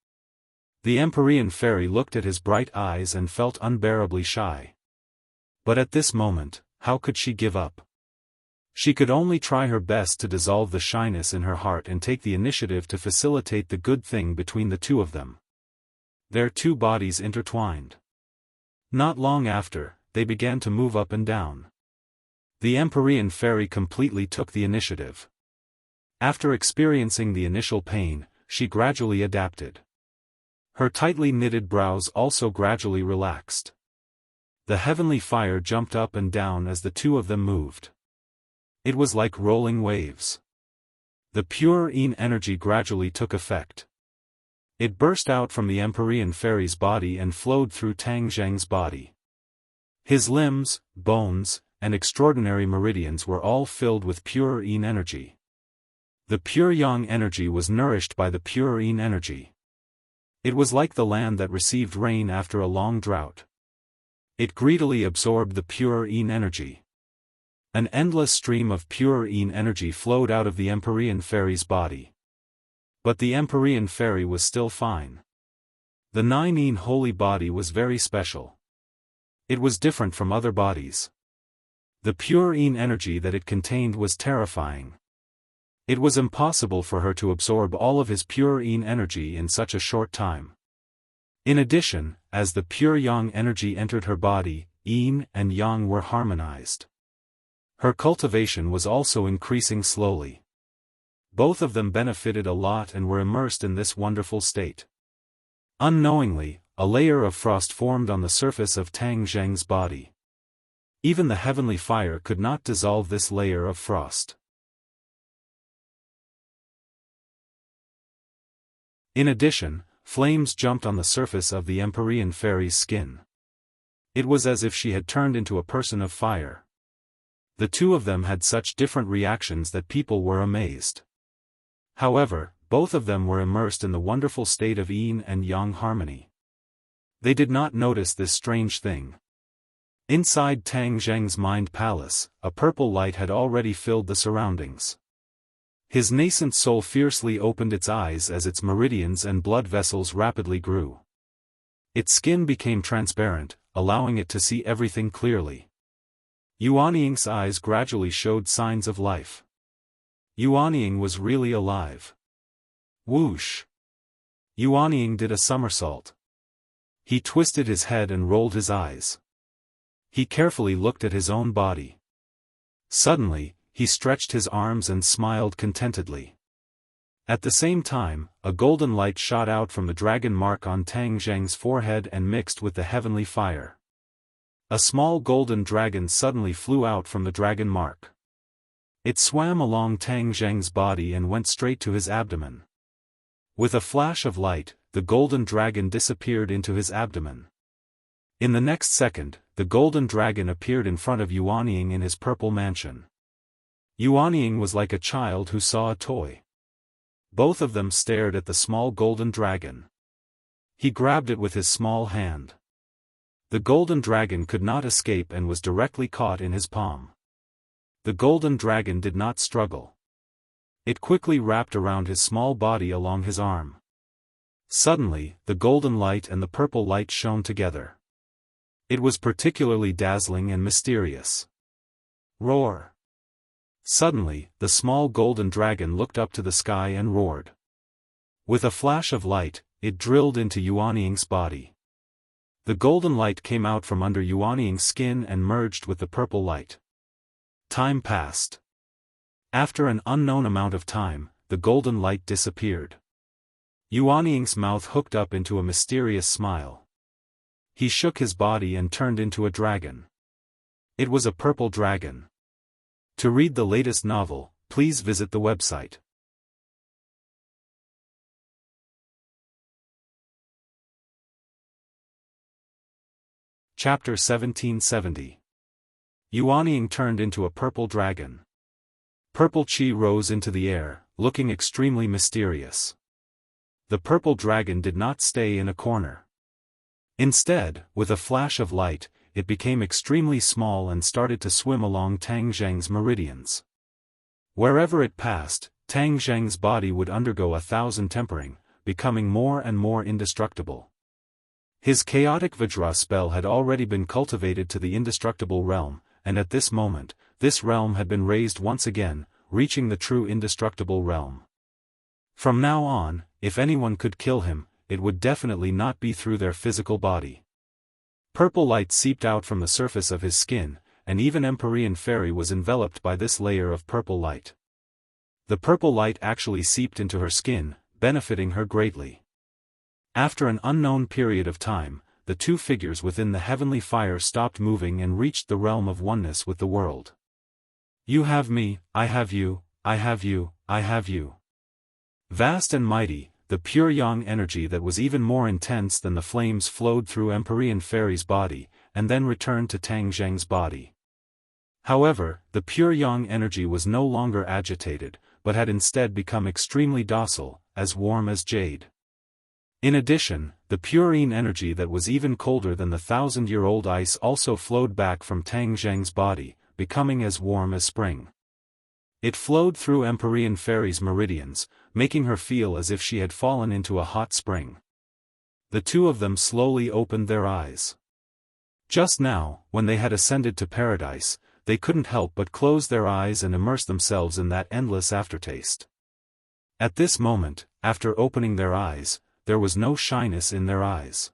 The Empyrean fairy looked at his bright eyes and felt unbearably shy. But at this moment, how could she give up? She could only try her best to dissolve the shyness in her heart and take the initiative to facilitate the good thing between the two of them. Their two bodies intertwined. Not long after, they began to move up and down. The Empyrean fairy completely took the initiative. After experiencing the initial pain, she gradually adapted. Her tightly knitted brows also gradually relaxed. The heavenly fire jumped up and down as the two of them moved. It was like rolling waves. The pure yin energy gradually took effect. It burst out from the Empyrean fairy's body and flowed through Tang Zheng's body. His limbs, bones, and extraordinary meridians were all filled with pure yin energy. The pure yang energy was nourished by the pure yin energy. It was like the land that received rain after a long drought. It greedily absorbed the pure yin energy. An endless stream of pure yin energy flowed out of the Empyrean fairy's body. But the Empyrean fairy was still fine. The nine yin holy body was very special. It was different from other bodies. The pure energy that it contained was terrifying. It was impossible for her to absorb all of his pure energy in such a short time. In addition, as the pure yang energy entered her body, yin and yang were harmonized. Her cultivation was also increasing slowly. Both of them benefited a lot and were immersed in this wonderful state. Unknowingly, a layer of frost formed on the surface of Tang Zheng's body. Even the heavenly fire could not dissolve this layer of frost. In addition, flames jumped on the surface of the Empyrean fairy's skin. It was as if she had turned into a person of fire. The two of them had such different reactions that people were amazed. However, both of them were immersed in the wonderful state of yin and yang harmony. They did not notice this strange thing. Inside Tang Zheng's mind palace, a purple light had already filled the surroundings. His nascent soul fiercely opened its eyes as its meridians and blood vessels rapidly grew. Its skin became transparent, allowing it to see everything clearly. Yuanying's eyes gradually showed signs of life. Yuanying was really alive. Whoosh! Yuanying did a somersault. He twisted his head and rolled his eyes. He carefully looked at his own body. Suddenly, he stretched his arms and smiled contentedly. At the same time, a golden light shot out from the dragon mark on Tang Zheng's forehead and mixed with the heavenly fire. A small golden dragon suddenly flew out from the dragon mark. It swam along Tang Zheng's body and went straight to his abdomen. With a flash of light, the golden dragon disappeared into his abdomen. In the next second, the golden dragon appeared in front of Yuanying in his purple mansion. Yuanying was like a child who saw a toy. Both of them stared at the small golden dragon. He grabbed it with his small hand. The golden dragon could not escape and was directly caught in his palm. The golden dragon did not struggle. It quickly wrapped around his small body along his arm. Suddenly, the golden light and the purple light shone together. It was particularly dazzling and mysterious. Roar! Suddenly, the small golden dragon looked up to the sky and roared. With a flash of light, it drilled into Yuanying's body. The golden light came out from under Yuanying's skin and merged with the purple light. Time passed. After an unknown amount of time, the golden light disappeared. Yuanying's mouth hooked up into a mysterious smile. He shook his body and turned into a dragon. It was a purple dragon. To read the latest novel, please visit the website. Chapter 1770. Yuanying turned into a purple dragon. Purple chi rose into the air, looking extremely mysterious. The purple dragon did not stay in a corner. Instead, with a flash of light, it became extremely small and started to swim along Tang Zheng's meridians. Wherever it passed, Tang Zheng's body would undergo 1,000 tempering, becoming more and more indestructible. His chaotic Vajra spell had already been cultivated to the indestructible realm, and at this moment, this realm had been raised once again, reaching the true indestructible realm. From now on, if anyone could kill him, it would definitely not be through their physical body. Purple light seeped out from the surface of his skin, and even Empyrean Fairy was enveloped by this layer of purple light. The purple light actually seeped into her skin, benefiting her greatly. After an unknown period of time, the two figures within the heavenly fire stopped moving and reached the realm of oneness with the world. You have me, I have you, I have you, I have you. Vast and mighty, the pure yang energy that was even more intense than the flames flowed through Empyrean Fairy's body, and then returned to Tang Zheng's body. However, the pure yang energy was no longer agitated, but had instead become extremely docile, as warm as jade. In addition, the pure yin energy that was even colder than the 1,000-year-old ice also flowed back from Tang Zheng's body, becoming as warm as spring. It flowed through Empyrean Fairy's meridians, making her feel as if she had fallen into a hot spring. The two of them slowly opened their eyes. Just now, when they had ascended to paradise, they couldn't help but close their eyes and immerse themselves in that endless aftertaste. At this moment, after opening their eyes, there was no shyness in their eyes.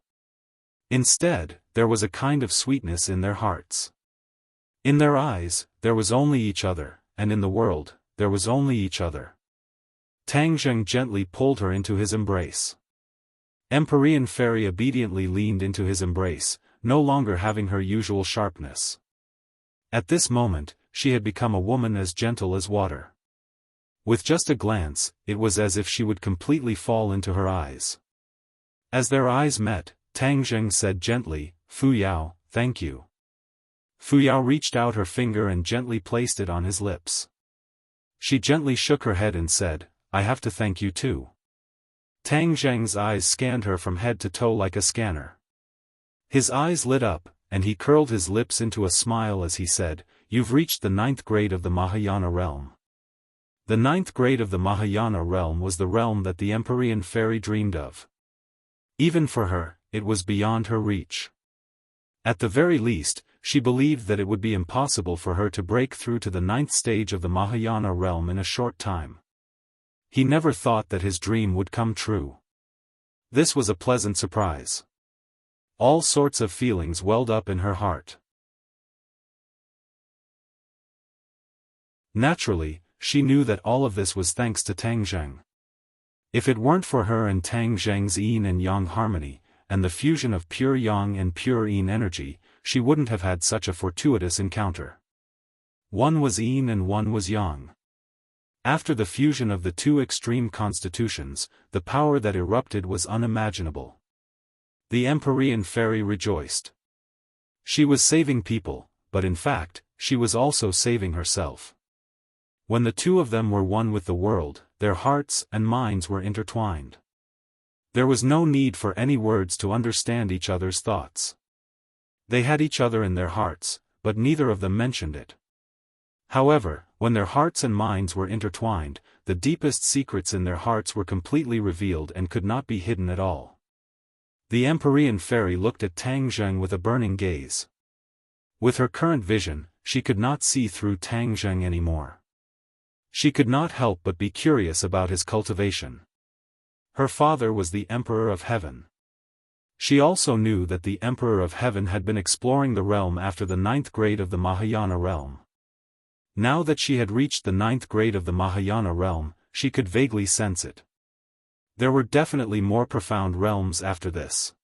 Instead, there was a kind of sweetness in their hearts. In their eyes, there was only each other, and in the world, there was only each other. Tang Zheng gently pulled her into his embrace. Empyrean Fairy obediently leaned into his embrace, no longer having her usual sharpness. At this moment, she had become a woman as gentle as water. With just a glance, it was as if she would completely fall into her eyes. As their eyes met, Tang Zheng said gently, "Fu Yao, thank you." Fu Yao reached out her finger and gently placed it on his lips. She gently shook her head and said, "I have to thank you too." Tang Zheng's eyes scanned her from head to toe like a scanner. His eyes lit up, and he curled his lips into a smile as he said, "You've reached the 9th grade of the Mahayana realm." The 9th grade of the Mahayana realm was the realm that the Empyrean Fairy dreamed of. Even for her, it was beyond her reach. At the very least, she believed that it would be impossible for her to break through to the 9th stage of the Mahayana realm in a short time. He never thought that his dream would come true. This was a pleasant surprise. All sorts of feelings welled up in her heart. Naturally, she knew that all of this was thanks to Tang Zheng. If it weren't for her and Tang Zheng's yin and yang harmony, and the fusion of pure yang and pure yin energy, she wouldn't have had such a fortuitous encounter. One was yin and one was yang. After the fusion of the two extreme constitutions, the power that erupted was unimaginable. The Empyrean Fairy rejoiced. She was saving people, but in fact, she was also saving herself. When the two of them were one with the world, their hearts and minds were intertwined. There was no need for any words to understand each other's thoughts. They had each other in their hearts, but neither of them mentioned it. However, when their hearts and minds were intertwined, the deepest secrets in their hearts were completely revealed and could not be hidden at all. The Empyrean Fairy looked at Tang Zheng with a burning gaze. With her current vision, she could not see through Tang Zheng anymore. She could not help but be curious about his cultivation. Her father was the Emperor of Heaven. She also knew that the Emperor of Heaven had been exploring the realm after the 9th grade of the Mahayana realm. Now that she had reached the 9th grade of the Mahayana realm, she could vaguely sense it. There were definitely more profound realms after this.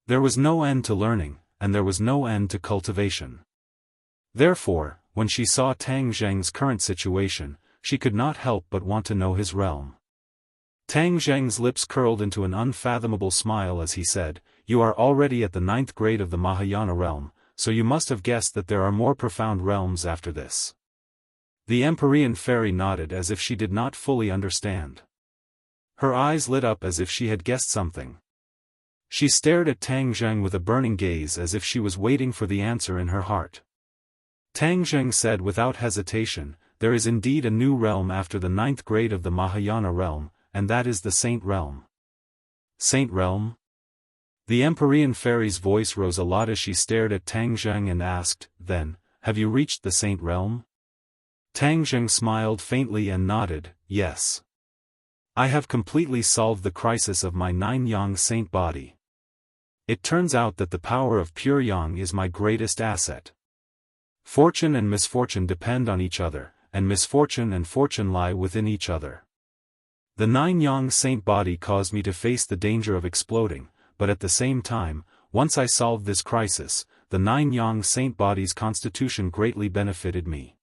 There was no end to learning, and there was no end to cultivation. Therefore, when she saw Tang Zheng's current situation, she could not help but want to know his realm. Tang Zheng's lips curled into an unfathomable smile as he said, "You are already at the 9th grade of the Mahayana realm, so you must have guessed that there are more profound realms after this." The Empyrean Fairy nodded as if she did not fully understand. Her eyes lit up as if she had guessed something. She stared at Tang Zheng with a burning gaze as if she was waiting for the answer in her heart. Tang Zheng said without hesitation, "There is indeed a new realm after the 9th grade of the Mahayana realm, and that is the Saint Realm." Saint Realm? The Empyrean Fairy's voice rose a lot as she stared at Tang Zheng and asked, "Then, have you reached the Saint Realm?" Tang Zheng smiled faintly and nodded, "Yes. I have completely solved the crisis of my 9-yang saint body. It turns out that the power of pure yang is my greatest asset. Fortune and misfortune depend on each other, and misfortune and fortune lie within each other. The 9-yang saint body caused me to face the danger of exploding, but at the same time, once I solved this crisis, the 9-yang saint body's constitution greatly benefited me.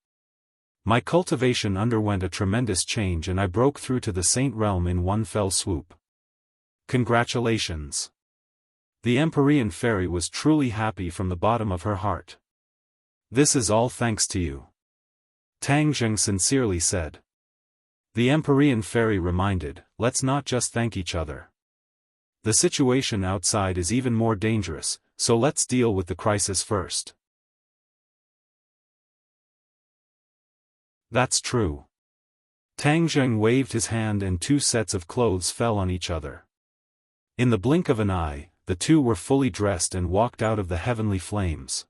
My cultivation underwent a tremendous change and I broke through to the Saint Realm in one fell swoop. Congratulations." The Empyrean Fairy was truly happy from the bottom of her heart. "This is all thanks to you," Tang Zheng sincerely said. The Empyrean Fairy reminded, "Let's not just thank each other. The situation outside is even more dangerous, so let's deal with the crisis first." "That's true." Tang Zheng waved his hand and two sets of clothes fell on each other. In the blink of an eye, the two were fully dressed and walked out of the heavenly flames.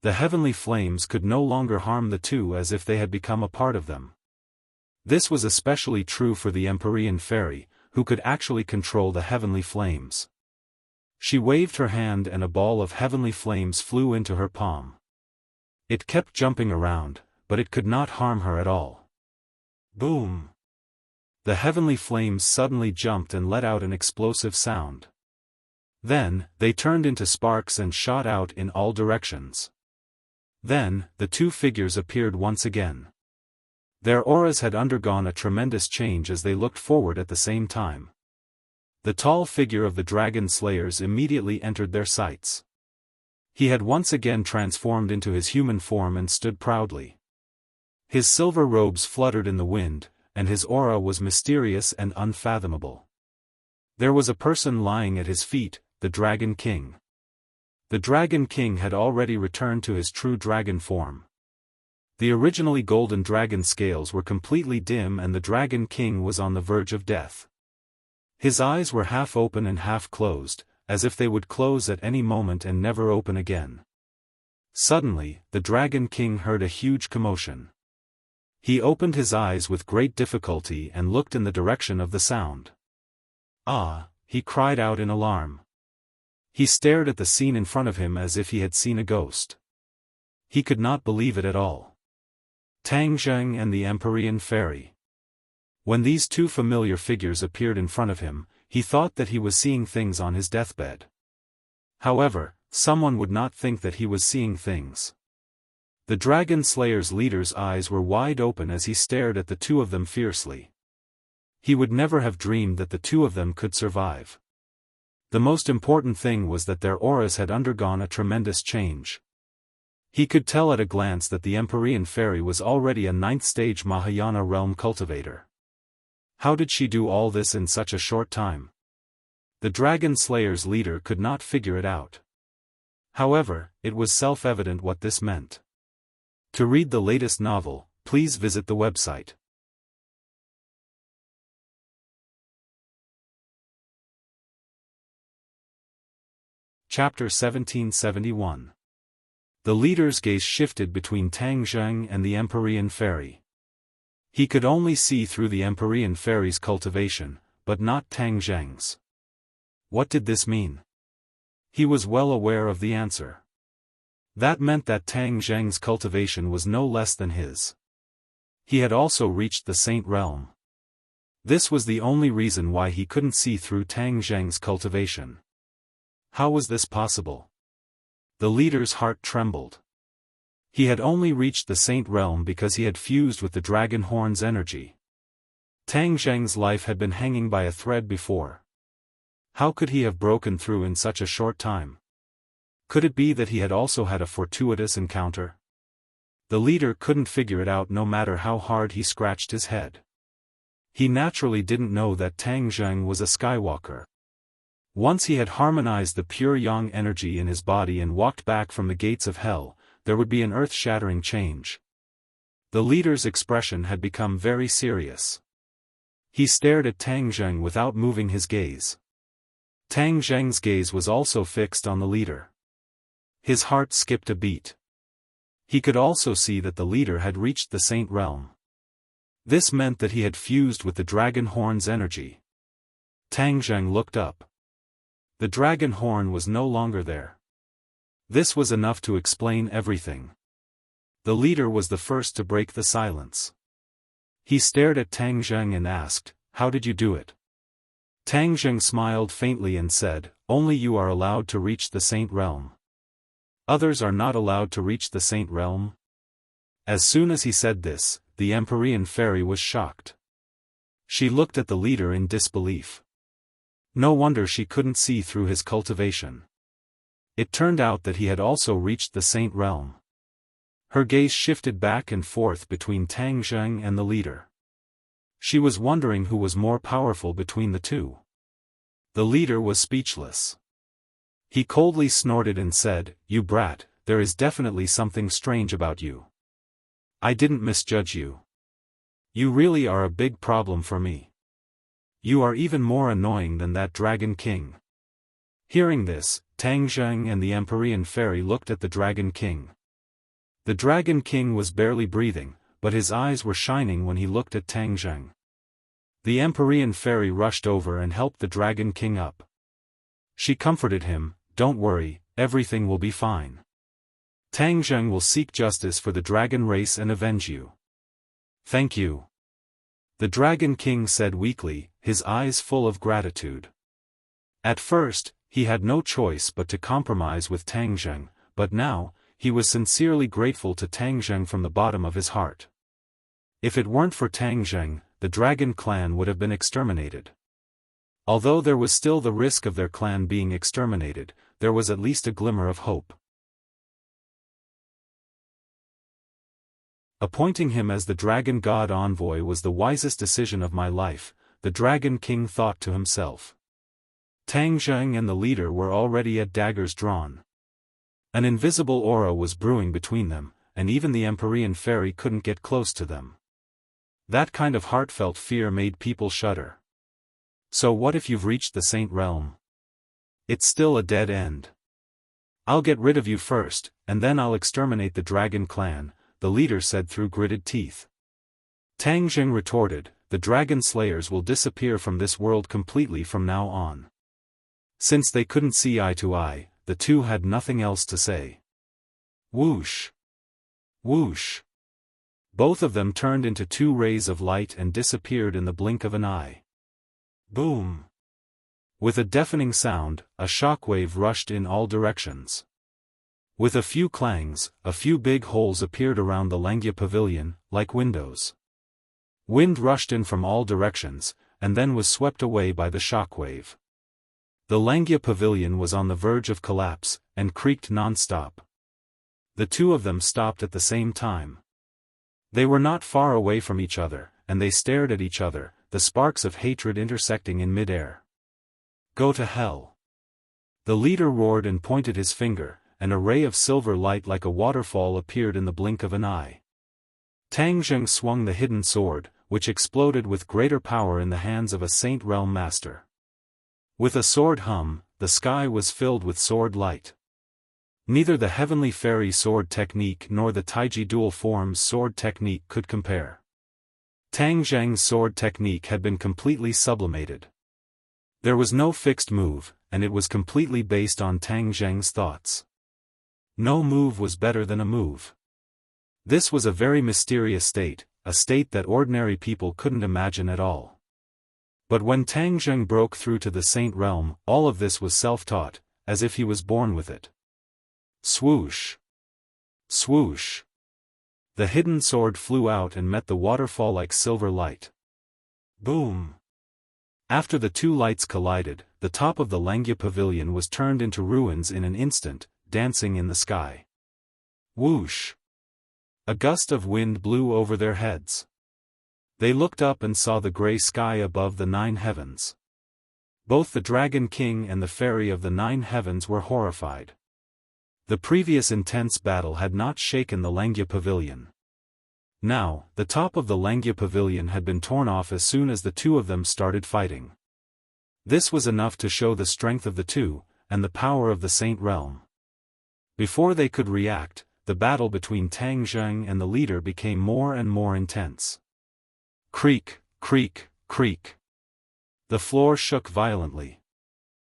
The heavenly flames could no longer harm the two as if they had become a part of them. This was especially true for the Empyrean fairy, who could actually control the heavenly flames. She waved her hand and a ball of heavenly flames flew into her palm. It kept jumping around, but it could not harm her at all. Boom! The heavenly flames suddenly jumped and let out an explosive sound. Then, they turned into sparks and shot out in all directions. Then, the two figures appeared once again. Their auras had undergone a tremendous change as they looked forward at the same time. The tall figure of the dragon slayers immediately entered their sights. He had once again transformed into his human form and stood proudly. His silver robes fluttered in the wind, and his aura was mysterious and unfathomable. There was a person lying at his feet, the Dragon King. The Dragon King had already returned to his true dragon form. The originally golden dragon scales were completely dim and the Dragon King was on the verge of death. His eyes were half open and half closed, as if they would close at any moment and never open again. Suddenly, the Dragon King heard a huge commotion. He opened his eyes with great difficulty and looked in the direction of the sound. "Ah!" he cried out in alarm. He stared at the scene in front of him as if he had seen a ghost. He could not believe it at all. Tang Zheng and the Empyrean fairy. When these two familiar figures appeared in front of him, he thought that he was seeing things on his deathbed. However, someone would not think that he was seeing things. The Dragon Slayer's leader's eyes were wide open as he stared at the two of them fiercely. He would never have dreamed that the two of them could survive. The most important thing was that their auras had undergone a tremendous change. He could tell at a glance that the Empyrean fairy was already a 9th-stage Mahayana realm cultivator. How did she do all this in such a short time? The Dragon Slayer's leader could not figure it out. However, it was self-evident what this meant. To read the latest novel, please visit the website. Chapter 1771. The leader's gaze shifted between Tang Zheng and the Empyrean fairy. He could only see through the Empyrean fairy's cultivation, but not Tang Zheng's. What did this mean? He was well aware of the answer. That meant that Tang Zheng's cultivation was no less than his. He had also reached the Saint Realm. This was the only reason why he couldn't see through Tang Zheng's cultivation. How was this possible? The leader's heart trembled. He had only reached the Saint Realm because he had fused with the Dragon Horn's energy. Tang Zheng's life had been hanging by a thread before. How could he have broken through in such a short time? Could it be that he had also had a fortuitous encounter? The leader couldn't figure it out no matter how hard he scratched his head. He naturally didn't know that Tang Zheng was a Skywalker. Once he had harmonized the pure yang energy in his body and walked back from the gates of hell, there would be an earth-shattering change. The leader's expression had become very serious. He stared at Tang Zheng without moving his gaze. Tang Zheng's gaze was also fixed on the leader. His heart skipped a beat. He could also see that the leader had reached the Saint Realm. This meant that he had fused with the Dragon Horn's energy. Tang Zheng looked up. The Dragon Horn was no longer there. This was enough to explain everything. The leader was the first to break the silence. He stared at Tang Zheng and asked, "How did you do it?" Tang Zheng smiled faintly and said, "Only you are allowed to reach the Saint Realm. Others are not allowed to reach the Saint Realm." As soon as he said this, the Empyrean fairy was shocked. She looked at the leader in disbelief. No wonder she couldn't see through his cultivation. It turned out that he had also reached the Saint Realm. Her gaze shifted back and forth between Tang Zheng and the leader. She was wondering who was more powerful between the two. The leader was speechless. He coldly snorted and said, "You brat, there is definitely something strange about you. I didn't misjudge you. You really are a big problem for me. You are even more annoying than that Dragon King." Hearing this, Tang Zheng and the Empyrean fairy looked at the Dragon King. The Dragon King was barely breathing, but his eyes were shining when he looked at Tang Zheng. The Empyrean fairy rushed over and helped the Dragon King up. She comforted him, "Don't worry, everything will be fine. Tang Zheng will seek justice for the dragon race and avenge you." "Thank you," the Dragon King said weakly, his eyes full of gratitude. At first, he had no choice but to compromise with Tang Zheng, but now, he was sincerely grateful to Tang Zheng from the bottom of his heart. If it weren't for Tang Zheng, the dragon clan would have been exterminated. Although there was still the risk of their clan being exterminated, there was at least a glimmer of hope. Appointing him as the Dragon God envoy was the wisest decision of my life, the Dragon King thought to himself. Tang Zheng and the leader were already at daggers drawn. An invisible aura was brewing between them, and even the Empyrean fairy couldn't get close to them. That kind of heartfelt fear made people shudder. So what if you've reached the Saint Realm? It's still a dead end. "I'll get rid of you first, and then I'll exterminate the Dragon Clan," the leader said through gritted teeth. Tang Zheng retorted, "The Dragon Slayers will disappear from this world completely from now on." Since they couldn't see eye to eye, the two had nothing else to say. Whoosh! Whoosh! Both of them turned into two rays of light and disappeared in the blink of an eye. Boom! With a deafening sound, a shockwave rushed in all directions. With a few clangs, a few big holes appeared around the Langia pavilion, like windows. Wind rushed in from all directions, and then was swept away by the shockwave. The Langia pavilion was on the verge of collapse, and creaked non-stop. The two of them stopped at the same time. They were not far away from each other, and they stared at each other, the sparks of hatred intersecting in mid-air. "Go to hell!" The leader roared and pointed his finger, and a ray of silver light like a waterfall appeared in the blink of an eye. Tang Zheng swung the hidden sword, which exploded with greater power in the hands of a Saint Realm master. With a sword hum, the sky was filled with sword light. Neither the Heavenly Fairy sword technique nor the Taiji dual forms sword technique could compare. Tang Zheng's sword technique had been completely sublimated. There was no fixed move, and it was completely based on Tang Zheng's thoughts. No move was better than a move. This was a very mysterious state, a state that ordinary people couldn't imagine at all. But when Tang Zheng broke through to the Saint Realm, all of this was self-taught, as if he was born with it. Swoosh! Swoosh! The hidden sword flew out and met the waterfall like silver light. Boom! After the two lights collided, the top of the Langia pavilion was turned into ruins in an instant, dancing in the sky. Whoosh! A gust of wind blew over their heads. They looked up and saw the gray sky above the 9 heavens. Both the Dragon King and the Fairy of the 9 heavens were horrified. The previous intense battle had not shaken the Langia pavilion. Now, the top of the Langia pavilion had been torn off as soon as the two of them started fighting. This was enough to show the strength of the two, and the power of the Saint Realm. Before they could react, the battle between Tang Zheng and the leader became more and more intense. Creak, creak, creak. The floor shook violently.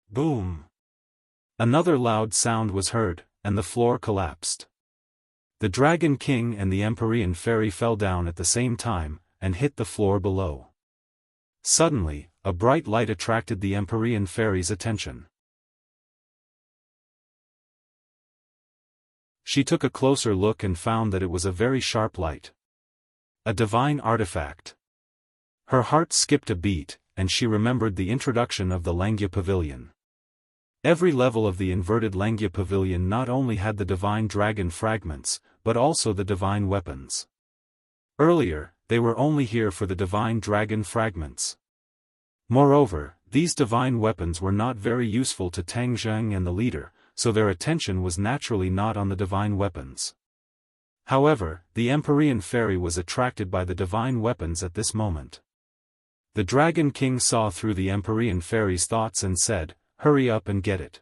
Boom! Another loud sound was heard, and the floor collapsed. The Dragon King and the Empyrean Fairy fell down at the same time, and hit the floor below. Suddenly, a bright light attracted the Empyrean Fairy's attention. She took a closer look and found that it was a very sharp light. A divine artifact. Her heart skipped a beat, and she remembered the introduction of the Langia Pavilion. Every level of the inverted Langia Pavilion not only had the divine dragon fragments, but also the divine weapons. Earlier, they were only here for the divine dragon fragments. Moreover, these divine weapons were not very useful to Tang Zheng and the leader, so their attention was naturally not on the divine weapons. However, the Empyrean Fairy was attracted by the divine weapons at this moment. The Dragon King saw through the Empyrean Fairy's thoughts and said, "Hurry up and get it."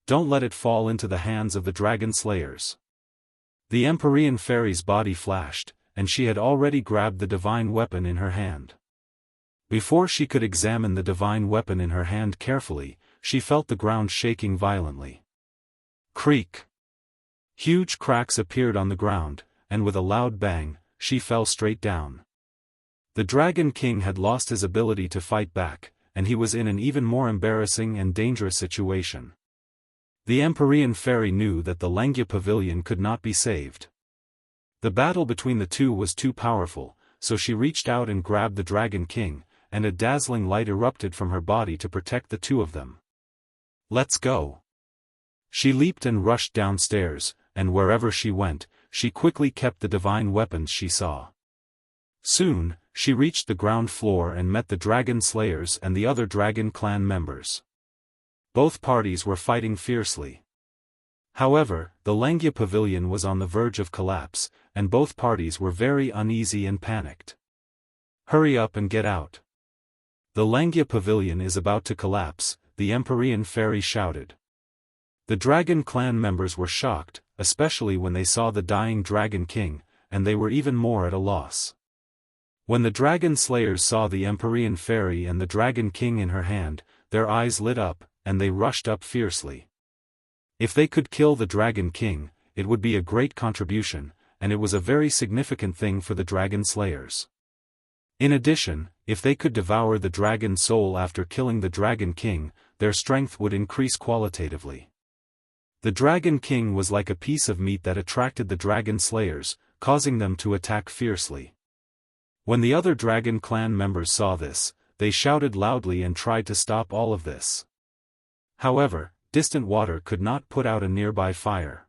don't let it fall into the hands of the dragon slayers. The Empyrean fairy's body flashed, and she had already grabbed the divine weapon in her hand. Before she could examine the divine weapon in her hand carefully, she felt the ground shaking violently. Creak! Huge cracks appeared on the ground, and with a loud bang, she fell straight down. The Dragon King had lost his ability to fight back, and he was in an even more embarrassing and dangerous situation. The Empyrean fairy knew that the Langia pavilion could not be saved. The battle between the two was too powerful, so she reached out and grabbed the Dragon King, and a dazzling light erupted from her body to protect the two of them. Let's go! She leaped and rushed downstairs, and wherever she went, she quickly kept the divine weapons she saw. Soon, she reached the ground floor and met the dragon slayers and the other dragon clan members. Both parties were fighting fiercely. However, the Langia pavilion was on the verge of collapse, and both parties were very uneasy and panicked. Hurry up and get out. The Langia pavilion is about to collapse, the Empyrean fairy shouted. The dragon clan members were shocked, especially when they saw the dying Dragon King, and they were even more at a loss. When the dragon slayers saw the Empyrean fairy and the Dragon King in her hand, their eyes lit up, and they rushed up fiercely. If they could kill the Dragon King, it would be a great contribution, and it was a very significant thing for the dragon slayers. In addition, if they could devour the dragon's soul after killing the Dragon King, their strength would increase qualitatively. The Dragon King was like a piece of meat that attracted the dragon slayers, causing them to attack fiercely. When the other dragon clan members saw this, they shouted loudly and tried to stop all of this. However, distant water could not put out a nearby fire.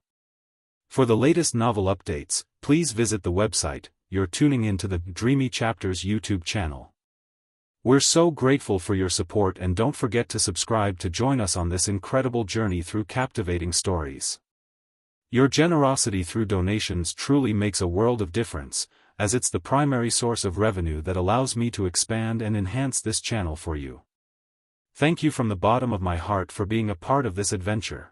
For the latest novel updates, please visit the website. You're tuning into the Dreamy Chapters YouTube channel. We're so grateful for your support, and don't forget to subscribe to join us on this incredible journey through captivating stories. Your generosity through donations truly makes a world of difference, as it's the primary source of revenue that allows me to expand and enhance this channel for you. Thank you from the bottom of my heart for being a part of this adventure.